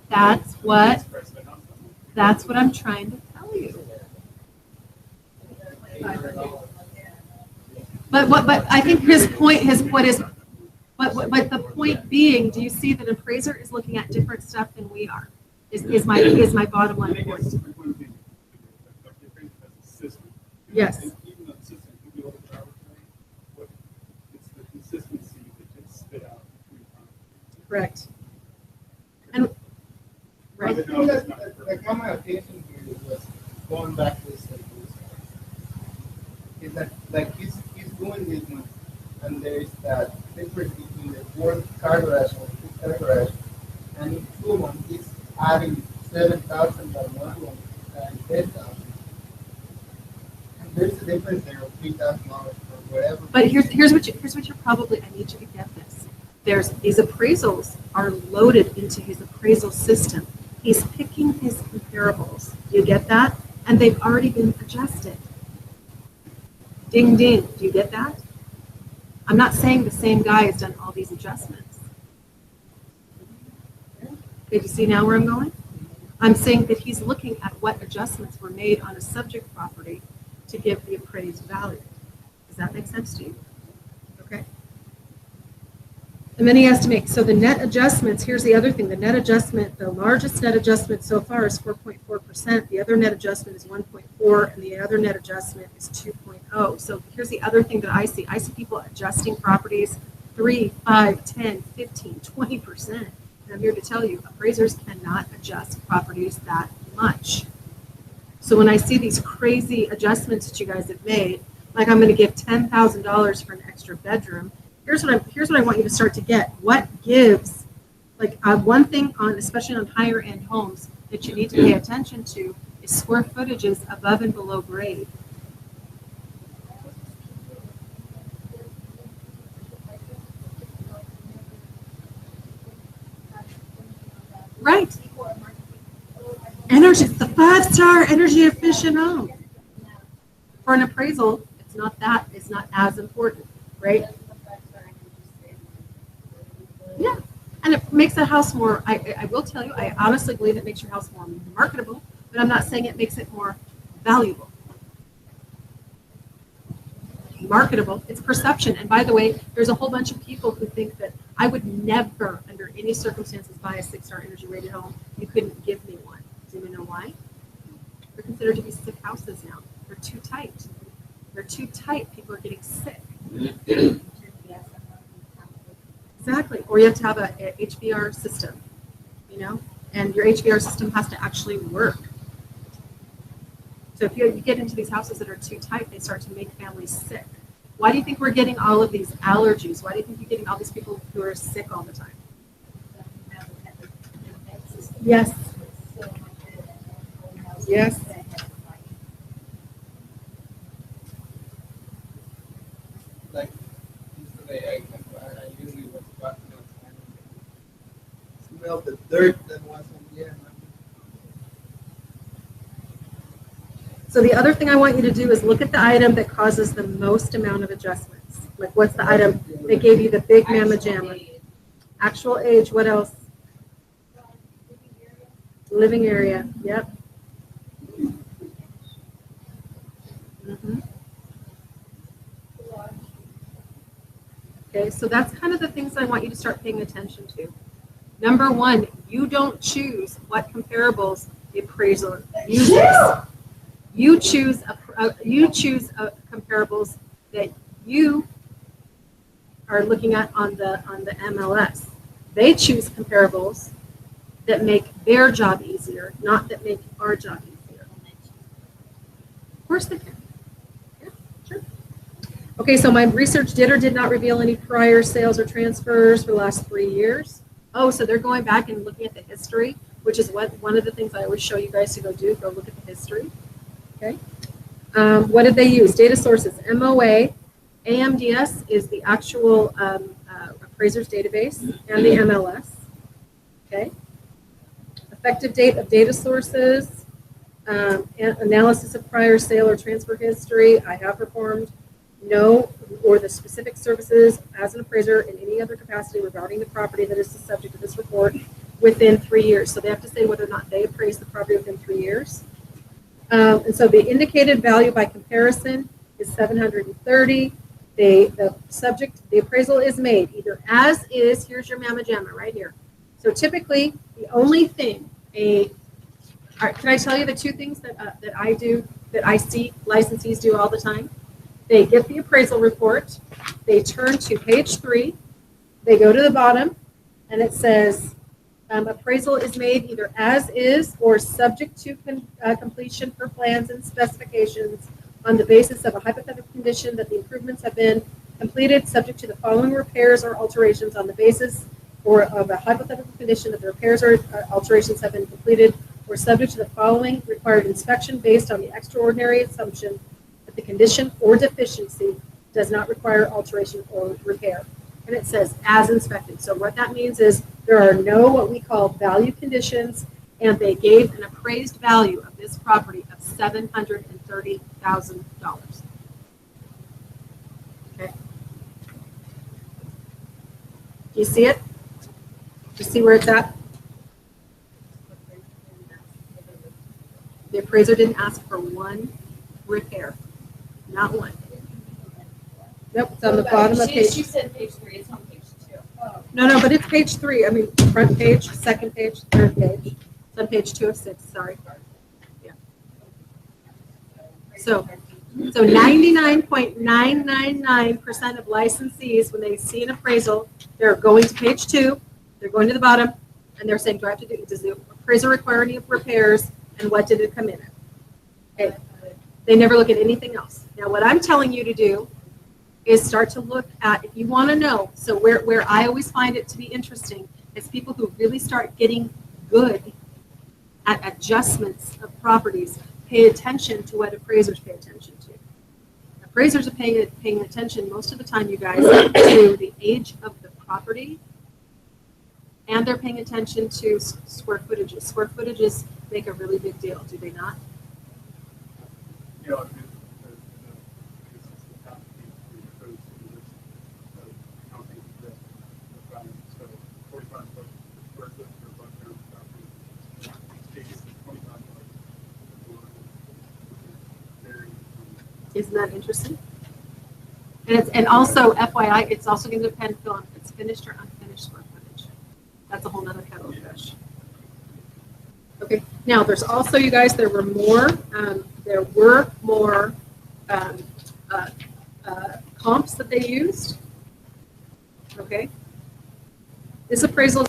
That's what I'm trying to tell you. But I think his point is, but the point being, do you see that an appraiser is looking at different stuff than we are? Is my bottom line point. Yes. Even the system could be a little bit arbitrary, but it's the consistency that gets spit out. Correct. And right. I think that the common attention here was going back to this, is that like he's doing this one, and there's that difference between the 4-car garage and the 2-car garage, and in two one he's adding 7,000 on one one and 10,000. And there's a difference there of $3,000 or whatever. But here's what you're probably, I need you to get this. These appraisals are loaded into his appraisal system. He's picking his comparables. Do you get that? And they've already been adjusted. Ding, ding. Do you get that? I'm not saying the same guy has done all these adjustments. Okay, do you see now where I'm going? I'm saying that he's looking at what adjustments were made on a subject property to give the appraised value. Does that make sense to you? Okay. And then he has to make, so the net adjustments, here's the other thing, the net adjustment, the largest net adjustment so far is 4.4%, the other net adjustment is 1.4, and the other net adjustment is 2.0. So here's the other thing that I see people adjusting properties 3, 5, 10, 15, 20%. And I'm here to tell you, appraisers cannot adjust properties that much. So when I see these crazy adjustments that you guys have made, like I'm going to give $10,000 for an extra bedroom, here's what I want you to start to get. What gives, like one thing on, especially on higher end homes that you need to pay attention to is square footages above and below grade. Right. Energy, the 5-star energy efficient home. For an appraisal, it's not as important, right? Yeah, and it makes the house more, I will tell you, I honestly believe it makes your house more marketable, but I'm not saying it makes it more valuable. Marketable, it's perception. And by the way, there's a whole bunch of people who think that I would never, under any circumstances, buy a 6-star energy rated home. You couldn't give me one. Do you know why? They're considered to be sick houses now. They're too tight. They're too tight. People are getting sick. Exactly. Or you have to have a HVR system, you know, and your HVR system has to actually work. So if you get into these houses that are too tight, they start to make families sick. Why do you think we're getting all of these allergies? Why do you think you're getting all these people who are sick all the time? Yes. Yes. Like yesterday, I usually was walking outside and smell the dirt that was in the air. So the other thing I want you to do is look at the item that causes the most amount of adjustments. Like what's the item that gave you the big mamma jamma? Actual age, what else? living area, yep. Mhm. Okay, so that's kind of the things I want you to start paying attention to. Number one, you don't choose what comparables the appraiser uses. You choose comparables that you are looking at on the MLS. They choose comparables that make their job easier, not that make our job easier. Of course they can. Yeah, sure. Okay, so my research did or did not reveal any prior sales or transfers for the last 3 years. Oh, so they're going back and looking at the history, which is one of the things I always show you guys to go do, go look at the history. Okay. What did they use? Data sources, MOA. AMDS is the actual appraisers database and the MLS. Okay. Effective date of data sources, analysis of prior sale or transfer history. I have performed no or the specific services as an appraiser in any other capacity regarding the property that is the subject of this report within 3 years. So they have to say whether or not they appraised the property within 3 years. And so the indicated value by comparison is 730. The appraisal is made either as is, here's your mamma jamma right here. So typically, the only thing all right, can I tell you the two things that I do, that I see licensees do all the time? They get the appraisal report, they turn to page 3, they go to the bottom, and it says, appraisal is made either as is or subject to completion per plans and specifications on the basis of a hypothetical condition that the improvements have been completed subject to the following repairs or alterations on the basis or of a hypothetical condition that the repairs or alterations have been completed or subject to the following required inspection based on the extraordinary assumption that the condition or deficiency does not require alteration or repair. And it says as inspected. So what that means is there are no what we call value conditions, and they gave an appraised value of this property of $730,000. Okay. Do you see it? Do you see where it's at? The appraiser didn't ask for one repair, not one. Nope, it's on the bottom of page. She said page 3, it's on page 2. No, but it's page 3. I mean, front page, second page, third page. It's on page 2 of 6, sorry. Yeah. So 99.999% of licensees, when they see an appraisal, they're going to page 2, they're going to the bottom, and they're saying, does the appraiser require any repairs, and what did it come in at? Okay. They never look at anything else. Now, what I'm telling you to do is start to look at, if you want to know, so where I always find it to be interesting is people who really start getting good at adjustments of properties pay attention to what appraisers pay attention to. Appraisers are paying attention most of the time, you guys, to the age of the property, and they're paying attention to square footages. Square footages make a really big deal, do they not? Yeah, Isn't that interesting? And also, FYI, it's also going to depend on if it's finished or unfinished square footage. That's a whole nother kettle of fish. Okay, now there's also, you guys, there were more comps that they used. Okay. This appraisal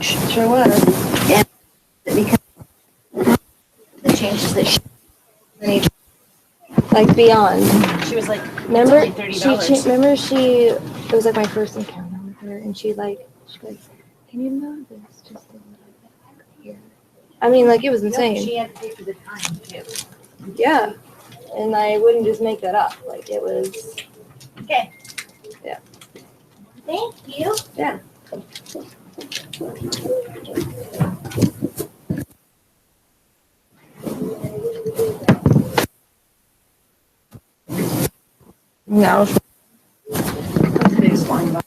Sure was. And because the changes that she made, like beyond. She was like, Remember, only $30. it was like my first encounter with her, and she goes, can you move this just a little bit here? I mean, like, it was insane. She had to pay for the time too. Yeah. And I wouldn't just make that up. Like, it was, Okay. Yeah. Thank you. yeah. No. Today's flying by.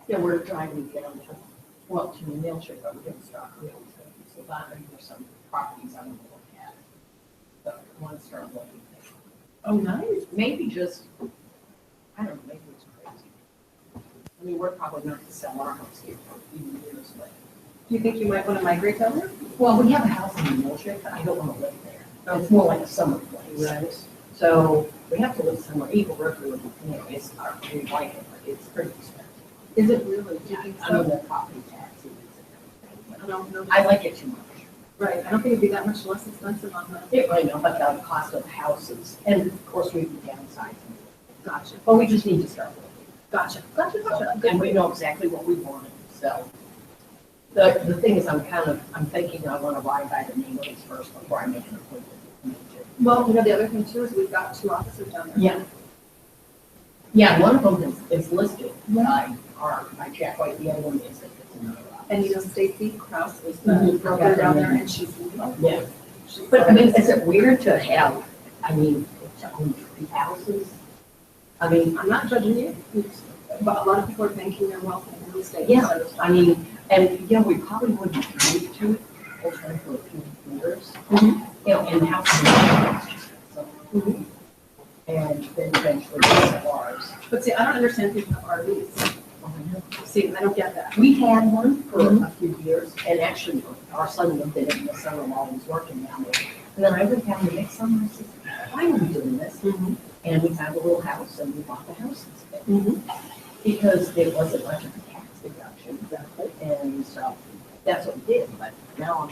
Yeah, we're driving down to, well, to New Milford, but we didn't stop real estate. So that, and there's some properties I'm gonna look at. But I want to start looking. Oh, nice. Maybe just, I don't know, maybe it's crazy. I mean, we're probably not gonna sell our house here for a few years, but, Do you think you might want to migrate down there? well, we have a house in New Milford, but I don't want to live there. It's more like a summer place. Right. So we have to live somewhere. Eagle River, you know, is our, we like it, but it's pretty expensive. Is it really? Do you think I mean, so? the property taxes. I don't know. I like it too much. Right, I don't think it'd be that much less expensive on the. It really know, but the cost of the houses, and of course we would downsize. Gotcha, But we just need to start looking. gotcha, gotcha, So, gotcha. and we know exactly what we want, so. The thing is, I'm thinking I want to ride by the neighborhoods first before I make an appointment. Well, you know, the other thing too is we've got 2 officers down there. Yeah. Yeah, one of them is listed by Jack White, the other one is that it's another. And you know, Stacy Kraus is the Mhm. broker down there, and she's. Yeah. But I mean, is it weird to have, I mean, to own 3 houses? I mean, I'm not judging you, but a lot of people are banking their wealth in real estate. yeah, So- I mean, and, yeah, we probably wouldn't move to it, hopefully for a few years. Mhm. You know, and the house is just, so, Mhm. and then eventually sell ours. But see, I don't understand people have RVs. See, I don't get that. We had one for a few years, and actually, our son lived in it in the summer while he was working down there. And then I went down the next summer, I said, why are we doing this? And we found a little house, and we bought the house instead. Mhm. Because it wasn't much of a tax deduction, and so that's what we did, but now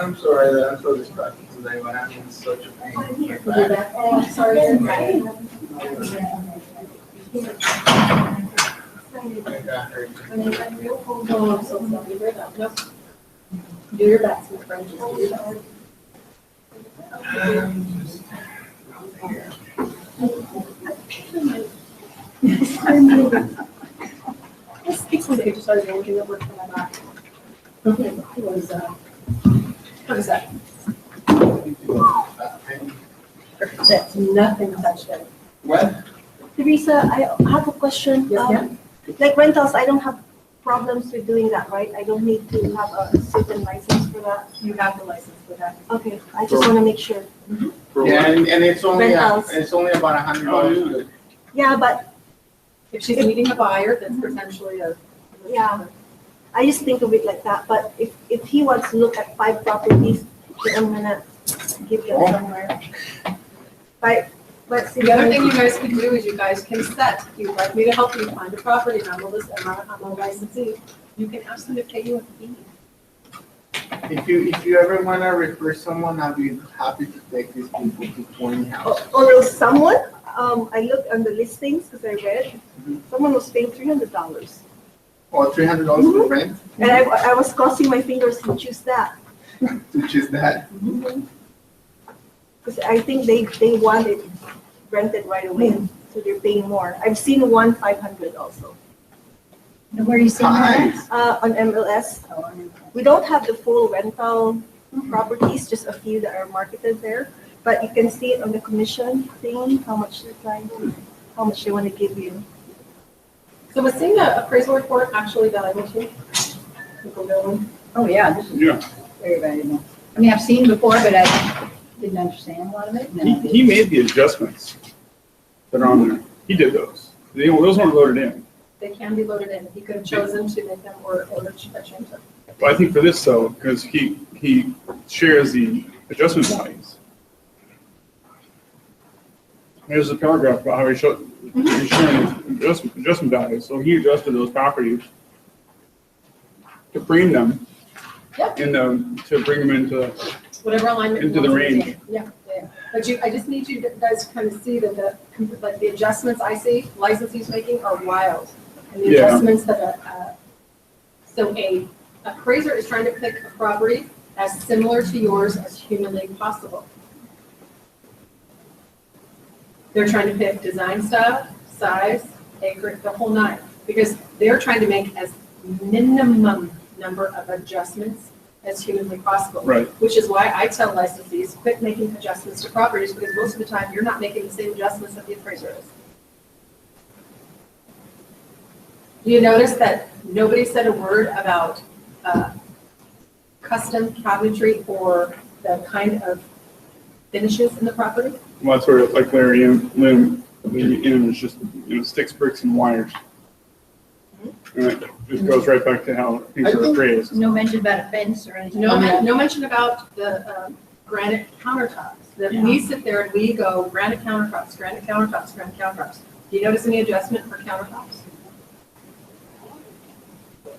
I'm sorry that I'm so distracted today, but I'm in such a pain. You're back. Oh, sorry. I got hurt. Oh, I'm so sorry. You're back. Nope. Do your best, my friend. Just do your best. Let's speak some pictures. Sorry, I'm looking at work for my back. Okay, it was, what is that? That's nothing touched it. What? Teresa, I have a question. Yes, ma'am. Like rentals, I don't have problems with doing that, right? I don't need to have a certain license for that. You have the license for that. Okay, I just want to make sure. For Yeah, what? and it's only, Rentals. it's only about $100. Yeah, but If she's meeting a buyer, that's potentially a. Yeah. I just think of it like that, but if he wants to look at 5 properties, then I'm gonna give them somewhere. But The other thing you guys can do is you guys can set, if you'd like me to help you find a property, and I'm a licensee, you can ask them to pay you a fee. If you ever want to refer someone, I'll be happy to take these people to Point House. Although someone, I looked on the listings, because I read, someone was paying $300. Or $300 for rent, And I was crossing my fingers to choose that. to choose that. Because I think they want it rented right away, so they're paying more. I've seen one 500 also, And where are you seeing that? Nice. on MLS. Oh, on- We don't have the full rental properties, just a few that are marketed there. But you can see it on the commission thing, how much they're trying to, how much they want to give you. So was seeing an appraisal report actually valuable to you? People building? Oh, yeah, this is Yeah, very valuable. I mean, I've seen before, but I didn't understand a lot of it. and then I he made the adjustments that are on there. He did those. Those weren't loaded in. They can be loaded in. He could have chosen to make them or change them. But I think for this though, because he shares the adjustment values. There's a paragraph about how he's sharing his adjustment values. So he adjusted those properties to frame them. Yep. To bring them into, Whatever alignment. Into you the want to range. maintain. Yeah, yeah. But I just need you guys to kind of see that the adjustments I see licensees making are wild. And the Yeah. adjustments that, so a appraiser is trying to pick a property as similar to yours as humanly possible. They're trying to pick design style, size, acre, the whole 9, because they're trying to make as minimum number of adjustments as humanly possible. right. Which is why I tell licensees, quit making adjustments to properties, because most of the time, you're not making the same adjustments that the appraiser is. Do you notice that nobody said a word about custom cabinetry or the kind of finishes in the property? Well, that's where, like Larry and Lynn, it's just, sticks, bricks, and wires. And it just goes right back to how things I are think- appraised. No mention about a fence or anything. No, like that. no mention about the granite countertops. That we sit there and we go granite countertops, granite countertops, granite countertops. Do you notice any adjustment for countertops?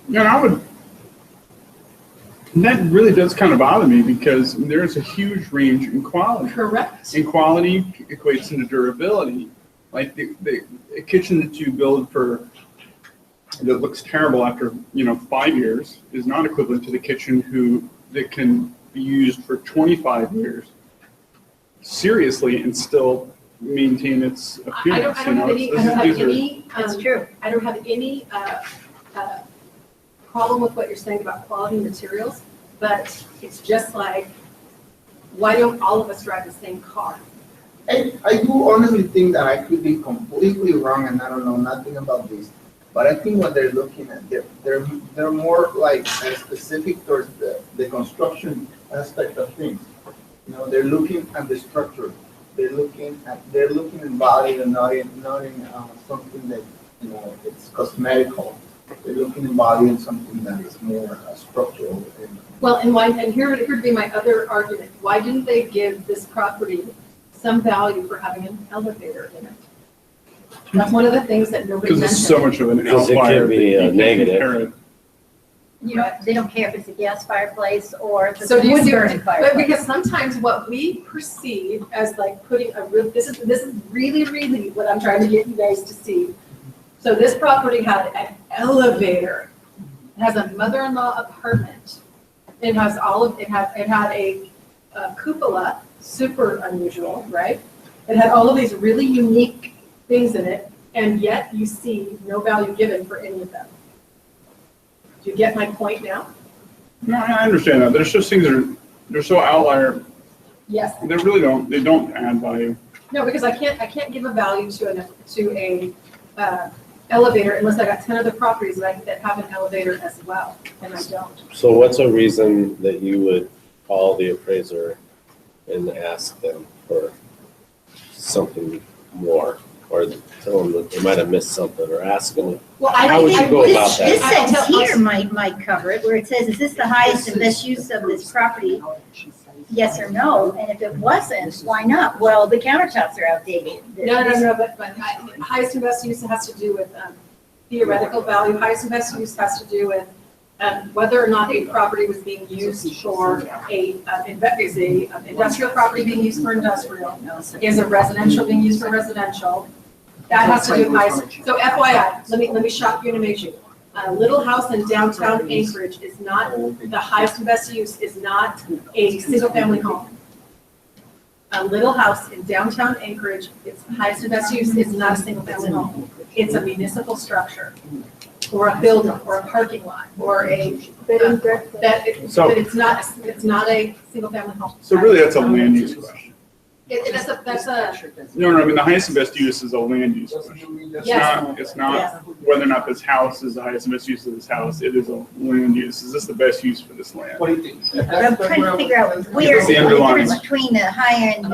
Yeah, that really does kind of bother me because there's a huge range in quality. Correct. And quality equates into durability. Like the kitchen that you build that looks terrible after 5 years is not equivalent to the kitchen that can be used for 25 years seriously and still maintain its I don't appearance. have any, That's true. I don't have any problem with what you're saying about quality materials, but it's just like, why don't all of us drive the same car? I do honestly think that I could be completely wrong and I don't know nothing about this. But I think what they're looking at, they're more like specific towards the construction aspect of things. They're looking at the structure. They're looking in value and not in something that it's cosmetical. They're looking in value in something that is more structural. Well, and here would be my other argument. Why didn't they give this property some value for having an elevator in it? That's one of the things that nobody Because mentioned. it's so much of an Because it outlier. can be, that you can't negative. compare it. They don't care if it's a gas fireplace or if it's So a do you wood see, burning but fireplace. because sometimes what we perceive as like putting this is really, really what I'm trying to get you guys to see. So this property had an elevator. It has a mother-in-law apartment. It has it had a cupola, super unusual, right? It had all of these really unique things in it, and yet you see no value given for any of them. Do you get my point now? No, I understand that. There's just things they're so outlier. Yes. They don't add value. No, because I can't give a value to elevator unless I got 10 other properties that have an elevator as well, and I don't. So what's a reason that you would call the appraiser and ask them for something more? Or tell them that they might have missed something, or ask them, Well, How would you go about that? This I sentence tell- here might cover it, where it says, is this the highest and best use of this property? Yes or no? And if it wasn't, why not? Well, the countertops are outdated. No, but highest and best use has to do with theoretical value. Highest and best use has to do with whether or not a property was being used for is a industrial property being used for industrial, is a residential being used for residential. That has to do with highest. So FYI, let me shock you and amaze you. A little house in downtown Anchorage is not, the highest and best use is not a single-family home. A little house in downtown Anchorage, its highest and best use is not a single-family home. It's a municipal structure, or a building, or a parking lot, or a, Bed and breakfast. but it's not a single-family home. So really, that's a land use question. That's a, No, I mean, the highest and best use is a land use question. Yes. It's not whether or not this house is the highest and best use of this house, it is a land use. Is this the best use for this land? What do you think? I'm trying to figure out where, It's the the underlying. difference between the high-end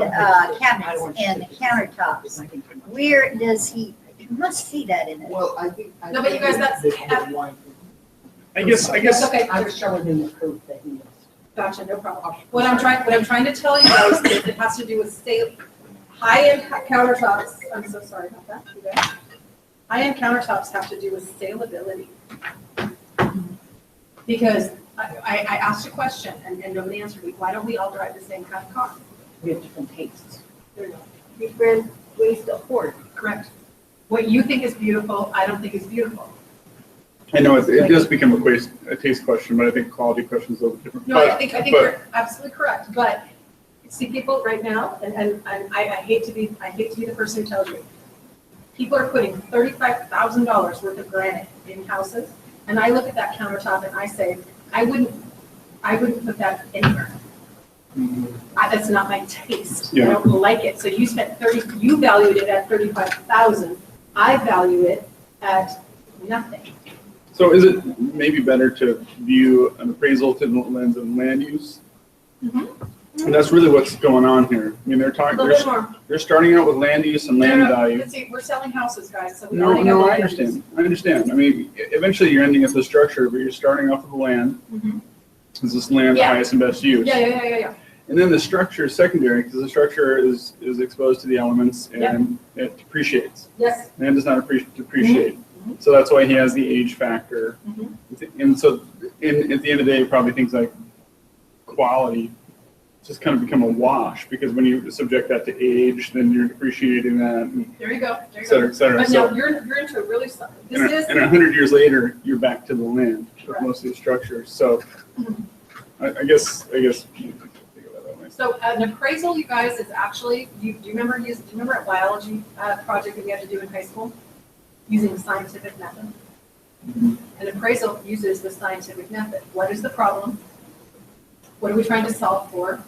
cabinets and the countertops. Where does he, you must see that in it. Well, I think. No, but you guys, that's- I guess, that's okay. I was showing him the proof that he missed. Gotcha, no problem. What I'm trying to tell you guys is it has to do with high-end countertops. I'm so sorry about that. You guys. High-end countertops have to do with saleability. Because I asked a question and nobody answered me. Why don't we all drive the same kind of car? We have different tastes. Different ways to afford. Correct. What you think is beautiful, I don't think is beautiful. I know it does become a taste question, but I think quality questions are a little different. No, I think you're absolutely correct, but see people right now, and I hate to be the person who tells you, people are putting $35,000 worth of granite in houses, and I look at that countertop and I say, I wouldn't put that anywhere. That's not my taste. I don't like it. So you you valued it at $35,000. I value it at nothing. So is it maybe better to view an appraisal through the lens of land use? Mm-hmm. And that's really what's going on here. I mean, A little bit more. they're starting out with land use and land value. Let's see, we're selling houses, guys, so we already No, got I understand. I mean, eventually you're ending at the structure, but you're starting off with the land. Mhm. Is this land the Yeah. highest and best use? Yeah. And then the structure is secondary, because the structure is exposed to the elements and it depreciates. Yes. Land does not depreciate. So that's why he has the age factor. Mhm. And so at the end of the day, probably things like quality just kind of become a wash, because when you subject that to age, then you're depreciating that, and There you go. et cetera, et cetera. But So, no, you're into a really, and this is, 100 years later, you're back to the land with Correct. most of these structures. So I guess you can think of it that way. so an appraisal, you guys, is actually, do you remember a biology project that we had to do in high school? Using the scientific method. An appraisal uses the scientific method. What is the problem? What are we trying to solve for?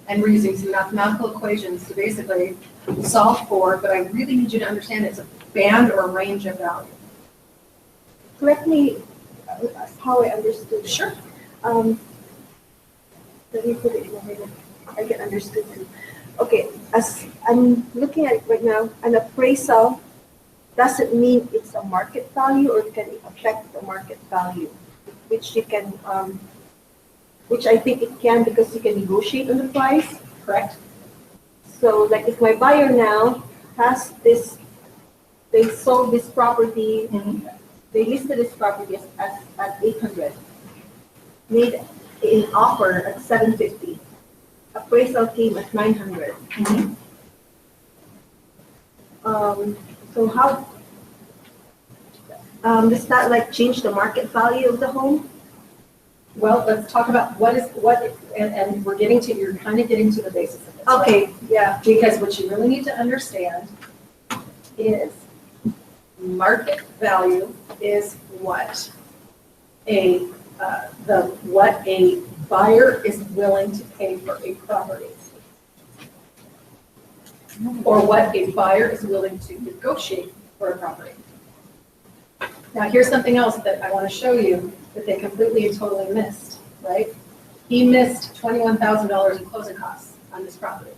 And we're using some mathematical equations to basically solve for, but I really need you to understand it's a band or a range of value. Correct me how I understood. Sure. Let me put it in a way that I can understand too. Okay, as I'm looking at it right now, an appraisal doesn't mean it's a market value, or it can affect the market value, which you can, which I think it can, because you can negotiate on the price. Correct? So like if my buyer now has this, they sold this property, they listed this property at 800, made an offer at 750, appraisal came at 900. So how, does that like change the market value of the home? Well, let's talk about and we're you're kind of getting to the basis of this. right? Okay, yeah. Because what you really need to understand is market value is what what a buyer is willing to pay for a property. Or what a buyer is willing to negotiate for a property. Now, here's something else that I want to show you that they completely and totally missed, right? He missed $21,000 in closing costs on this property.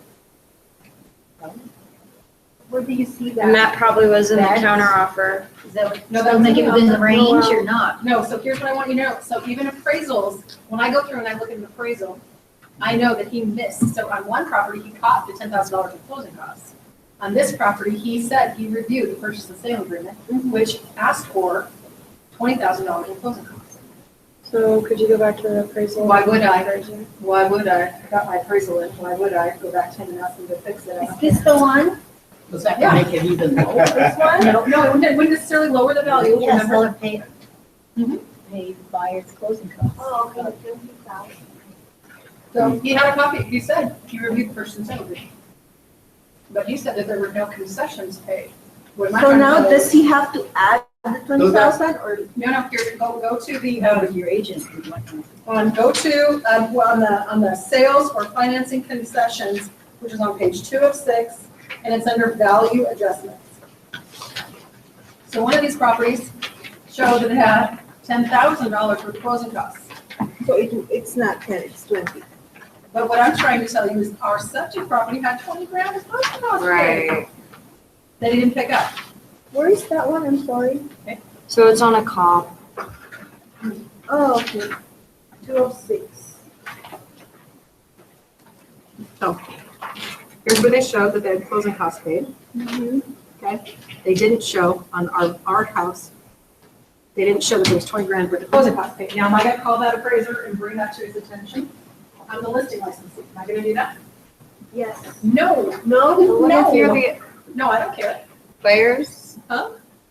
Where do you see And that? that probably was in the That's- counter offer. Is that what, No, so that's make it within the range no, or not? No, so here's what I want you to know. So even appraisals, when I go through and I look at an appraisal, I know that he missed. So on one property, he caught the $10,000 in closing costs. On this property, he said he reviewed the purchase and sale agreement, which asked for $20,000 in closing costs. So could you go back to the appraisal? Why would I? Version? Why would I? I got my appraisal in. Why would I go back to him and ask him to fix it? I Is don't this the one? Does that Yeah. make it even lower? This one? No, it wouldn't necessarily lower the value, Yes, remember? seller pay, Mhm. pay buyer's closing costs. Oh, okay, 20,000. So he had a copy, he said, he reviewed the purchase and sale agreement. But he said that there were no concessions paid. What am I So trying to now tell you? does he have to add the 20,000 or? No, here, go to the, With your agent, you might want go to, well, on the sales or financing concessions, which is on page 2 of 6, and it's under value adjustments. So one of these properties showed that it had $10,000 for closing costs. So it's not 10, it's 20. But what I'm trying to tell you is our subject property had 20 grand as closing costs. Right. That he didn't pick up. Where is that one? I'm sorry. So it's on a comp. Oh, okay. 206. Here's where they showed that they had closing costs paid, Mhm. okay? They didn't show on our house, they didn't show that there was 20 grand worth of closing costs paid. Now, am I gonna call that appraiser and bring that to his attention? I'm the listing licensee. Am I gonna do that? Yes. No, No, What if you're the no, I don't care. players?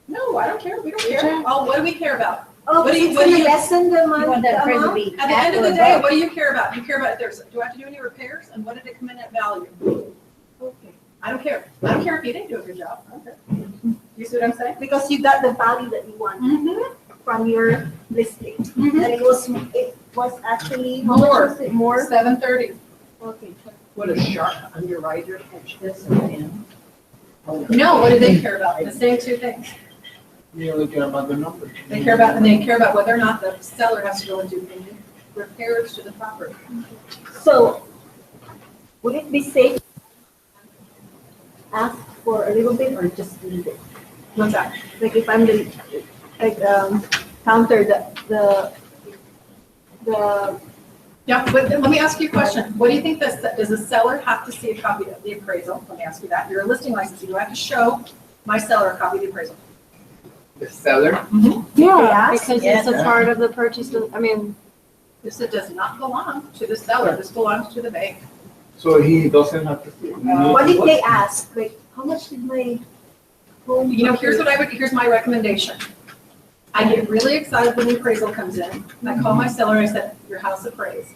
No, I don't care. We don't care. Okay. Oh, what do we care about? Oh, What do you- it's what do gonna you- lessen the You money. want that the appraisal to amount? be At the end of at the or day, above. what do you care about? You care about if there's, do I have to do any repairs? And what did it come in at value? Okay. I don't care. I don't care if you didn't do a good job. I don't care. You see what I'm saying? Because you got the value that you want Mm-hmm. from your listing. And it was actually, how More. much was it? More? 7:30. Okay. Would a sharp underwriter catch this and? No, what do they care about? The same two things. You only care about the numbers. They care about whether or not the seller has to go and do any repairs to the property. So, would it be safe to ask for a little bit or just leave it? What's that? Like if I'm the, counter the, Yeah, but let me ask you a question. What do you think does the seller have to see a copy of the appraisal? Let me ask you that. You're a listing licensee. Do I have to show my seller a copy of the appraisal? The seller? Yeah, because Yes. it's a part of the purchase, I mean, This does not belong to the seller. This belongs to the bank. So he doesn't have to see. what did they ask? Like, how much did my home? You know, here's my recommendation. I get really excited when the appraisal comes in. I call my seller and I said, your house appraised.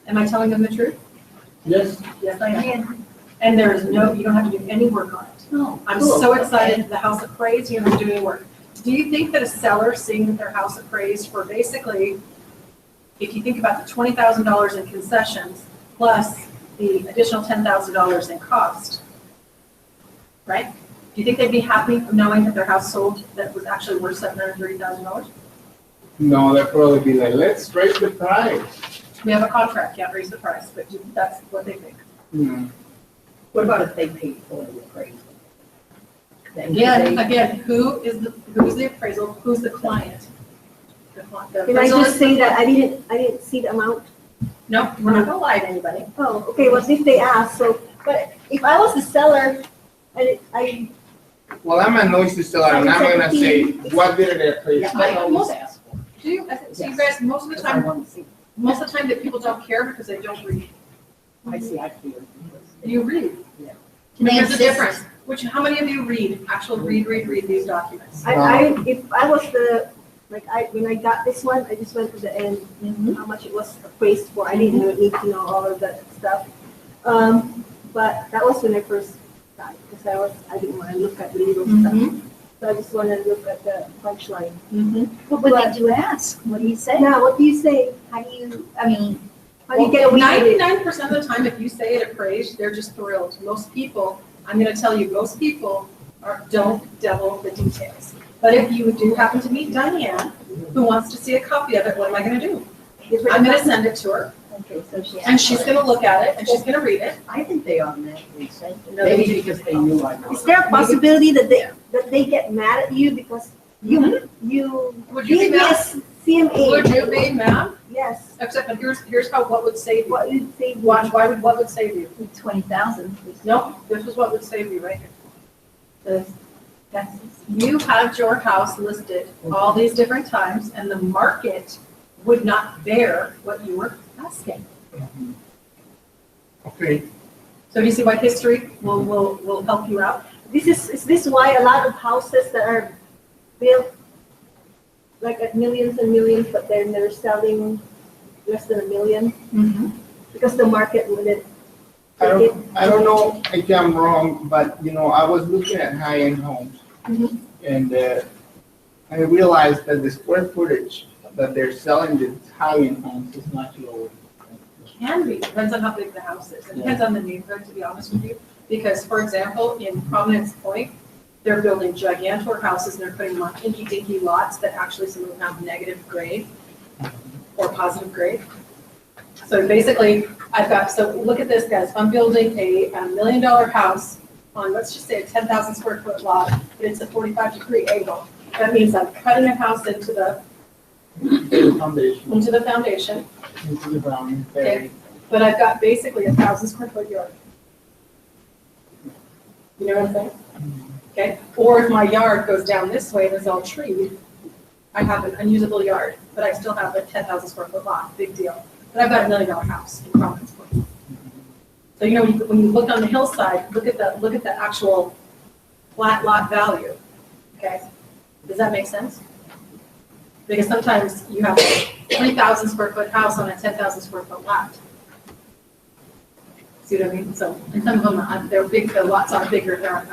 Am I telling them the truth? Yes. Yes, I am. And there is no, you don't have to do any work on it. Oh, I'm cool. so excited the house appraised, you don't have to do any work. Do you think that a seller seeing their house appraised for basically, if you think about the $20,000 in concessions plus the additional $10,000 in cost, right? Do you think they'd be happy knowing that their house sold that was actually worth $730,000? No, they'll probably be like, let's raise the price. We have a contract, can't raise the price, but that's what they think. Hmm. What about if they paid for the appraisal? Then do they- Again, who's the appraisal, who's the client? The Can I appraisal just is- say that I didn't see the amount? No, we're not gonna lie to anybody. Oh, okay, what if they ask? So, but if I was the seller, I, Well, I'm a noisy seller, and I'm gonna say, what did it appraise? Yeah, I always ask for it, Do you, so you guys, most of the because I time, want to see. most of the time that people don't care because they don't read. I see, I feel. You read. Yeah. And there's a insist? difference. How many of you read, read these documents? if I was the, when I got this one, I just went to the end, how much it was appraised for. I didn't need to know all of that stuff. But that was when I first got it, because I didn't want to look at legal stuff. So I just wanted to look at the punchline. What would they do ask? What do you say? Now, what do you say? How do you, I mean, How do you get away with it? 99% of the time, if you say it appraised, they're just thrilled. Most people, I'm gonna tell you, most people don't devil the details. But if you do happen to meet Diane, who wants to see a copy of it, what am I gonna do? I'm gonna send it to her, Okay, so she. and she's gonna look at it, and she's gonna read it. I think they automatically sent it. No, they Maybe didn't. because they knew I was. Is there a possibility that they get mad at you because you Would you be gave me a mad? CMA? Would you be mad? Yes. Except, but here's how, what would save you. What you say? What would save you? 20,000. No, this is what would save you right here. The taxes. You had your house listed all these different times, and the market would not bear what you were asking. Okay, So do you see why history will help you out? Is this why a lot of houses that are built like at millions and millions, but then they're selling less than $1 million? Because the market wouldn't. I don't know if I'm wrong, but I was looking at high-end homes. Mhm. And I realized that the square footage that they're selling the high-end homes is much lower. Can be, depends on how big the house is. It depends on the neighborhood, to be honest with you. Because, for example, in Providence Point, they're building gigantor houses and they're putting them on dinky lots that actually some of them have negative grade or positive grade. So basically, so look at this, guys. I'm building a $1 million house on, let's just say, a 10,000 square foot lot, but it's a 45-degree angle. That means I'm cutting a house into the Foundation, foundation, into the ground, okay, but I've got basically 1,000 square foot yard. You know what I'm saying? Okay, or if my yard goes down this way and is all treed, I have an unusable yard, but I still have a 10,000 square foot lot, big deal. But I've got $1 million house in Providence Point. So when you look on the hillside, look at the actual flat lot value. Okay, does that make sense? Because sometimes you have a 3,000 square foot house on a 10,000 square foot lot. See what I mean? So, and some of them, they're big, the lots are bigger, they're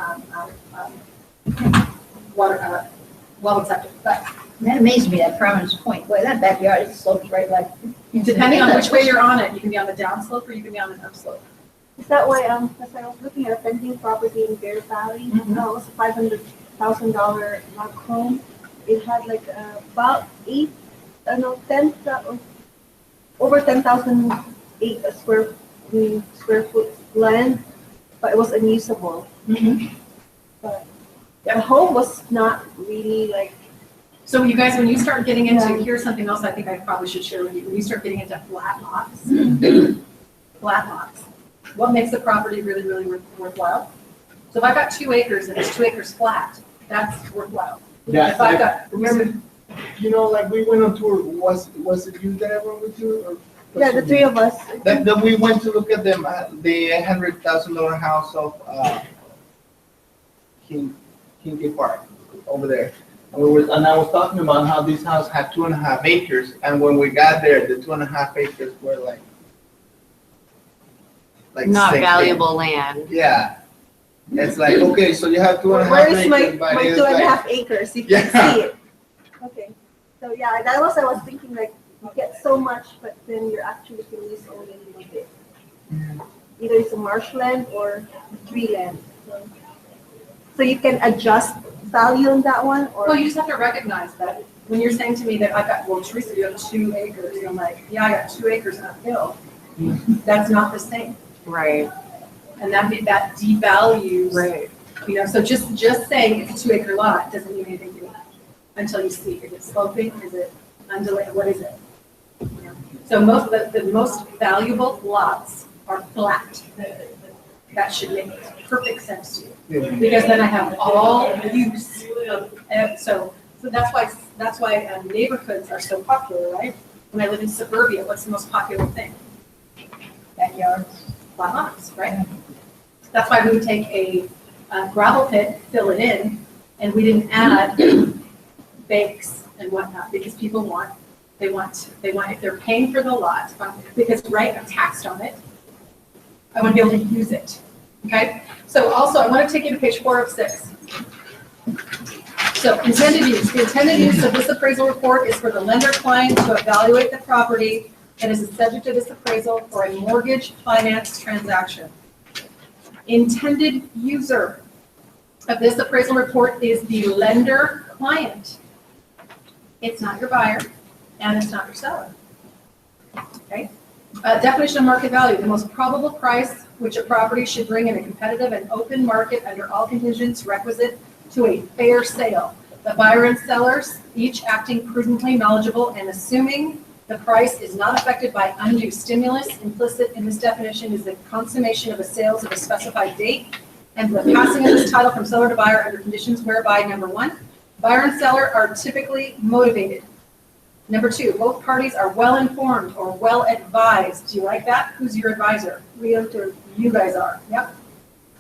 water, well accepted. But That amazed me, that Providence Point. Boy, that backyard is sloped right like. depending on which way you're on it, you can be on the down slope or you can be on the up slope. Is that why, because I was looking at a pending property in Bear Valley, it was a $500,000 lot home. It had like about 10,008 square foot land, but it was unusable. But the home was not really like. So you guys, when you start getting into, Yeah. here's something else I think I probably should share with you. When you start getting into flat lots, what makes the property really, really worthwhile? So if I've got 2 acres and it's 2 acres flat, that's worthwhile. Yeah, If I've got, remember, like we went on tour, was it you that I went with you? Or Yeah, the three of us. That we went to look at them, the $100,000 house of Kincaid Park over there. And I was talking about how this house had 2.5 acres, and when we got there, the 2.5 acres were like Not 6 valuable land. Yeah. It's like, okay, so you have 2.5 Where acres. is my but it's 2.5 acres? You can Yeah. see it. Okay. So yeah, I was thinking like you get so much, but then you're actually can use only a little bit. Either it's a marshland or tree land. So you can adjust value on that one, or well, you just have to recognize that when you're saying to me that I've got, well, Teresa, you have 2 acres, and I'm like, yeah, I got 2 acres uphill. That's not the same. Right. And that devalues. Right. So just saying it's a 2 acre lot doesn't mean anything to me until you see, is it sloping, is it undulating, what is it? So the most valuable lots are flat. That should make perfect sense to you. Because then I have all use of, so that's why neighborhoods are so popular, right? When I live in suburbia, what's the most popular thing? Backyards, flat lots, right? That's why we would take a gravel pit, fill it in, and we didn't add banks and whatnot, because people they want, if they're paying for the lot, because, right, I'm taxed on it, I want to be able to use it, okay? So also, I want to take you to page 4 of 6. So intended use. The intended use of this appraisal report is for the lender client to evaluate the property that is the subject of this appraisal for a mortgage finance transaction. Intended user of this appraisal report is the lender client. It's not your buyer, and it's not your seller. Okay? Definition of market value, the most probable price which a property should bring in a competitive and open market under all conditions requisite to a fair sale. The buyer and sellers, each acting prudently, knowledgeable, and assuming the price is not affected by undue stimulus. Implicit in this definition is the consummation of a sales of a specified date and the passing of this title from seller to buyer under conditions whereby, number one, buyer and seller are typically motivated. Number two, both parties are well informed or well advised. Do you like that? Who's your advisor? Realtor. You guys are. Yep.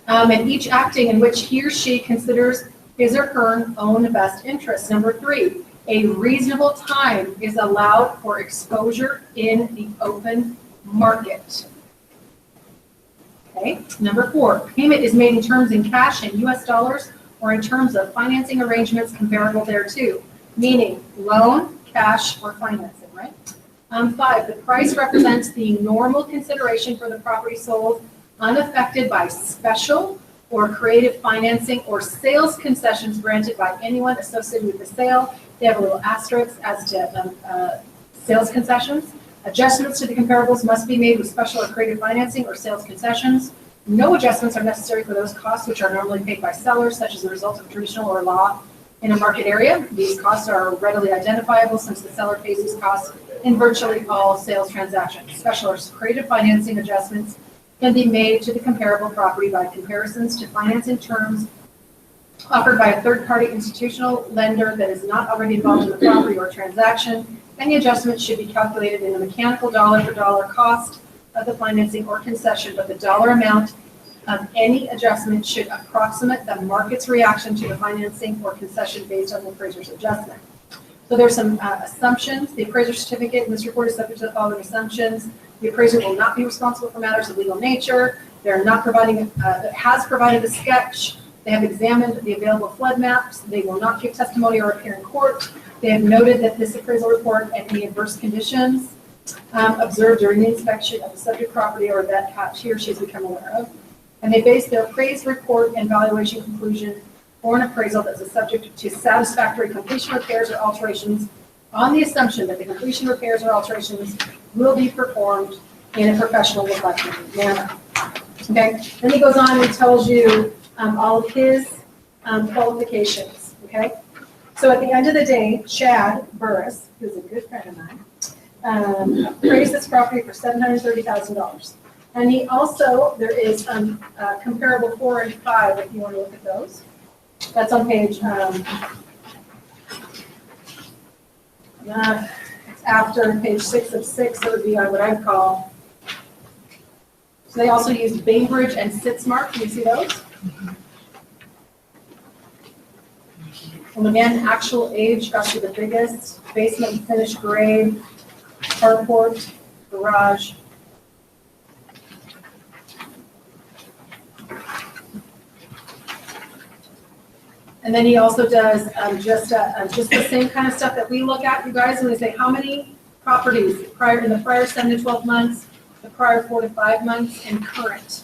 And each acting in which he or she considers his or her own best interest. Number three, a reasonable time is allowed for exposure in the open market. Okay. Number four, payment is made in terms in cash and US dollars or in terms of financing arrangements comparable thereto, meaning loan, cash, or financing, right? Five, the price represents the normal consideration for the property sold, unaffected by special or creative financing or sales concessions granted by anyone associated with the sale. They have a little asterisk as to sales concessions. Adjustments to the comparables must be made with special or creative financing or sales concessions. No adjustments are necessary for those costs which are normally paid by sellers, such as the result of traditional or law in a market area. These costs are readily identifiable since the seller pays these costs in virtually all sales transactions. Special or creative financing adjustments can be made to the comparable property by comparisons to financing terms offered by a third-party institutional lender that is not already involved in the property or transaction. Any adjustment should be calculated in a mechanical dollar-for-dollar cost of the financing or concession, but the dollar amount of any adjustment should approximate the market's reaction to the financing or concession based on the appraiser's adjustment. So there's some assumptions. The appraiser certificate in this report is subject to the following assumptions. The appraiser will not be responsible for matters of legal nature. They're not providing, has provided a sketch. They have examined the available flood maps. They will not give testimony or appear in court. They have noted that this appraisal report and any adverse conditions observed during the inspection of the subject property or that he or she has become aware of. And they base their appraised report and valuation conclusion for an appraisal that is subject to satisfactory completion repairs or alterations on the assumption that the completion repairs or alterations will be performed in a professional reflective manner. Okay, then he goes on and tells you all of his qualifications. Okay, so at the end of the day, Chad Burris, who's a good friend of mine, appraised this property for $730,000. And he also, there is comparable 4 and 5 if you want to look at those. That's on page, it's after page 6 of 6, it would be on what I'd call. So they also used Bainbridge and Sitzmark. Can you see those? And again, actual age got you the biggest. Basement finished grade, carport, garage. And then he also does just the same kind of stuff that we look at, you guys, when we say how many properties in the prior 7 to 12 months, the prior 4 to 5 months, and current.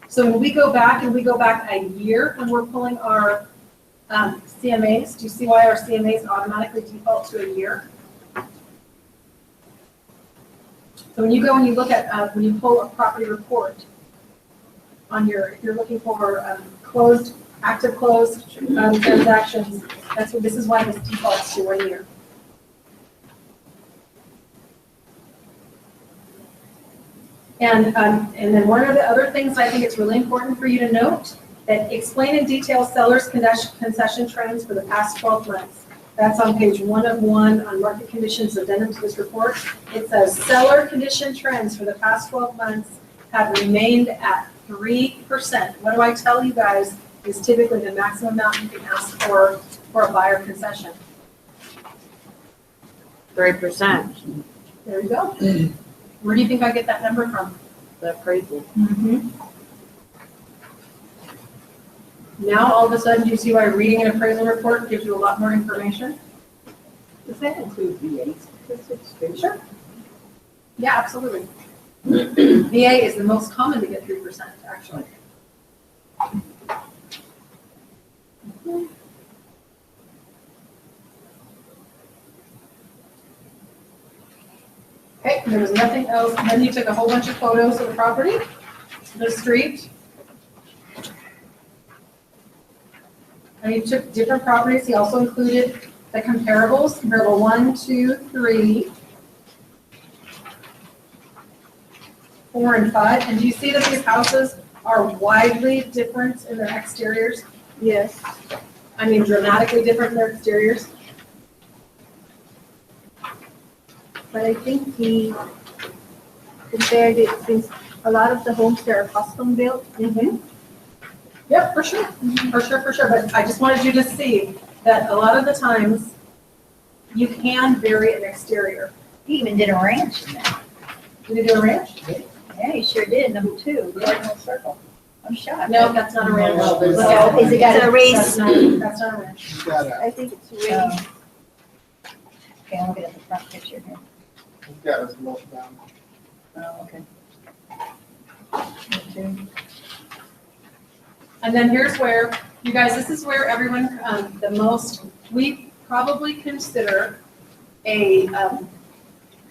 So when we go back a year when we're pulling our CMAs, do you see why our CMAs automatically default to a year? So when you go and you look at, when you pull a property report on if you're looking for active closed transactions, this is why this defaults to 1 year. And then one of the other things I think it's really important for you to note, that explain in detail seller's concession trends for the past 12 months. That's on page 1 of 1 on market conditions addendum to this report. It says seller condition trends for the past 12 months have remained at 3%. What do I tell you guys is typically the maximum amount you can ask for a buyer concession? 3%. There you go. Where do you think I get that number from? The appraisal. Mm-hmm. Now, all of a sudden, do you see why reading an appraisal report gives you a lot more information? Does that include VA statistics? Sure. Yeah, absolutely. VA is the most common to get 3%, actually. Okay, there was nothing else. Then you took a whole bunch of photos of the property, the street. And he took different properties. He also included the comparables, comparable 1, 2, 3, 4, and 5. And do you see that these houses are widely different in their exteriors? Yes. I mean, dramatically different in their exteriors? But I think he compared it since a lot of the homes there are custom built. Mm-hmm. Yep, for sure, for sure. But I just wanted you to see that a lot of the times you can vary an exterior. He even did a ranch in that. Did you do a ranch? Yeah, he sure did, number 2, Cardinal Circle. I'm shocked. No, that's not a ranch. No, but it's- No, Is it got a race? That's not a ranch. He's got a, I think it's really, Okay, I'm looking at the front picture here. he's got a slope down. Oh, okay. And then here's where, you guys, this is where everyone, the most, we probably consider a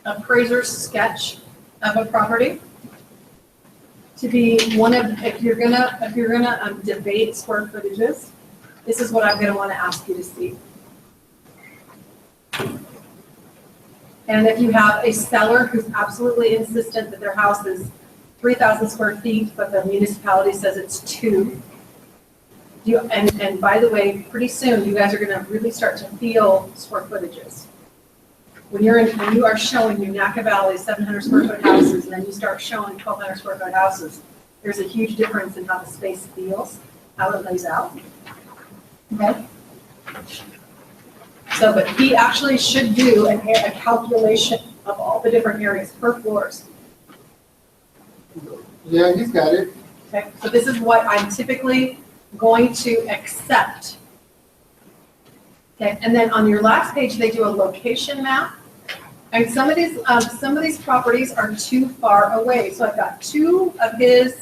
appraiser's sketch of a property to be one of, if you're gonna debate square footages, this is what I'm gonna wanna ask you to see. And if you have a seller who's absolutely insistent that their house is 3,000 square feet, but the municipality says it's 2, and by the way, pretty soon, you guys are gonna really start to feel square footages. When you are showing New Naca Valley 700 square foot houses, and then you start showing 1,200 square foot houses, there's a huge difference in how the space feels, how it lays out. Okay? So, but he actually should do a calculation of all the different areas per floors. Yeah, he's got it. Okay, so this is what I'm typically going to accept. Okay, and then on your last page, they do a location map. And some of these properties are too far away. So I've got 2 of his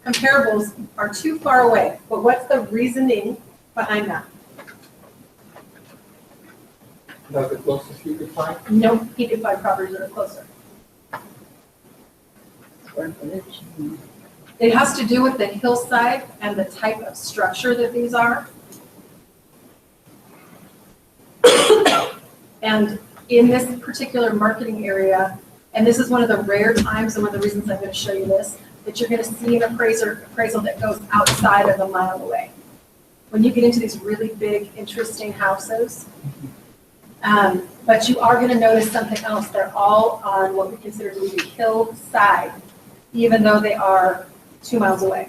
comparables are too far away. But what's the reasoning behind that? That's the closest you could find. No, he could find properties that are closer. Square footage. It has to do with the hillside and the type of structure that these are. And in this particular marketing area, and this is one of the rare times, and one of the reasons I'm going to show you this, that you're going to see an appraisal that goes outside of a mile away. When you get into these really big, interesting houses, but you are going to notice something else. They're all on what we consider to be the hillside, even though they are 2 miles away.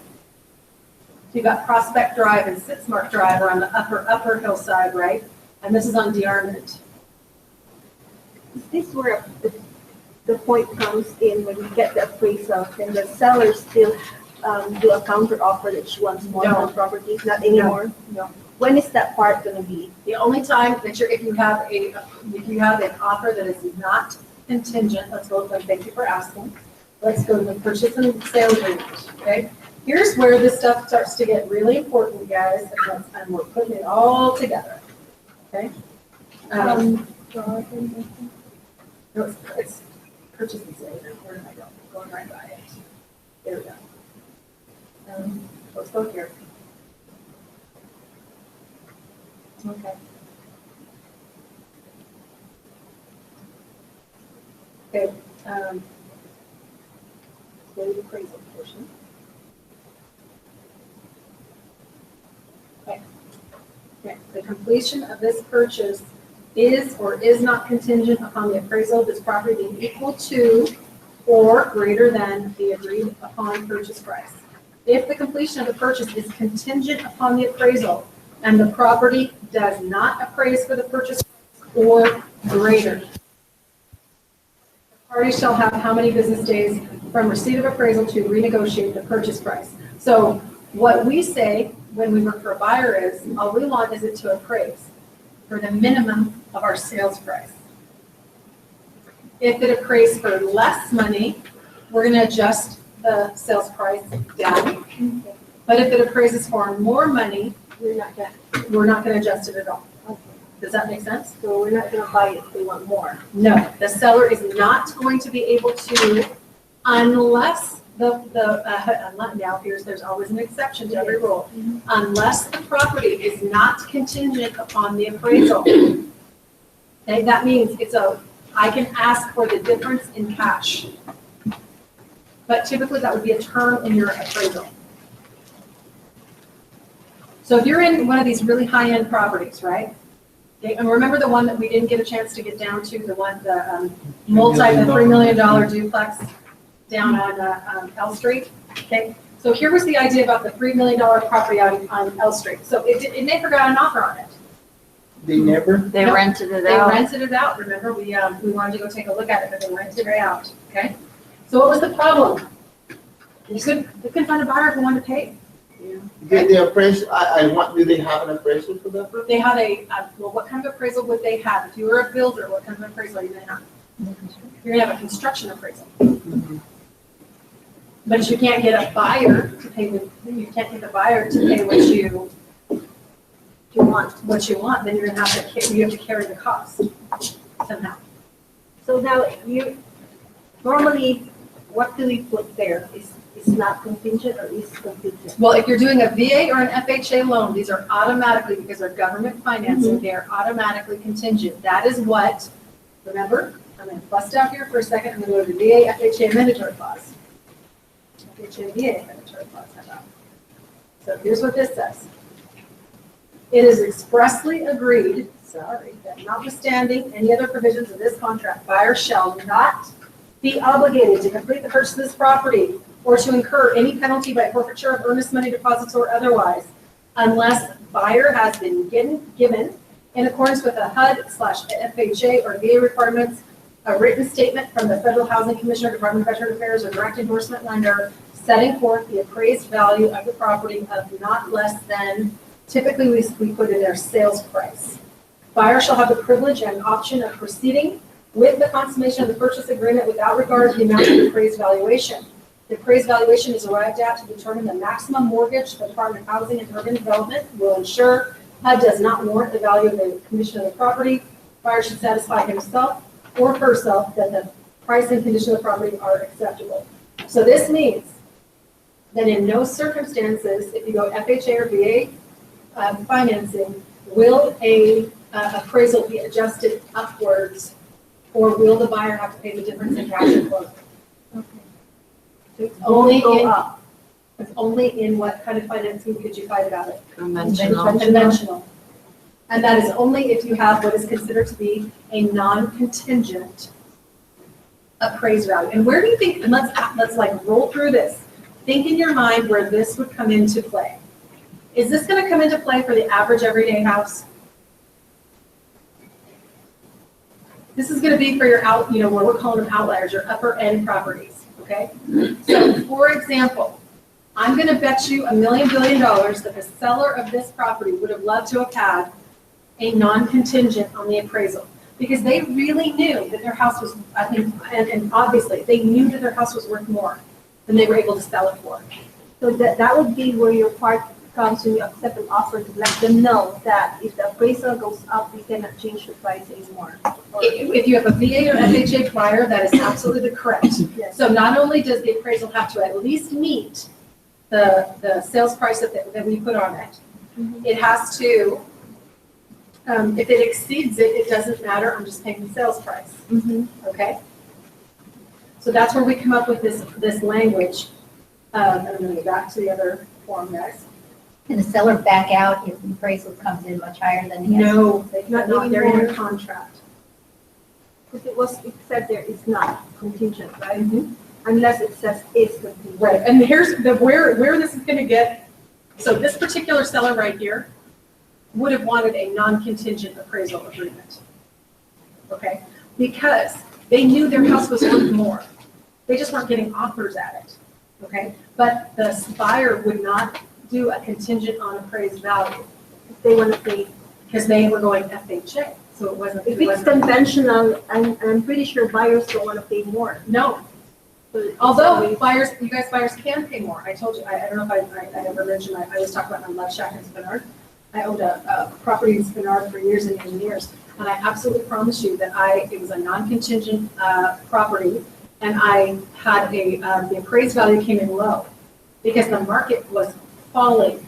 So you've got Prospect Drive and Sitzmark Drive are on the upper hillside, right? And this is on DeArmond. is this where the point comes in when you get the appraisal and the seller still do a counter offer that she wants more on properties? Not anymore? No. When is that part gonna be? The only time that if you have an offer that is not contingent, let's go, thank you for asking. Let's go to the purchase and sale agreement, okay? Here's where this stuff starts to get really important, guys, and we're putting it all together, okay? No, it's purchase and sale agreement. Where did I go? Going right by it. There we go. Let's go here. Okay. Okay, go to the appraisal portion. Okay. Okay, the completion of this purchase is or is not contingent upon the appraisal of this property being equal to or greater than the agreed upon purchase price. If the completion of the purchase is contingent upon the appraisal and the property does not appraise for the purchase price or greater, the party shall have how many business days from receipt of appraisal to renegotiate the purchase price. So what we say when we work for a buyer is, all we want is it to appraise for the minimum of our sales price. If it appraises for less money, we're going to adjust the sales price down. But if it appraises for more money, we're not going to adjust it at all. Does that make sense? So we're not gonna buy it, they want more. No, the seller is not going to be able to, unless there's always an exception to every rule. Unless the property is not contingent upon the appraisal. Okay, that means I can ask for the difference in cash. But typically that would be a term in your appraisal. So if you're in one of these really high-end properties, right? Okay, and remember the one that we didn't get a chance to get down to, the $3 million duplex down on L Street? Okay, so here was the idea about the $3 million property out on L Street. So it never got an offer on it. They never, They No, rented it They out. rented it out, remember, we wanted to go take a look at it, but they rented it out, okay? So what was the problem? They couldn't find a buyer who wanted to pay. the appraisal, do they have an appraisal for that? They had well, what kind of appraisal would they have? If you were a builder, what kind of appraisal are you gonna have? You're gonna have a construction appraisal. But you can't get a buyer to pay, you can't get the buyer to pay what you want, then you're gonna have to carry the cost somehow. So now normally, what do we put there? Is not contingent or is contingent? Well, if you're doing a VA or an FHA loan, these are automatically, because they're government financing, they're automatically contingent. That is what, remember, I'm gonna bust out here for a second, I'm gonna go to the VA, FHA mandatory clause. FHA, VA mandatory clause, how about? So here's what this says. It is expressly agreed, that notwithstanding any other provisions of this contract, buyer shall not be obligated to complete the purchase of this property or to incur any penalty by forfeiture of earnest money deposits or otherwise, unless buyer has been given in accordance with the HUD/FHA or VA requirements, a written statement from the Federal Housing Commissioner, Department of Veteran Affairs, or direct endorsement lender setting forth the appraised value of the property of not less than, typically we put in their sales price. Buyer shall have the privilege and option of proceeding with the consummation of the purchase agreement without regard to the amount of the appraised valuation. The appraised valuation is arrived at to determine the maximum mortgage the Department of Housing and Urban Development will ensure HUD does not warrant the value of the condition of the property. Buyer should satisfy himself or herself that the price and condition of the property are acceptable. So this means that in no circumstances, if you go FHA or VA financing, will a appraisal be adjusted upwards, or will the buyer have to pay the difference in cash and closing? It's only in what kind of financing could you fight about it? Conventional. And that is only if you have what is considered to be a non-contingent appraised value. And where do you think, and let's like roll through this. Think in your mind where this would come into play. Is this going to come into play for the average everyday house? This is going to be for your where we're calling them outliers, your upper end properties, okay? So for example, I'm going to bet you $1 billion that the seller of this property would have loved to have had a non-contingent on the appraisal, because they really knew that their house was, and obviously they knew that their house was worth more than they were able to sell it for. So that would be where your part comes when you accept an offer to let them know that if the appraisal goes up, we cannot change the price anymore. If you have a VA or FHA buyer, that is absolutely correct. Yes. So not only does the appraisal have to at least meet the sales price that we put on it, it has to, if it exceeds it, it doesn't matter, I'm just paying the sales price, okay? So that's where we come up with this language. And I'm gonna go back to the other form, guys. Can the seller back out if the appraisal comes in much higher than the? No, they Not cannot, they're in anymore. a contract. Because it said there is not contingent, right? Unless it says is contingent. Right, and here's where this is gonna get, so this particular seller right here would have wanted a non-contingent appraisal agreement. Okay, because they knew their house was worth more. They just weren't getting offers at it, okay? But the buyer would not do a contingent on appraised value. They want to pay. Because they were going FHA, so it wasn't. If it's conventional, I'm pretty sure buyers don't want to pay more. No, So although you guys buyers can pay more. I told you, I don't know if I ever mentioned, I always talk about my Love Shack in Spinard. I owned a property in Spinard for years and years and years. And I absolutely promise you that it was a non-contingent property. And I had the appraised value came in low because the market was falling.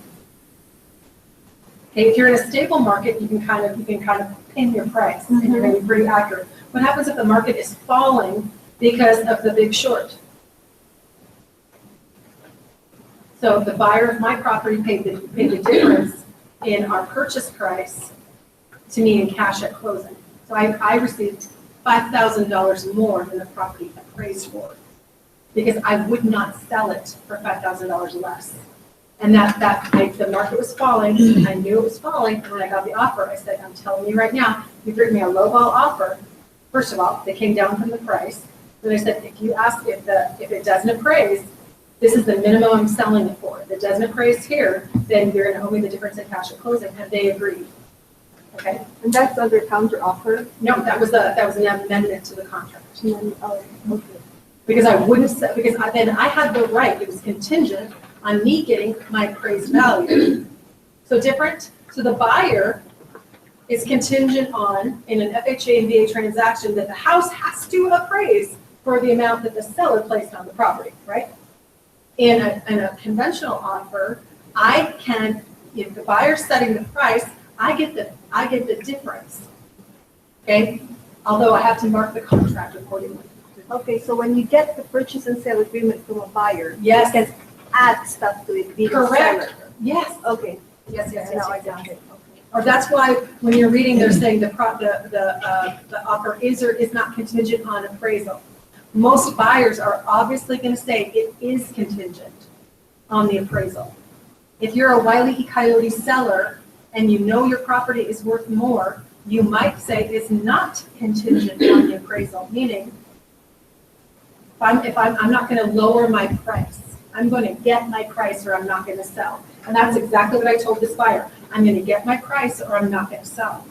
Okay, if you're in a stable market, you can kind of pin your price and you're going to be pretty accurate. What happens if the market is falling because of the big short? So the buyer of my property paid the difference in our purchase price to me in cash at closing. So I received $5,000 more than the property appraised for because I would not sell it for $5,000 less. And the market was falling, I knew it was falling, and when I got the offer, I said, I'm telling you right now, you've written me a lowball offer. First of all, they came down from the price. Then I said, if you ask if it doesn't appraise, this is the minimum I'm selling it for. If it doesn't appraise here, then you're gonna owe me the difference in cash at closing, and they agreed. Okay? And that's under counter offer? No, that was an amendment to the contract. Oh, okay. Because I wouldn't sell, then I had the right, it was contingent on me getting my appraised value. So different, so the buyer is contingent on, in an FHA and VA transaction, that the house has to appraise for the amount that the seller placed on the property, right? In a conventional offer, I can, if the buyer's setting the price, I get the difference, okay? Although I have to mark the contract accordingly. Okay, so when you get the purchase and sale agreement from a buyer, Yes. you can add stuff to it, be the Correct. seller. Yes. Okay. Yes, Now I got it. Or that's why when you're reading, they're saying the offer is or is not contingent on appraisal. Most buyers are obviously going to say it is contingent on the appraisal. If you're a Wile E. Coyote seller and you know your property is worth more, you might say it's not contingent on the appraisal, meaning if I'm not going to lower my price. I'm going to get my price or I'm not going to sell. And that's exactly what I told this buyer. I'm going to get my price or I'm not going to sell.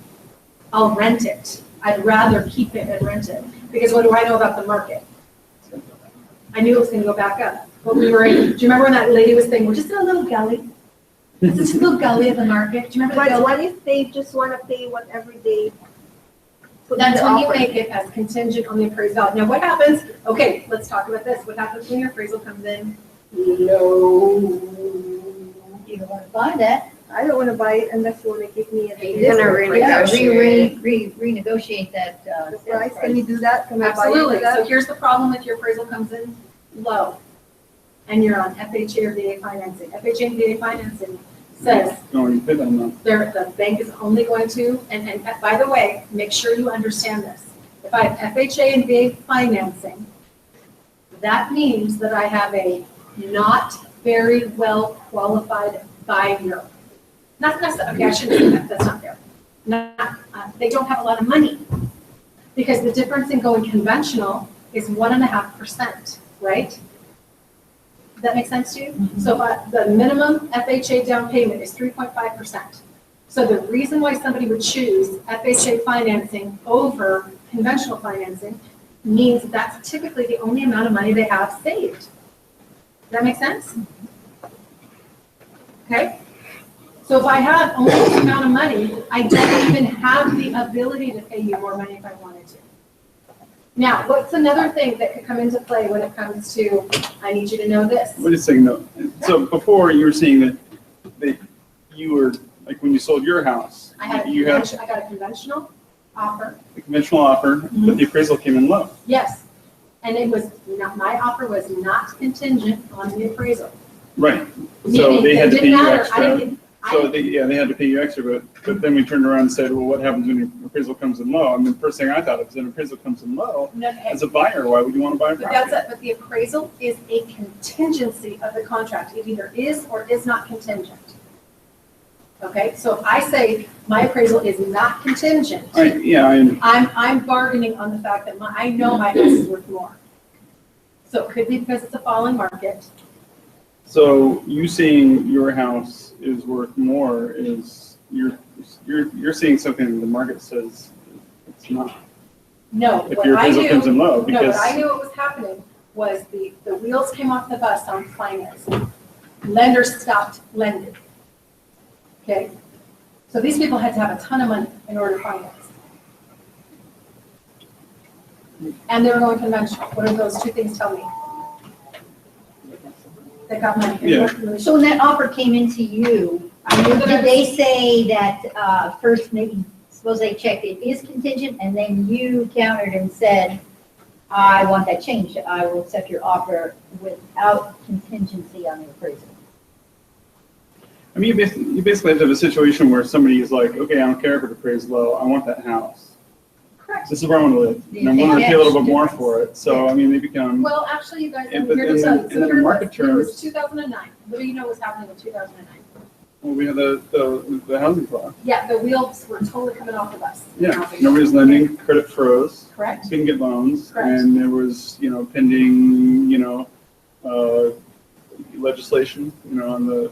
I'll rent it. I'd rather keep it and rent it. Because what do I know about the market? I knew it was going to go back up. But do you remember when that lady was saying, we're just in a little gully? It's just a little gully of the market. Do you remember the But gully? what if they just want to pay whatever they put in That's the when you offer? make it as contingent on the appraised value. Now, what happens? Okay, let's talk about this. What happens when your appraisal comes in low? You don't want to buy that. I don't want to buy it unless you want to give me a You're gonna Renegotiate that, the price. Can you do that? Can I buy Absolutely. it for So that? here's the problem if your appraisal comes in low and you're on FHA or VA financing. FHA and VA financing says No, you bid on that. the bank is only going to, and by the way, make sure you understand this. If I have FHA and VA financing, that means that I have a not very well qualified buyer. Not necessarily, okay, I shouldn't say that, that's not fair. They don't have a lot of money. Because the difference in going conventional is 1.5%, right? Does that make sense to you? So the minimum FHA down payment is 3.5%. So the reason why somebody would choose FHA financing over conventional financing means that's typically the only amount of money they have saved. Does that make sense? Okay? So if I have only this amount of money, I don't even have the ability to pay you more money if I wanted to. Now, what's another thing that could come into play when it comes to, I need you to know this. Wait a second, though. So before you were saying that you were, like when you sold your house, I got a conventional offer. the conventional offer, but the appraisal came in low. Yes. And it was not, my offer was not contingent on the appraisal. Right. So Meaning they it had to didn't pay you matter. extra. So they had to pay you extra, but then we turned around and said, well, what happens when your appraisal comes in low? I mean, the first thing I thought of is an appraisal comes in low. As a buyer, why would you want to buy a But property? but the appraisal is a contingency of the contract. It either is or is not contingent. Okay, so if I say my appraisal is not contingent, I'm bargaining on the fact that I know my house is worth more. So it could be because it's a falling market. So you saying your house is worth more is you're seeing something the market says it's not. No, If what your I appraisal comes in low, knew, no, what because- I knew what was happening was the wheels came off the bus on financing. Lenders stopped lending. Okay? So these people had to have a ton of money in order to finance. And they were going conventional. What do those two things tell me? They got money. Yeah. So when that offer came into you, I knew that did they say that, first maybe, suppose they checked it is contingent, and then you countered and said, I want that changed, I will accept your offer without contingency on the appraisal? I mean, you basically have to have a situation where somebody is like, okay, I don't care if it appraised low, I want that house. Correct. This is where I want to live, and I'm willing to pay a little bit more for it, so, I mean, they become, Well, actually, you guys, And I'm but here to in- tell you. and So then in here it market was. It was terms- 2009. What do you know was happening in 2009? well, we have the housing clause. Yeah, the wheels were totally coming off the bus. Yeah, nobody's lending, credit froze, Correct? couldn't get loans, Correct. and there was, pending, legislation, on the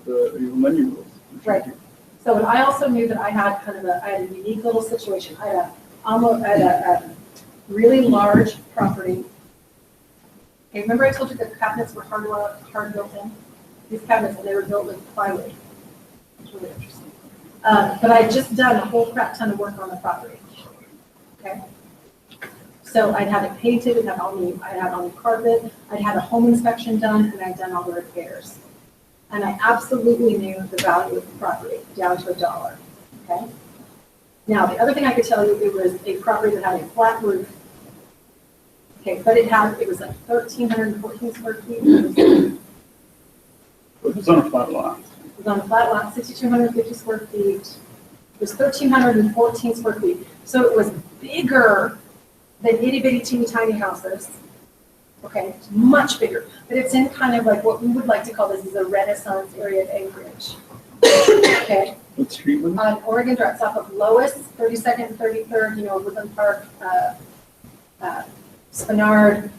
lending rules. Right. So, and I also knew that I had I had a unique little situation. I had a really large property. Okay, remember I told you the cabinets were hard built in? These cabinets, and they were built with plywood. It's really interesting. But I had just done a whole crap ton of work on the property. Okay? So I'd had it painted, I'd had all new carpet, I'd had a home inspection done, and I'd done all the repairs. And I absolutely knew the value of the property, down to $1, okay? Now, the other thing I could tell you, it was a property that had a flat roof. Okay, but it was like 1,314 square feet. It It's on a flat lot. was on a flat lot, 6,250 square feet. It was 1,314 square feet. So it was bigger than itty bitty teeny tiny houses. Okay, it's much bigger, but it's in kind of like what we would like to call this is a Renaissance area of Anchorage. Okay, What street was it? on Oregon Drive, it's off of Lois, 32nd, 33rd, Woodland Park, Spenard,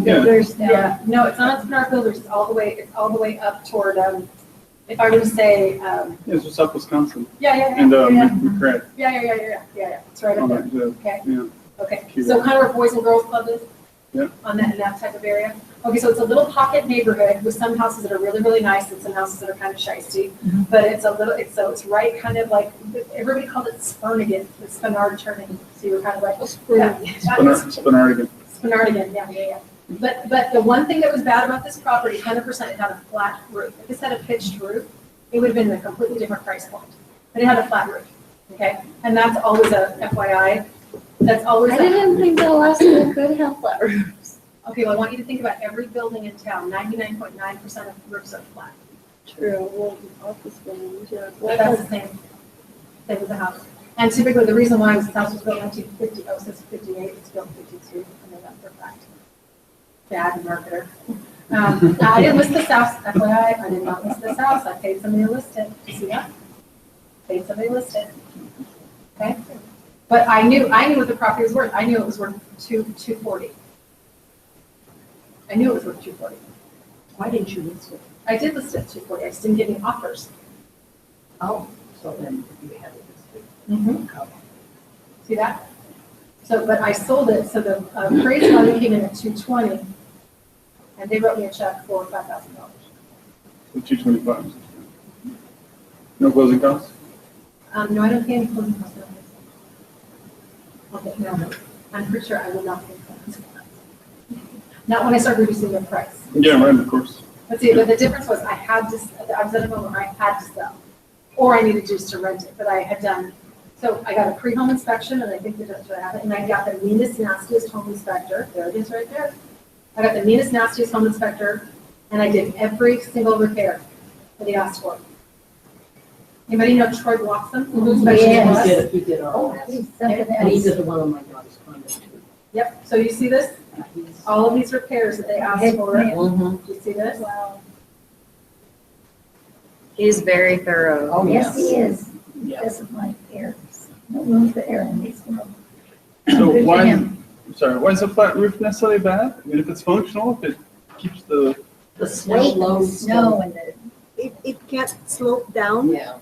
Builders, yeah, no, it's not on Spenard Builders, it's all the way up toward, if I were to say, Yeah, it's just South Wisconsin, yeah, and, yeah, McCrae. yeah, it's right up on there, that, okay? yeah. Okay, Cute. so kind of where Boys and Girls Club is? Yep. In that type of area? Okay, so it's a little pocket neighborhood with some houses that are really, really nice and some houses that are kind of shysty. But it's right kind of like, everybody called it Spurnigan, the Spenard turning. So you were kind of like, Spenardigan. Spenardigan, yeah. But the one thing that was bad about this property, 100%, it had a flat roof. If this had a pitched roof, it would have been a completely different price point. But it had a flat roof, okay? And that's always a FYI. That's always I a. didn't think the Alaska could have flat roofs. Okay, well, I want you to think about every building in town, 99.9% of roofs are flat. True, well, office buildings, yeah. Well, that's the same thing with the house. And typically, the reason why is the house was built in 1950, oh, it says 58, it's built in 52, I know that for a fact. Bad marketer. I didn't list this house, FYI, I did not list this house, I paid somebody to list it, you see that? Paid somebody to list it, okay? But I knew what the property was worth, I knew it was worth $240. I knew it was worth $240. Why didn't you list it? I did list it at $240, I just didn't get any offers. Oh, so then you had it listed. Mm-hmm. See that? So, but I sold it, so the appraised value came in at $220, and they wrote me a check for $5,000. So 225. No closing costs? No, I don't pay any closing costs. Okay, no, I'm pretty sure I will not pay closing costs. Not when I start reducing the price. Yeah, right, of course. But see, but the difference was I was at a moment where I had to sell, or I needed just to rent it, but I had done. So I got a pre-home inspection, and I think that's what I have it, and I got the meanest, nastiest home inspector. There it is right there. I got the meanest, nastiest home inspector, and I did every single repair that he asked for. Anybody know Troy Bloxham? Who inspected Yes. us? He did Oh, our, that is something and he else. did the one on my daughter's condo too. Yep, so you see this? He's- All of these repairs that they asked for. Mhm. Do you see this? Wow. He's very thorough. Oh, Yes, he yes. is. Yeah. Doesn't like errors. No room for error in this world. So Good for why, him. why is a flat roof necessarily bad? I mean, if it's functional, if it keeps the, The snow Weight of the blows. snow and the, It can't slope down Yeah.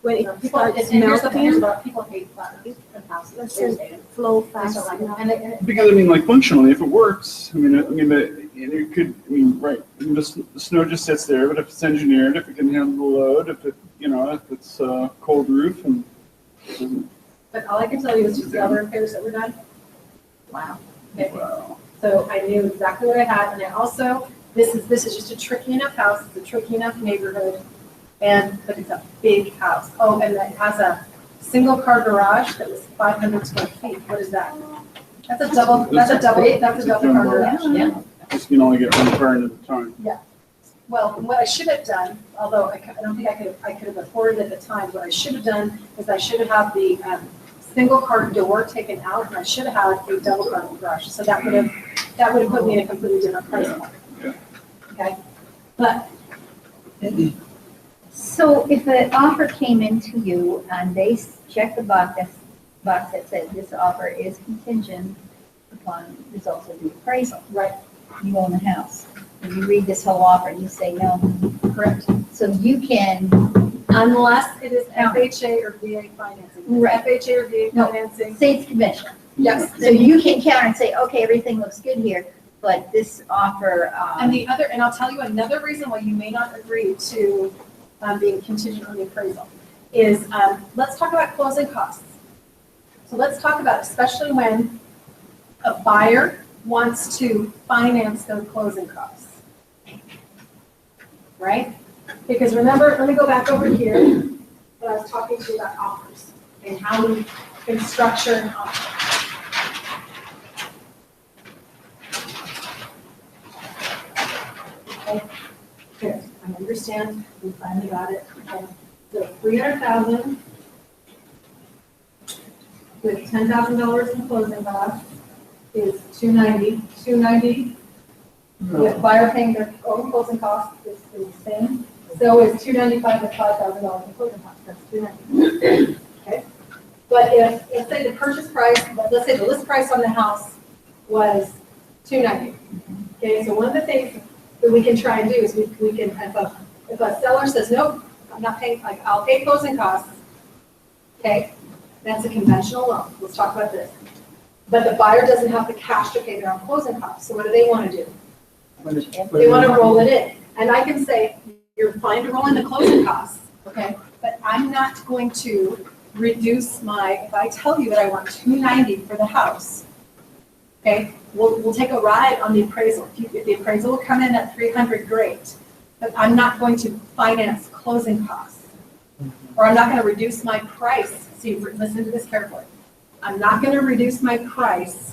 when People, it starts and here's the thing melting. about people hate flat roofs and houses. Let's They just hate it. flow They fast don't like it. enough. And because I mean, like functionally, if it works, it could, right, the snow just sits there, but if it's engineered, if it can handle the load, if it, know, it's a cold roof and doesn't, But all I can tell you is just the other repairs that were done. Wow. Okay. wow. So I knew exactly what I had, and I also, this is just a tricky enough house, it's a tricky enough neighborhood, but it's a big house. Oh, and it has a single car garage that was 500 square feet. What is that? That's a double car garage. Yeah. Just you can only get one car in at a time. Well, what I should have done, although I don't think I could have afforded it at the time, what I should have done is I should have had the single car door taken out, and I should have had a double car garage. So that would have put me in a completely different price point. Yeah. Okay, but So if an offer came into you and they checked the box that said this offer is contingent upon results of the appraisal, right, you own the house, and you read this whole offer and you say no, correct. so you can, Unless it is FHA or VA financing. Right. FHA or VA No. financing. state's commission. Yes. So you can counter and say, okay, everything looks good here, but this offer, And I'll tell you another reason why you may not agree to being contingent on the appraisal is, let's talk about closing costs. So let's talk about, especially when a buyer wants to finance their closing costs. Right? Because remember, let me go back over here, when I was talking to you about offers and how we can structure an offer. Okay, here, I understand, we finally got it. Okay. So 300,000 with $10,000 in closing costs is 290. 290 with buyer paying their own closing costs is the same. So is 295 with $5,000 in closing costs, that's 290. Okay? But if, let's say the purchase price, let's say the list price on the house was 290. Okay, so one of the things that we can try and do is we can, if a seller says, nope, I'm not paying, like, I'll pay closing costs, okay, that's a conventional loan. Let's talk about this. But the buyer doesn't have the cash to pay their own closing costs, so what do they want to do? They want to roll it in. And I can say, you're fine to roll in the closing costs, okay, but I'm not going to reduce if I tell you that I want 290 for the house, okay, we'll take a ride on the appraisal. If the appraisal will come in at 300, great, but I'm not going to finance closing costs, or I'm not going to reduce my price. See, listen to this carefully. I'm not going to reduce my price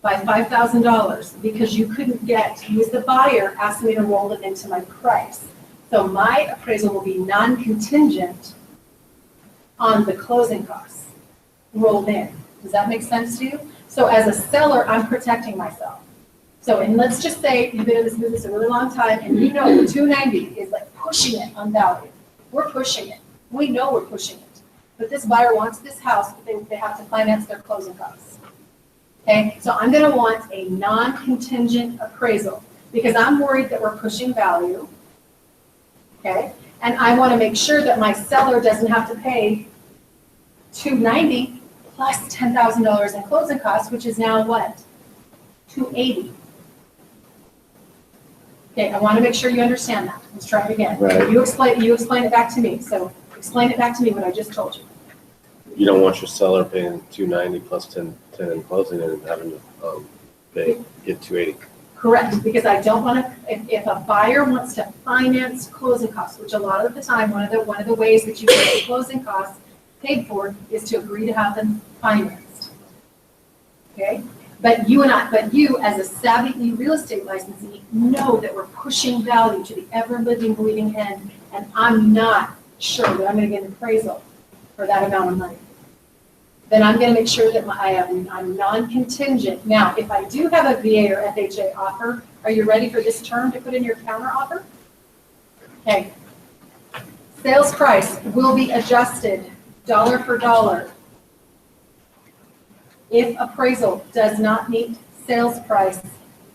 by $5,000 because you couldn't use the buyer asked me to roll it into my price. So my appraisal will be non-contingent on the closing costs rolled in. Does that make sense to you? So as a seller, I'm protecting myself. So, and let's just say you've been in this business a really long time and you know the 290 is like pushing it on value. We're pushing it. We know we're pushing it. But this buyer wants this house, but they have to finance their closing costs. Okay, so I'm going to want a non-contingent appraisal because I'm worried that we're pushing value. Okay, and I want to make sure that my seller doesn't have to pay $290 plus $10,000 in closing costs, which is now what? $280. Okay, I want to make sure you understand that. Let's try it again. Right. You explain it back to me. So explain it back to me what I just told you. You don't want your seller paying $290 plus 10 in closing and having to get $280. Correct, because I don't want to, if a buyer wants to finance closing costs, which a lot of the time, one of the ways that you get the closing costs paid for is to agree to have them financed. Okay? But you as a savvy real estate licensee know that we're pushing value to the ever-living, bleeding end, and I'm not sure that I'm going to get an appraisal for that amount of money. Then I'm going to make sure that I'm non-contingent. Now, if I do have a VA or FHA offer, are you ready for this term to put in your counter offer? Okay. Sales price will be adjusted dollar for dollar if appraisal does not meet sales price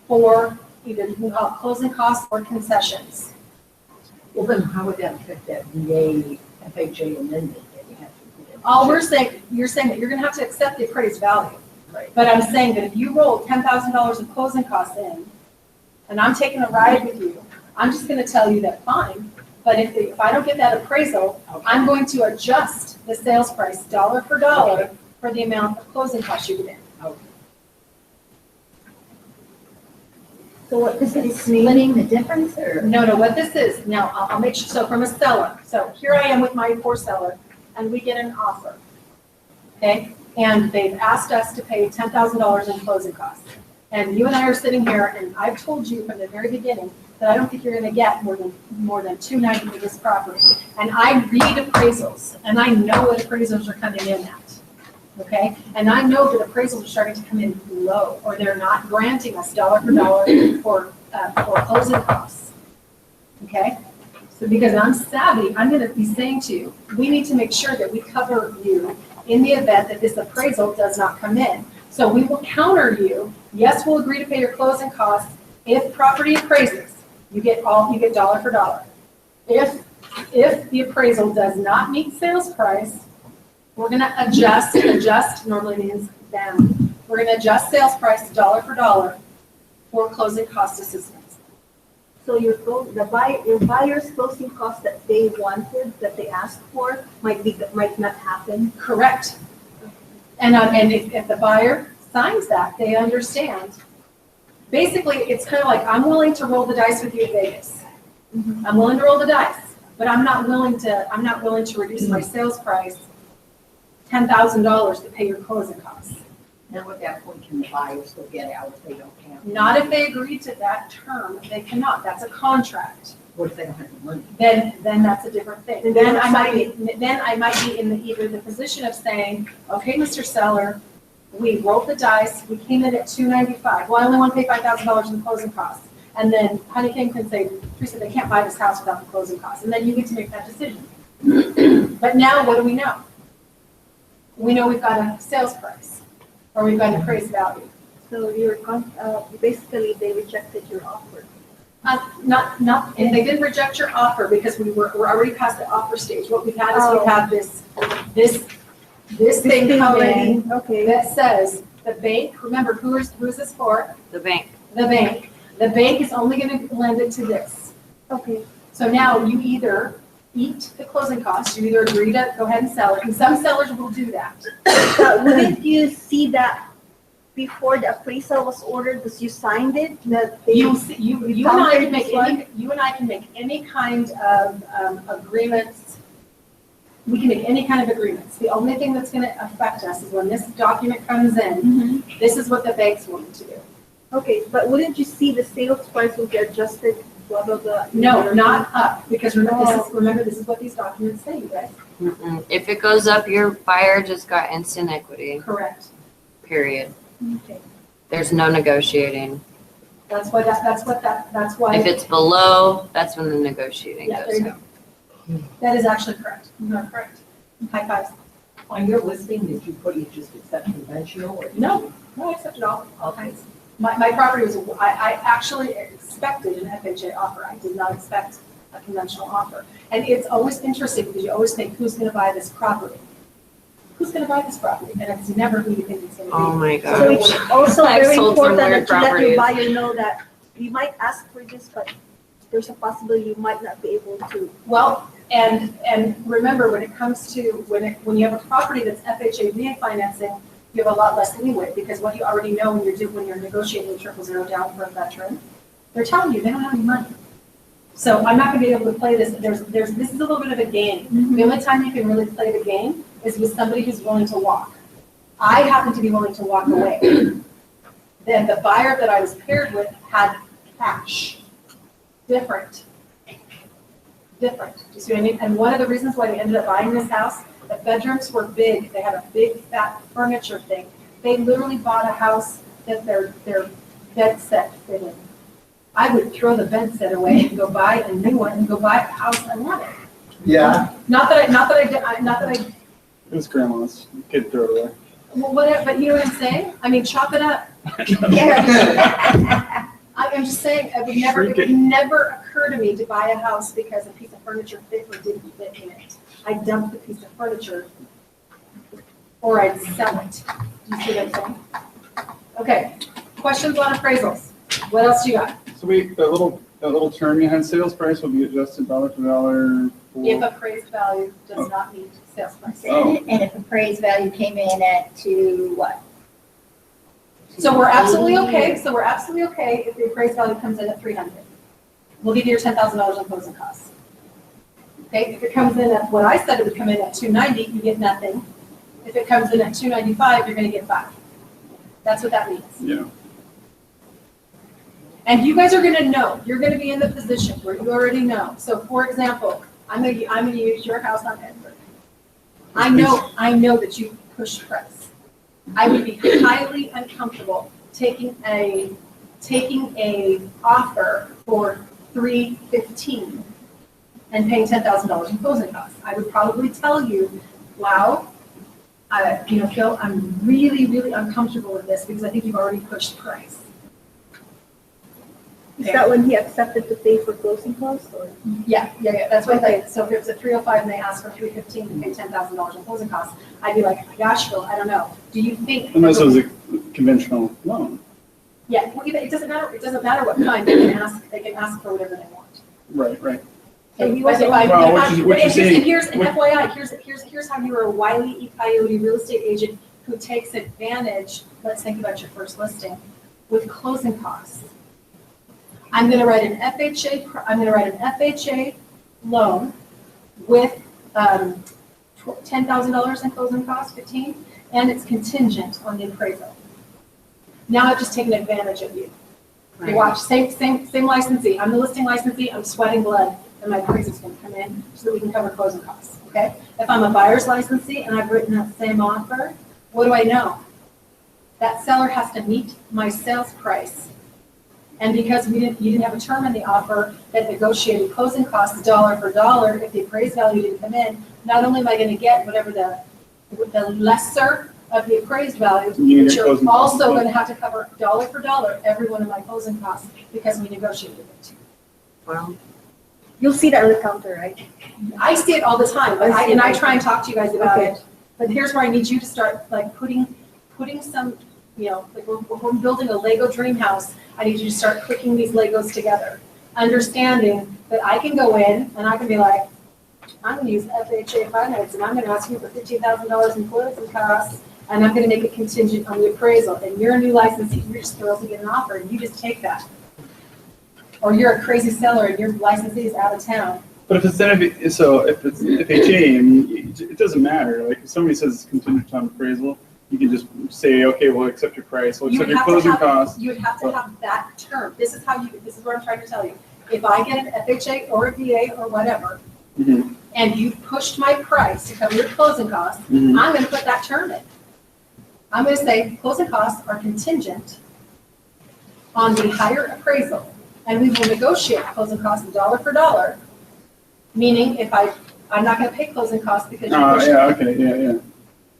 for either you can call it closing costs or concessions. Well, then how would that affect that VA, FHA amendment that you have to put in? All you're saying that you're going to have to accept the appraised value. Right. But I'm saying that if you roll $10,000 of closing costs in, and I'm taking a ride with you, I'm just going to tell you that, fine, But if I don't get that appraisal, I'm going to adjust the sales price dollar for dollar for the amount of closing costs you get in. So what does it splitting the difference or? No, what this is, now, I'll make sure, so from a seller, so here I am with my poor seller, and we get an offer, okay? And they've asked us to pay $10,000 in closing costs. And you and I are sitting here, and I've told you from the very beginning that I don't think you're gonna get more than $290 for this property. And I read appraisals, and I know what appraisals are coming in at, okay? And I know that appraisals are starting to come in low, or they're not granting us dollar for dollar for closing costs, okay? So because I'm savvy, I'm gonna be saying to you, we need to make sure that we cover you in the event that this appraisal does not come in. So we will counter you. Yes, we'll agree to pay your closing costs. If property appraises, you get dollar for dollar. If the appraisal does not meet sales price, we're gonna adjust normally means down. We're gonna adjust sales price dollar for dollar for closing cost assistance. So your buyer's closing costs that they wanted, that they asked for, might not happen. Correct. And if the buyer signs that, they understand. Basically, it's kind of like, I'm willing to roll the dice with you at Vegas. I'm willing to roll the dice, but I'm not willing to reduce my sales price $10,000 to pay your closing costs. Now at that point, can the buyer still get out if they don't have? Not if they agree to that term, they cannot, that's a contract. What if they don't have the money? Then that's a different thing. And Then I might be in either the position of saying, okay, Mr. Seller, we rolled the dice, we came in at $295. Well, I only want to pay $5,000 in closing costs. And then Honeycomb can say, Teresa, they can't buy this house without the closing costs. And then you get to make that decision. But now what do we know? We know we've got a sales price, or we've got an appraised value. So basically they rejected your offer. Not, and they didn't reject your offer because we're already past the offer stage. What we've had is we've had this thing come in Okay. that says the bank, remember, who is this for? The bank. The bank. The bank is only gonna lend it to this. Okay. So now you either eat the closing costs, you either agree to go ahead and sell it, and some sellers will do that. Wouldn't you see that before the appraisal was ordered, because you signed it, that they? You and I can make any kind of agreements. We can make any kind of agreements. The only thing that's gonna affect us is when this document comes in, this is what the bank's wanting to do. Okay, but wouldn't you see the sales price will get adjusted, blah, blah, blah? No, not up, because remember, this is what these documents say, you guys. If it goes up, your buyer just got instant equity, Correct. period. Okay. There's no negotiating. That's why. If it's below, that's when the negotiating Yeah, there goes you up. That is actually correct. You are correct. High fives. On your listing, did you put you just accept conventional or? No, I accept it all kinds. My property was, I actually expected an FHA offer. I did not expect a conventional offer. And it's always interesting because you always think, who's gonna buy this property? Who's gonna buy this property? And it's never who you think it's gonna be. Oh my So God. it's also I've very sold some important weird that you let your properties. buyer know that we might ask for this, but there's a possibility you might not be able to. Well, and remember, when it comes to, when you have a property that's FHA refinancing, you have a lot less leeway, because what you already know when you're negotiating 000 down for a veteran, they're telling you they don't have any money. So I'm not gonna be able to play this. This is a little bit of a game. The only time you can really play the game is with somebody who's willing to walk. I happen to be willing to walk away. Then the buyer that I was paired with had cash. Different. Do you see what I mean? And one of the reasons why we ended up buying this house, the bedrooms were big. They had a big fat furniture thing. They literally bought a house that their bed set fit in. I would throw the bed set away and go buy a new one and go buy a house I wanted. Yeah. Not that I It was grandma's. You could throw it away. well, whatever, but you know what I'm saying? I mean, chop it up. I'm just saying, it would never occur to me to buy a house because a piece of furniture fit or didn't fit in it. I'd dump the piece of furniture or I'd sell it. Do you see what I'm saying? Okay, questions on appraisals? What else do you got? So a little that little term you had, sales price will be adjusted dollar for dollar. If appraised value does not meet sales price. Oh. And if appraised value came in at to what? So we're absolutely okay, if the appraised value comes in at 300. We'll give you your $10,000 in closing costs. Okay, if it comes in at, what I said it would come in at 290, you get nothing. If it comes in at 295, you're gonna get 5. That's what that means. Yeah. And you guys are gonna know, you're gonna be in the position where you already know. So for example, I'm gonna use your house on Edward. I know that you push price. I would be highly uncomfortable taking a offer for $315 and paying $10,000 in closing costs. I would probably tell you, wow, Phil, I'm really, really uncomfortable with this because I think you've already pushed price. Is that when he accepted to pay for closing costs or? Yeah, that's what they, so if it was a 305 and they asked for $315 and pay $10,000 in closing costs, I'd be like, gosh, Phil, I don't know. Do you think? Unless it was a conventional loan. Yeah, well, it doesn't matter what kind, they can ask for whatever they want. Right. Okay, he was but if I- Well, but what you're and saying- here's an FYI, here's how you're a Wile E. Coyote real estate agent who takes advantage, let's think about your first listing, with closing costs. I'm gonna write an FHA loan with $10,000 in closing costs, 15, and it's contingent on the appraisal. Now I've just taken advantage of you. You watch, same licensee. I'm the listing licensee, I'm sweating blood, and my appraiser's gonna come in so that we can cover closing costs, okay? If I'm a buyer's licensee and I've written that same offer, what do I know? That seller has to meet my sales price. And because you didn't have a term in the offer that negotiated closing costs dollar for dollar, if the appraised value didn't come in, not only am I gonna get whatever the lesser of the appraised value, but You get you're closing costs also as well. gonna have to cover dollar for dollar every one of my closing costs because we negotiated it. Well, you'll see that on the counter, right? I see it all the time, but I see I it. try and talk to you guys about Okay. it. But here's where I need you to start, like, putting some, like we're building a Lego dream house. I need you to start clicking these Legos together, understanding that I can go in and I can be like, I'm gonna use FHA finance and I'm gonna ask you for $15,000 in closing costs, and I'm gonna make it contingent on the appraisal. And you're a new licensee, you're just thrilled to get an offer, and you just take that. Or you're a crazy seller and your licensee is out of town. But if it's if it's FHA, I mean, it doesn't matter. Like if somebody says it's contingent on appraisal, you can just say, okay, we'll accept your price, we'll You accept would your have to closing have- costs. You would have to have that term. This is what I'm trying to tell you. If I get an FHA or a VA or whatever, Mhm. and you pushed my price to cover your closing costs, Mhm. I'm gonna put that term in. I'm gonna say closing costs are contingent on the higher appraisal, and we will negotiate closing costs dollar for dollar, meaning if I'm not gonna pay closing costs because you pushed. Yeah, okay, yeah.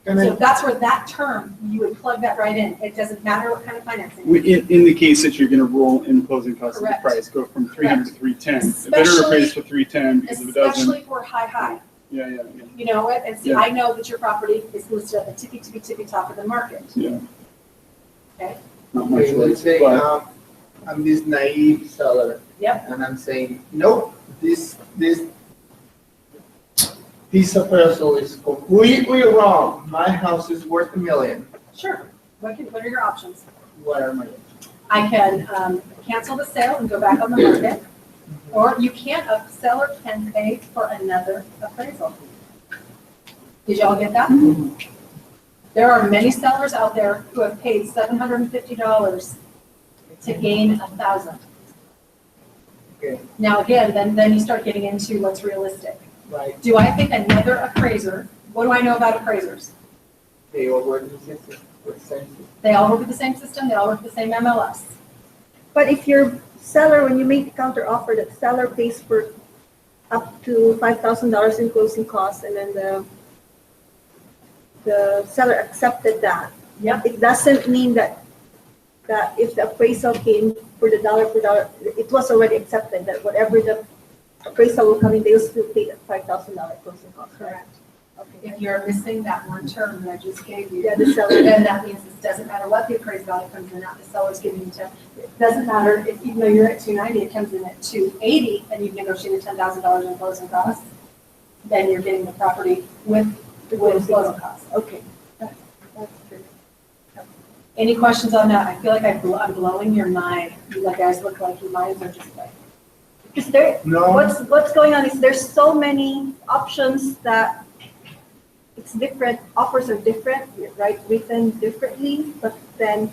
And So then, that's where that term, you would plug that right in. It doesn't matter what kind of financing. In the case that you're gonna roll in closing costs of the Correct. price, go from 300 to 310. It better appraise for 310 because if it doesn't, Especially for high. yeah. You know it, and see, Yeah. I know that your property is listed at the tippy top of the market. Yeah. Okay. Not much okay, let's less, say, but I'm this naive seller. Yep. And I'm saying, nope, this piece of appraisal is completely wrong. My house is worth $1 million. Sure. What are your options? What are my? I can cancel the sale and go back on the market, or you can't, a seller can pay for another appraisal. Did y'all get that? There are many sellers out there who have paid $750 to gain 1,000. Okay, Now, again, then you start getting into what's realistic. right, Do I think another appraiser, what do I know about appraisers? they all work the same. They all work with the same system, they all work with the same MLS. But if your seller, when you make the counter offer, that seller pays for up to $5,000 in closing costs, and then the seller accepted that. Yep. It doesn't mean that if the appraisal came for the dollar per dollar, it was already accepted, that whatever the appraisal will come in, they'll still pay the $5,000 closing cost. Correct. Okay. if you're missing that one term that I just gave you, Yeah, the seller. then that means it doesn't matter what the appraised value comes in at, the seller's giving you 10. It doesn't matter if, even though you're at 290, it comes in at 280, and you've negotiated $10,000 in closing costs, then you're getting the property with closing costs. Okay. That's good. Any questions on that? I feel like I'm blowing your mind. You guys look like your minds are just like, Because there, No, what's going on is there's so many options that it's different, offers are different, right, written differently, but then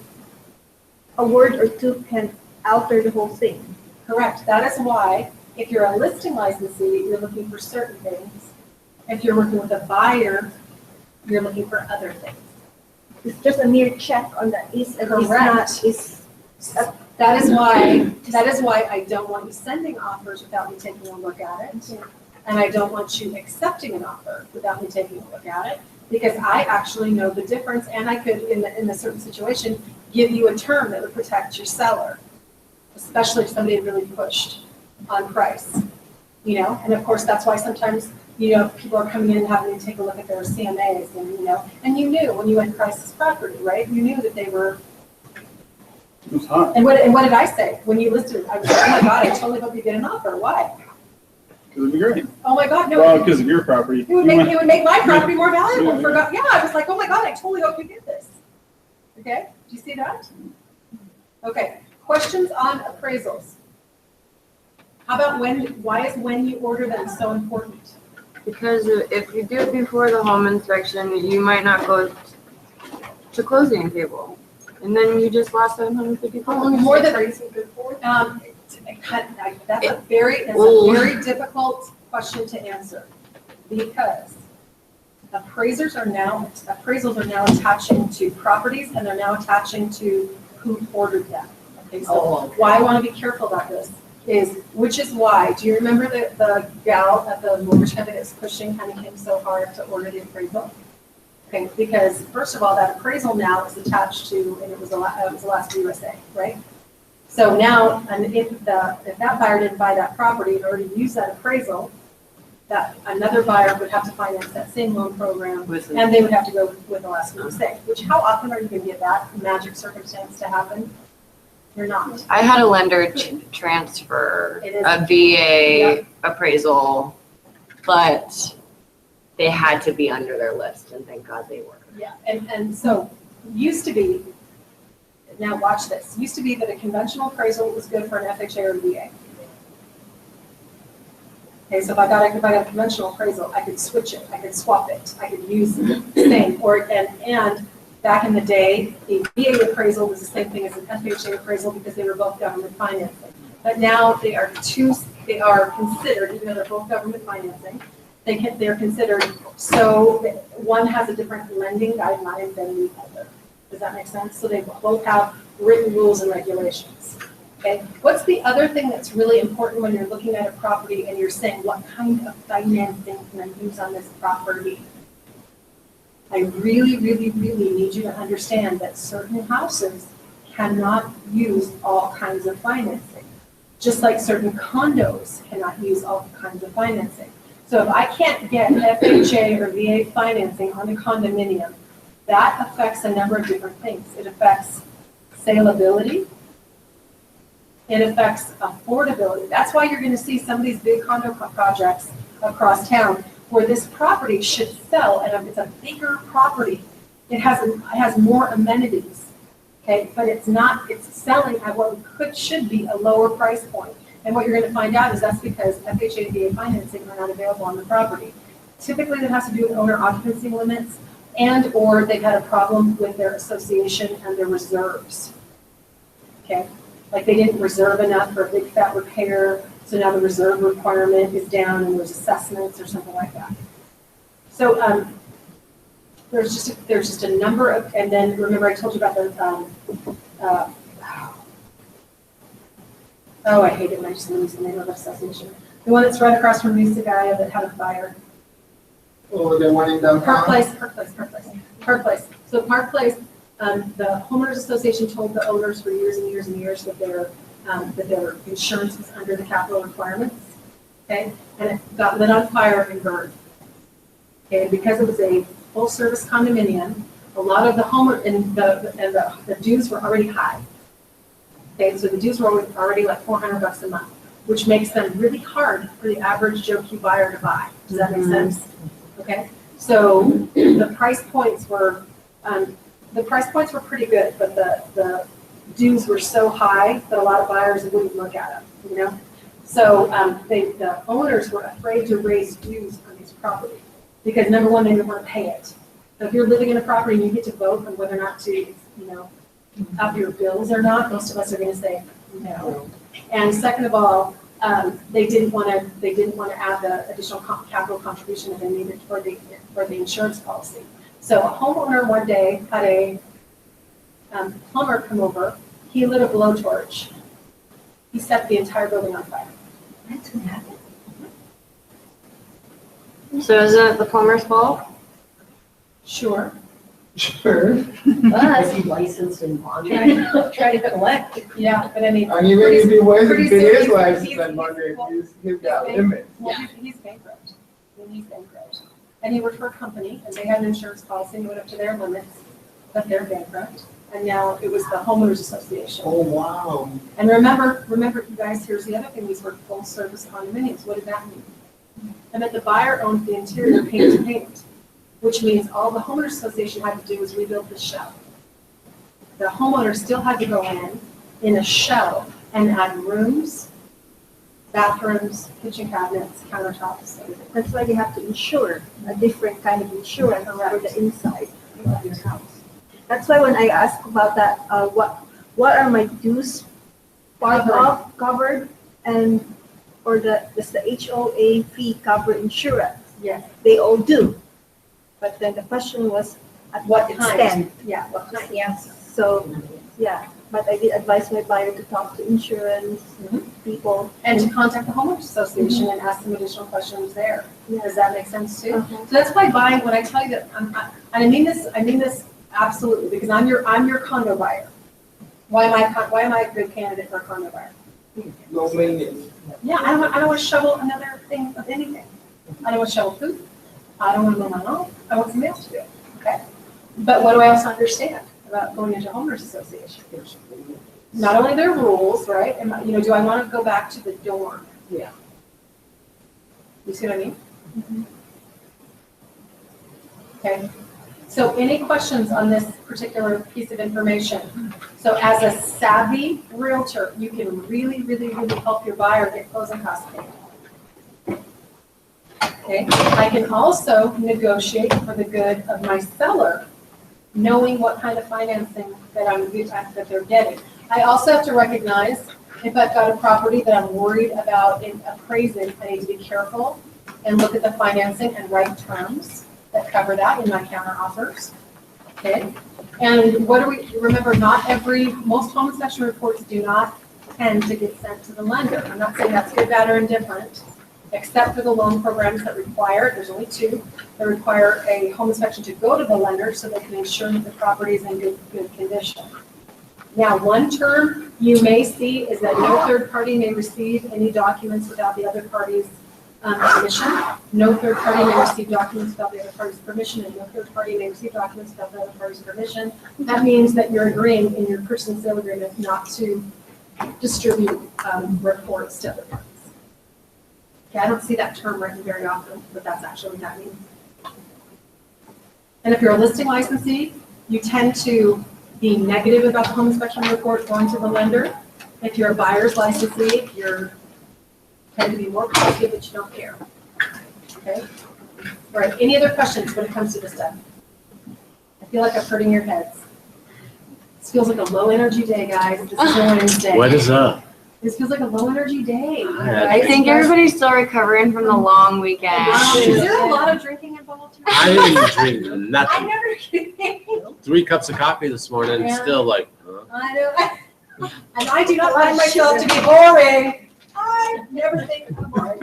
a word or two can alter the whole thing. correct. That is why, if you're a listing licensee, you're looking for certain things. If you're working with a buyer, you're looking for other things. It's just a mere check on the is and is Correct. not, is, That is why I don't want you sending offers without me taking a look at it. And I don't want you accepting an offer without me taking a look at it, because I actually know the difference, and I could, in a certain situation, give you a term that would protect your seller, especially if somebody had really pushed on price, and of course, that's why sometimes, people are coming in and having to take a look at their CMAs, and you knew when you went price this property, right? You knew that they were. It was hot. And what did I say when you listed it? I was like, oh my God, I totally hope you get an offer. Why? Because it'd be great. Oh my God, no. Well, because of your property. It would make my property more valuable. Yeah, I was like, oh my God, I totally hope you get this. Okay, do you see that? Okay, questions on appraisals? How about why is when you order them so important? Because if you do it before the home inspection, you might not go to closing table. And then you just lost $750. More than, that's a very difficult question to answer, because appraisals are now attaching to properties, and they're now attaching to who ordered them. Okay, so why I want to be careful about this which is why, do you remember the gal at the mortgage company that's pushing Honeycomb so hard to order the appraisal? Okay, because first of all, that appraisal now is attached to, and it was Alaska USA, right? So now, and if that buyer didn't buy that property and already used that appraisal, that another buyer would have to finance that same loan program, and they would have to go with Alaska USA, which how often are you going to get that magic circumstance to happen? You're not. I had a lender transfer It is- a VA appraisal, but they had to be under their list, and thank God they were. Yeah, and so, used to be, now watch this, used to be that a conventional appraisal was good for an FHA or VA. Okay, so if I got a conventional appraisal, I could switch it, I could swap it, I could use the same, and back in the day, the VA appraisal was the same thing as an FHA appraisal because they were both government financing. But now they are considered, even though they're both government financing, they're considered, so that one has a different lending guideline than the other. Does that make sense? So they both have written rules and regulations. Okay. What's the other thing that's really important when you're looking at a property and you're saying, what kind of financing can I use on this property? I really, really, really need you to understand that certain houses cannot use all kinds of financing, just like certain condos cannot use all kinds of financing. So if I can't get FHA or VA financing on a condominium, that affects a number of different things. It affects saleability. It affects affordability. That's why you're going to see some of these big condo projects across town where this property should sell, and it's a bigger property. It has more amenities, okay? But it's selling at what should be a lower price point. And what you're going to find out is that's because FHA and VA financing are not available on the property. Typically, that has to do with owner occupancy limits, and or they've had a problem with their association and their reserves, okay? Like they didn't reserve enough for a big fat repair, so now the reserve requirement is down and there's assessments or something like that. So there's just a number of, and then remember I told you about the, I hate it when I just lose the name of the association. The one that's right across from Lisa Gaia that had a fire. Oh, the one in downtown? Park Place. So Park Place, the homeowners association told the owners for years and years and years that their insurance was under the capital requirements, okay? And it got lit on fire and burned. Okay, because it was a full-service condominium, a lot of the the dues were already high. Okay, so the dues were already like $400 a month, which makes them really hard for the average Joe Q buyer to buy. Does that make sense? Okay, so the price points were pretty good, but the dues were so high that a lot of buyers wouldn't look at them, you know? So the owners were afraid to raise dues on these properties because number one, they didn't want to pay it. So if you're living in a property and you get to vote on whether or not to, you know, up your bills or not, most of us are going to say no. And second of all, they didn't want to add the additional capital contribution that they needed for the insurance policy. So a homeowner one day had a plumber come over. He lit a blowtorch. He set the entire building on fire. That's what happened. So isn't it the plumber's fault? Sure. Sure. But is he licensed in Monterey? Try to collect. Yeah, but I mean. And even if he was, pretty if it is soon licensed he's- in Monterey, he's- he's got limits. Well, he's bankrupt. I mean, he's bankrupt. And he worked for a company, and they had an insurance policy, and he went up to their limits, but they're bankrupt. And now it was the homeowners association. Oh, wow. And remember, you guys, here's the other thing, these were full service condominiums. What did that mean? It meant the buyer owned the interior paint to paint, which means all the homeowners association had to do was rebuild the shell. The homeowner still had to go in a shell and add rooms, bathrooms, kitchen cabinets, countertops, everything. That's why they have to insure, a different kind of insurance for the inside of your house. That's why when I ask about that, what are my dues part of covered and, or does the HOA fee cover insurance? Yes. They all do. But then the question was, at what extent? Yeah, what kind? Yes. So, yeah, but I did advise my buyer to talk to insurance people. And to contact the homeowners association and ask some additional questions there. Does that make sense too? Uh-huh. So that's why buying, when I tell you that, and I mean this absolutely, because I'm your condo buyer. Why am I a good candidate for a condo buyer? No maintenance. Yeah, I don't want to shovel another thing of anything. I don't want to shovel food. I don't want to mow my lawn. I want somebody else to do it. Okay. But what do I also understand about going into a homeowners association? Not only their rules, right? And do I want to go back to the dorm? Yeah. You see what I mean? Okay. So any questions on this particular piece of information? So as a savvy realtor, you can really, really, really help your buyer get closing costs paid. Okay. I can also negotiate for the good of my seller, knowing what kind of financing that they're getting. I also have to recognize if I've got a property that I'm worried about in appraising, I need to be careful and look at the financing and write terms that cover that in my counter offers. Okay. And remember, most home inspection reports do not tend to get sent to the lender. I'm not saying that's good, bad, or indifferent, except for the loan programs that require, there's only two, that require a home inspection to go to the lender so they can ensure that the property is in good condition. Now, one term you may see is that no third party may receive any documents without the other party's permission. No third party may receive documents without the other party's permission, and no third party may receive documents without the other party's permission. That means that you're agreeing in your purchase and sale agreement not to distribute reports to other parties. Okay, I don't see that term written very often, but that's actually what that means. And if you're a listing licensee, you tend to be negative about the home inspection report going to the lender. If you're a buyer's licensee, you tend to be more positive, but you don't care. Okay? All right, any other questions when it comes to this stuff? I feel like I'm hurting your heads. This feels like a low energy day, guys. This is a Wednesday. What is up? This feels like a low energy day. I think everybody's still recovering from the long weekend. Is there a lot of drinking involved here? I didn't drink I nothing. never drink. 3 cups of coffee this morning, Yeah. still like, huh? I know. And I do not find myself to be boring. I never think I'm boring.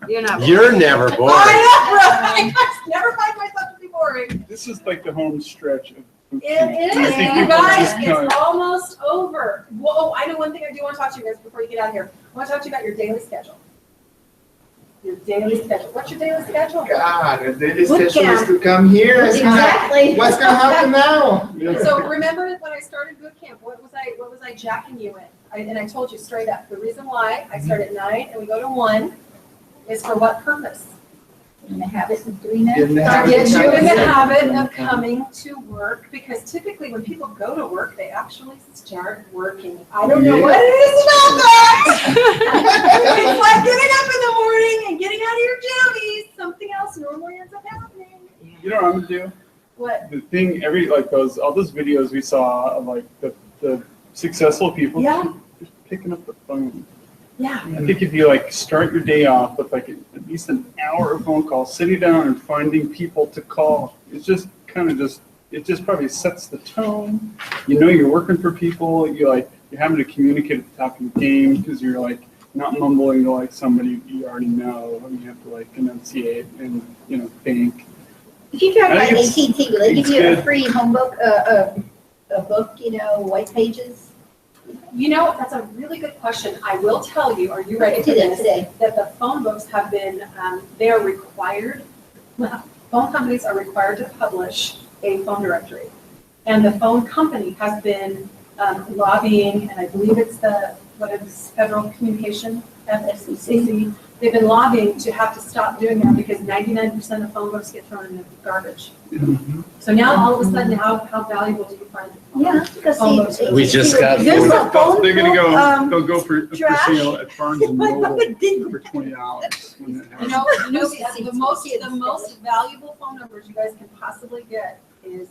You're never bored. I know, right? I never find myself to be boring. This is like the home stretch of. It I is, think you people guys, just know. it's almost over. Whoa, I know one thing I do want to talk to you guys before you get out of here. I want to talk to you about your daily schedule. your daily schedule. What's your daily schedule? God, if they just Boot said camp. to come here, it's not, Exactly. what's gonna happen now? So remember when I started boot camp, what was I jacking you in? And I told you straight up, the reason why I start at 9 and we go to 1 is for what purpose? In the habit of doing that. Didn't To have get it. you in the habit of coming to work, because typically when people go to work, they actually start working. I don't know what it is about that. It's like getting up in the morning and getting out of your jammies. Something else normally ends up happening. You know what I'm gonna do? What? The thing, all those videos we saw of like the successful people. Yeah. Just picking up the phone. Yeah. I think if you like start your day off with like at least an hour of phone calls, sitting down and finding people to call, it's just kind of it just probably sets the tone. You know you're working for people. You're having to communicate at the top of the game because you're like not mumbling to like somebody you already know. And you have to like enunciate and think. If you drive I by think AT&T, will they give it's you a good. free home book, a book, white pages? You know, that's a really good question. I will tell you, are you ready for Do that this? today. That the phone books have been, they are required, phone companies are required to publish a phone directory. And the phone company has been lobbying, and I believe it's Federal Communication, FCC. They've been lobbying to have to stop doing that because 99% of phone books get thrown in the garbage. So now all of a sudden, how valuable do you find? Yeah, because Phone books? We just got There's a phone They're gonna book, they'll go for trash. sale at Barnes and Noble Did- for $20 when that You happens. know, the most valuable phone numbers you guys can possibly get is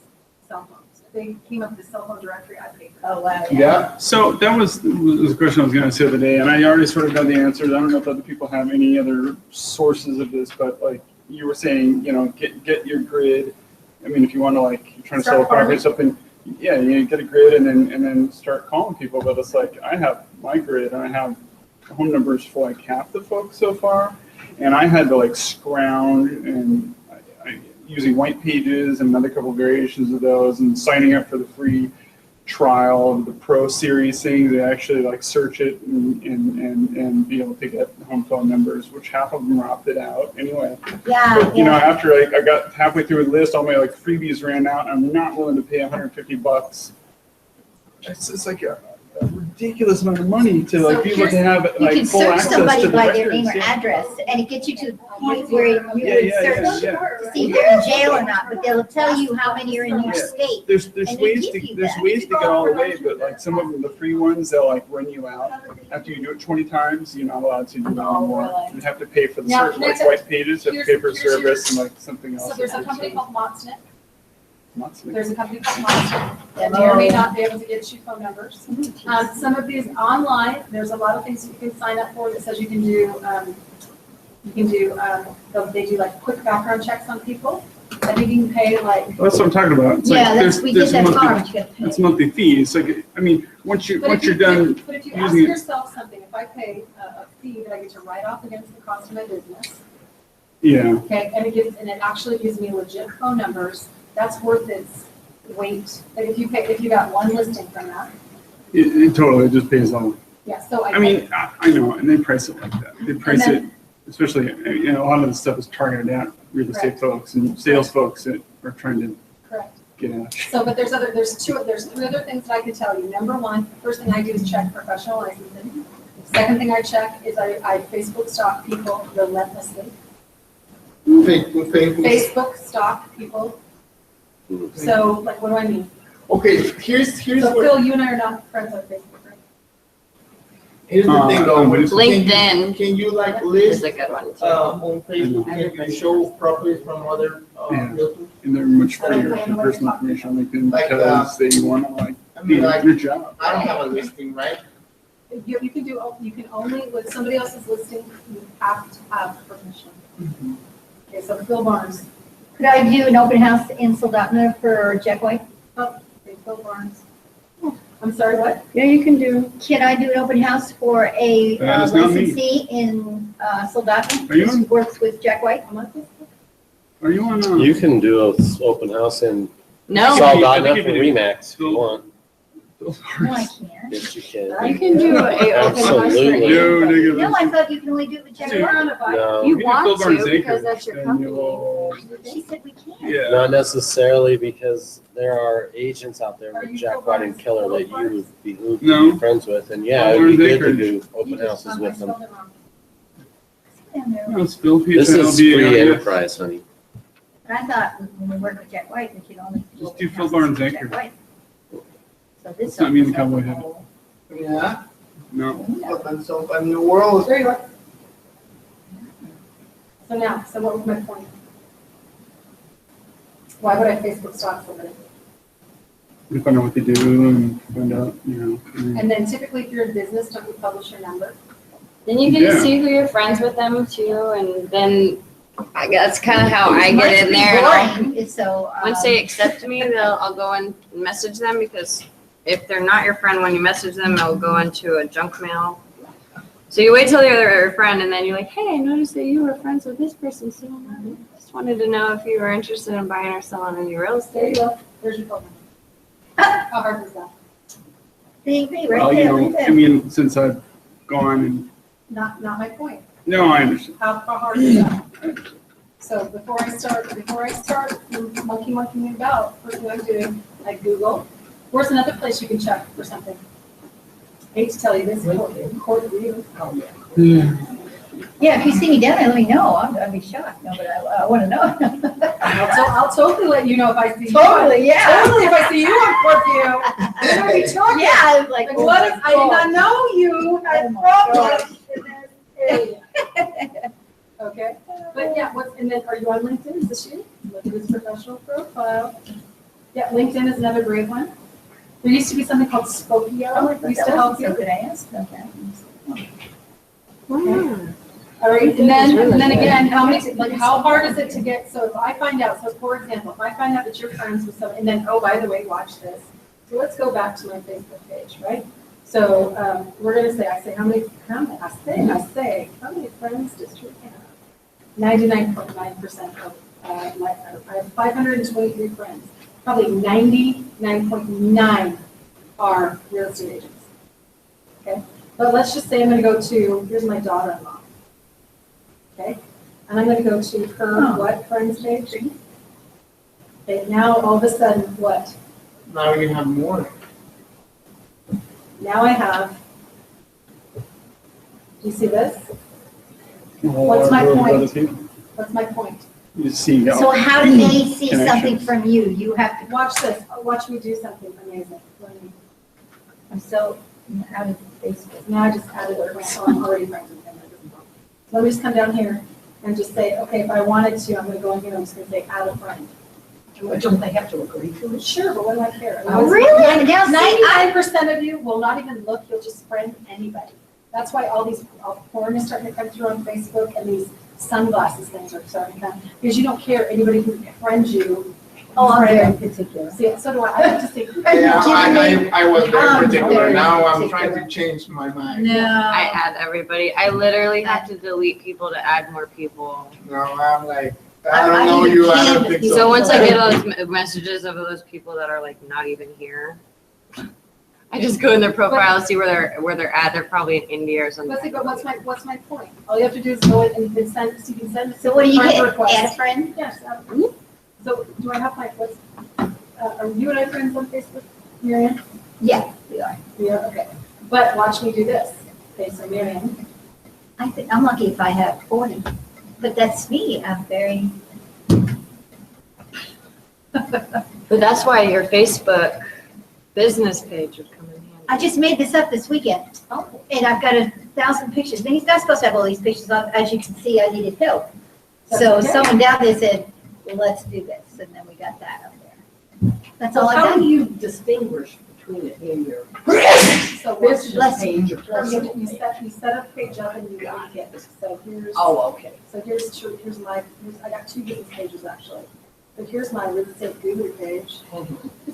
cell phones. They came up with the cell phone directory I paid for. Oh, wow. Yeah, so that was a question I was gonna ask the other day, and I already sort of got the answers. I don't know if other people have any other sources of this, but like you were saying, get your grid. I mean, if you want to you're trying to sell a property or something, yeah, you get a grid and then start calling people. But it's like, I have my grid and I have home numbers for like half the folks so far, and I had to scrounge and using white pages and another couple variations of those and signing up for the free trial of the Pro Series thing. They actually search it and be able to get home phone numbers, which half of them are opted out anyway. Yeah, But, after I got halfway through the list, all my freebies ran out. I'm not willing to pay $150. It's just like a ridiculous amount of money to So be able to have You can full search access somebody to the by their name records. or Yeah. address, and it gets you to the point where you Yeah, would yeah, search yeah. to see if they're in jail or not, but they'll tell you how many are in your Yeah. state. There's And they ways give to you there's that. ways to get all the way, but some of them, the free ones, they'll run you out. After you do it 20 times, you're not allowed to do it anymore. really? You have to pay for the Now, service, next- white pages, you have to pay for a here's your- service and something else. So there's a company called Motsnit. Lots of- There's a company called Motsnit that may or may not be able to get you phone numbers. Some of these online, there's a lot of things you can sign up for that says you can do, they do quick background checks on people. I think you can pay That's what I'm talking about. It's Yeah, there's- we did there's that monthly- farm, you gotta pay. It's monthly fees. Once you're done But if you ask using it, yourself something, if I pay a fee that I get to write off against the cost of my business, yeah. okay, and it actually gives me legit phone numbers, that's worth its weight. Like if you got one listing from that, It totally just pays off. yeah, so I mean, I know, and they price it like that. They price And it, especially, a lot of the stuff is targeted at real estate folks and sales folks that are trying to correct. get out. So, but there's three other things that I can tell you. Number one, first thing I do is check professional licensing. Second thing I check is I Facebook stalk people relentlessly. Facebook. Facebook stalk people. So, what do I mean? Okay, here's So what, Phil, you and I are not friends on Facebook, right? here's the thing though. what is it? LinkedIn Can you is list, a good one too. on Facebook, can you show properties from other, Yeah. realtors? And they're much freer for personal information on LinkedIn because they want to I be mean, like, your job. I don't have a listing, right? You can only, with somebody else's listing, you have to have permission. Okay, so Phil Barnes, Could I do an open house in Soldotna for Jack White? okay, Phil Barnes. I'm sorry, what? Yeah, you can do. Can I do an open house for a That is not me. licensee in Soldotna? Are you on? Who works with Jack White? I'm on Facebook. Are you on? You can do an open house in No, Salt- Saldana I think for if you- Remax if you want. No, I can't. Yes, you can. You can do a open Absolutely. No, nigga. No, I thought you can only do it with Dude. Jack. No, You We can want fill Barnes to Acre, because that's your then company. you'll- She said we can't. Yeah. not necessarily, because there are agents out there Are with you Jack still White and Barnes- Killer still that you Barnes? would behoove No. to be friends with, and yeah, it'd be Barnes good to Acre. do open houses with them. And there- No, Spill Pizza. This is will be, free yeah. enterprise, honey. I thought when we worked with Jack White, we could only. Just do open Phil houses Barnes with Acre. Jack White. So this. It's not me, the opens up cowboy a hat. whole- Yeah, No. open so in the world. There you are. So now, so what was my point? Why would I Facebook stalk somebody? We find out what they do and find out, you know. And then typically if you're in business, don't you publish your number? Then you can Yeah. see who you're friends with them too, and then that's kind of how I get in there. And Boring, it's so. once they accept me, I'll go and message them, because if they're not your friend when you message them, it'll go into a junk mail. So you wait till they're your friend, and then you're like, hey, I noticed that you were friends with this person, so I just wanted to know if you were interested in buying or selling any real There you estate. go. There's your phone number. How hard was that? Right Well, you there, know, right I there. mean, since I've gone and, Not my point. no, I understand. How hard is that? So before I start monkeying about, first thing I'm doing, I Google. Where's another place you can check for something? Hate to tell you this, court review. Yeah, if you see me down there, let me know. I'd be shocked. No, but I want to know. I'll totally let you know if I see you. Totally, yeah. Totally if I see you on Courtview. I'm gonna be talking. Yeah, I was like. Like, oh what my if I did not God. know you had Oh my problems in this area? Okay, but yeah, and then are you on LinkedIn? Is this you? Look at his professional profile. Yeah, LinkedIn is another great one. There used to be something called Spokio. Oh, I thought Used to that help was you. so good. I asked about that. All right, and then again, how hard is it to get, so if I find out, so for example, if I find out that you're friends with someone, and then, oh, by the way, watch this. So let's go back to my Facebook page, right? So, we're gonna say, how many friends does you have? 99.9% of, I have 523 friends. Probably 99.9 are real estate agents. Okay, but let's just say I'm gonna go to, here's my daughter-in-law. Okay, and I'm gonna go to her, what, friends page? Okay, now all of a sudden, what? Now you have more. Now I have, do you see this? What's my point? What's my point? You see, So how do they see Connection. something from you? You have to. Watch this, watch me do something amazing. I'm so out of Facebook. Now I just added a friend, so I'm already friends with him. So let me just come down here and just say, okay, if I wanted to, I'm gonna go in here, I'm just gonna say add a friend. But don't they have to agree to it? Sure, but what do I care? Oh, really? Now, see, I- 99% of you will not even look, you'll just friend anybody. That's why all these porn is starting to come through on Facebook, and these sunglasses things are starting to come, because you don't care anybody who friends you. Oh, I'm Friend. very particular. See, so do I, I have to say. Yeah, I was very I'm particular. very Now I'm particular. trying to change my mind. No. I add everybody. I literally have to delete people to add more people. No, I'm like, I I don't know even you, I can't don't think with So so. once I get those messages of those people that are like not even here, I just go in their profile, see where they're at. They're probably in India or something. But what's my point? All you have to do is go in and you can send. So what do you friend get? request. Add a friend? Yes. So do I have are you and I friends on Facebook, Miriam? Yeah, we are. We are, okay. But watch me do this. Okay, so Miriam, I think, I'm lucky if I have 40, but that's me. I'm very. But that's why your Facebook business page would come in handy. I just made this up this weekend. Oh. And I've got 1,000 pictures. And he's not supposed to have all these pictures on. As you can see, I needed help. So Okay. someone down there said, well, let's do this. And then we got that up there. That's all I've How do done. you distinguish between it and your so business Bless you. page or personal you page? set up page up and you link it. So here's. Oh, okay. So I got 2 business pages actually. But here's my real estate guru page.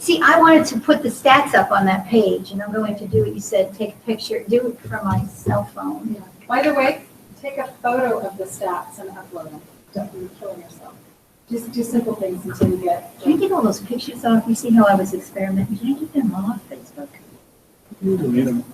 See, I wanted to put the stats up on that page, and I'm going to do what you said, take a picture, do it from my cell phone. By the way, take a photo of the stats and upload them. Don't be killing yourself. Just do simple things until you get. Can I get all those pictures off? You see how I was experimenting? Can I get them off Facebook? Delete them.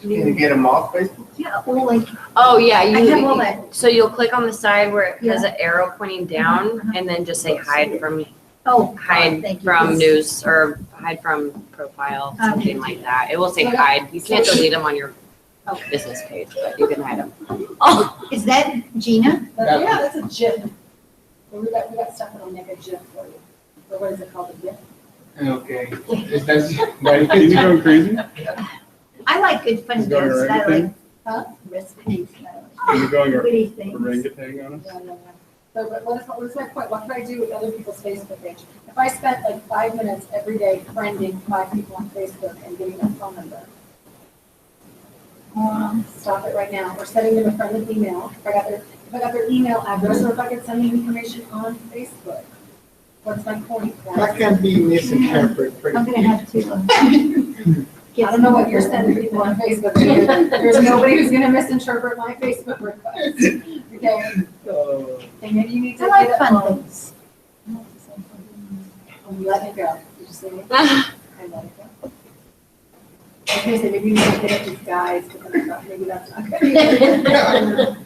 Can you get them off Facebook? Yeah, well, like, Oh, yeah, I have all that. so you'll click on the side where it has an arrow pointing down and then just say hide from, Oh, hide thank you. from news or hide from profile, something like that. It will say hide. You can't delete them on your business page, but you can hide them. Oh, is that Gina? Yeah, that's a GIF. We got stuff that'll make a GIF for you. Or what is it called, a GIF? Okay. Is that, right? Is he going crazy? I like good fun Is going videos. I like orangutan? recipes. Is he going Witty things. orangutan on us? Yeah. So, but what is my point? What can I do with other people's Facebook page? If I spent like 5 minutes every day friending 5 people on Facebook and getting their phone number, stop it right now. Or sending them a friendly email. If I got their email address, or if I could send them information on Facebook. What's my point? That can be misinterpreted. I'm gonna have to. I don't know what you're sending people on Facebook to. There's nobody who's gonna misinterpret my Facebook request. Okay? And maybe you need to I like get fun it things. Oh, you let it go. Did you say it? I let it go. I was gonna say, maybe you need to get it disguised, but then I thought maybe that's not good.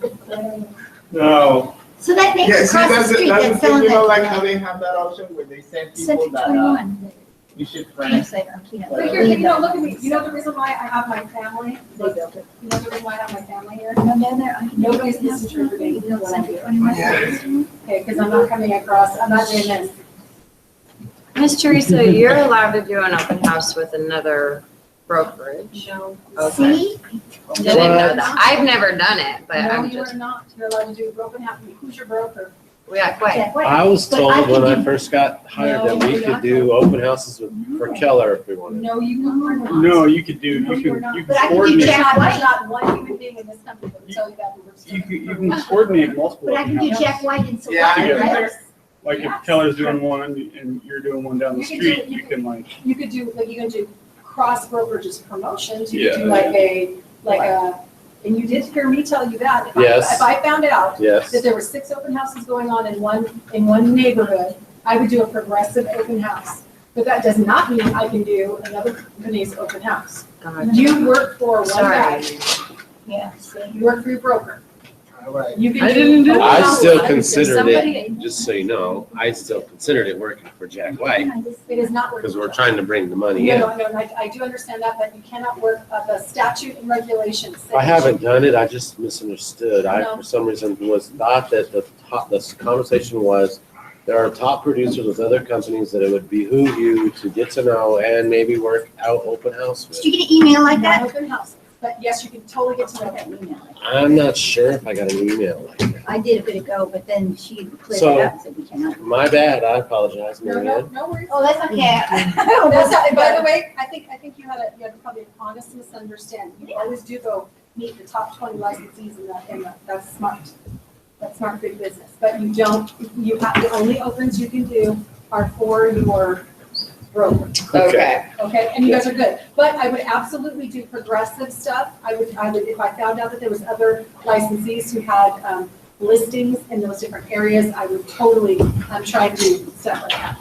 No. So that Yeah, neighbor see, across the that's, street that's that's the thing, selling you know, like that, how they have that option where they send people Century that, 21. you should Can't friend. say, I can't. But here, you know, look at me. You know the reason why I have my family? They built it. You know the reason why I have my family here? No, down there, I. Nobody's misinterpreting No, what I do. Century 21. Yeah. Okay, because I'm not coming across, I'm not doing this. Miss Teresa, you're allowed to do an open house with another brokerage. No. Okay. See? Didn't know that. I've never done it, but No, I'm you just, are not. You're allowed to do broken house. Who's your broker? we got quite. Yeah, what- I was But told I when can I do- first got hired that No, we you're could not. do open houses for Keller if we wanted. No, you are not. No, you could do, No, you you're can, not. you But I can can do coordinate, Jack There's White. not one human being in this country that will tell you that. you can coordinate multiple. But I can do open Jack houses. White and Yeah, I Select, know. right? Like if Keller's doing one and you're doing one down the You can do- street, you can like, You could do, like, you can do cross brokerages promotions. You could do Yeah. like a, and you did hear me tell you that. Yes. If I found out Yes. that there were 6 open houses going on in one neighborhood, I would do a progressive open house. But that does not mean I can do another company's open house. You work for one guy, Yeah, see. you work for your broker. All right. You can I didn't do open I houses. still considered Somebody- it, just so you know, I still considered it working for Jack White It is not working. because we're trying to bring the money No, in. no, no, I do understand that, but you cannot work, the statute and regulations. say I that haven't done it, I just misunderstood. I, No. for some reason, was thought that this conversation was, there are top producers with other companies that it would behoove you to get to know and maybe work out open house with. Did you get an email like Not that? open house, but yes, you can totally get to know them. Email. I'm not sure if I got an email like that. I did a bit ago, but then she cleared So- it up, so we cannot. My bad, I apologize, No, Mary no, Ann. no worries. Oh, that's okay. Oh, that's not, by the way, I think you had probably an honest misunderstanding. You always do go meet the top 20 licensees that's smart. That's smart big business, but you don't, you have, the only opens you can do are for your broker. Okay. Okay, and you guys are good, but I would absolutely do progressive stuff. I would, if I found out that there was other licensees who had, listings in those different areas, I would totally, try to do stuff like that.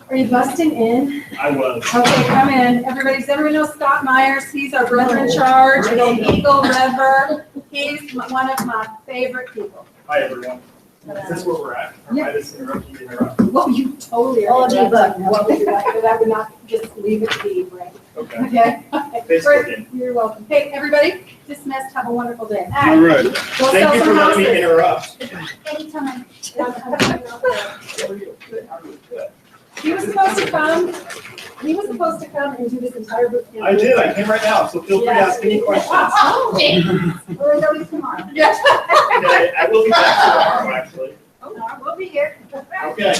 Are you busting in? I was. Okay, come in. Does everyone know Scott Myers? He's our brother in charge, an Eagle River. He's one of my favorite people. Hi, everyone. Is this where we're at? Or am I just interrupting to interrupt? Well, you totally are. All of the above. What would you like? But I would not just leave it be, right? Okay. Okay? Thanks for again. You're welcome. Hey, everybody, dismissed. Have a wonderful day. All right. Go Thank sell you some for letting me houses. interrupt. Anytime. He was supposed to come. He was supposed to come and do this entire book. I did, I came right now, so feel free to ask any questions. We're going tomorrow. Yes. Okay, I will be back tomorrow, actually. Oh, no, we'll be here. Okay.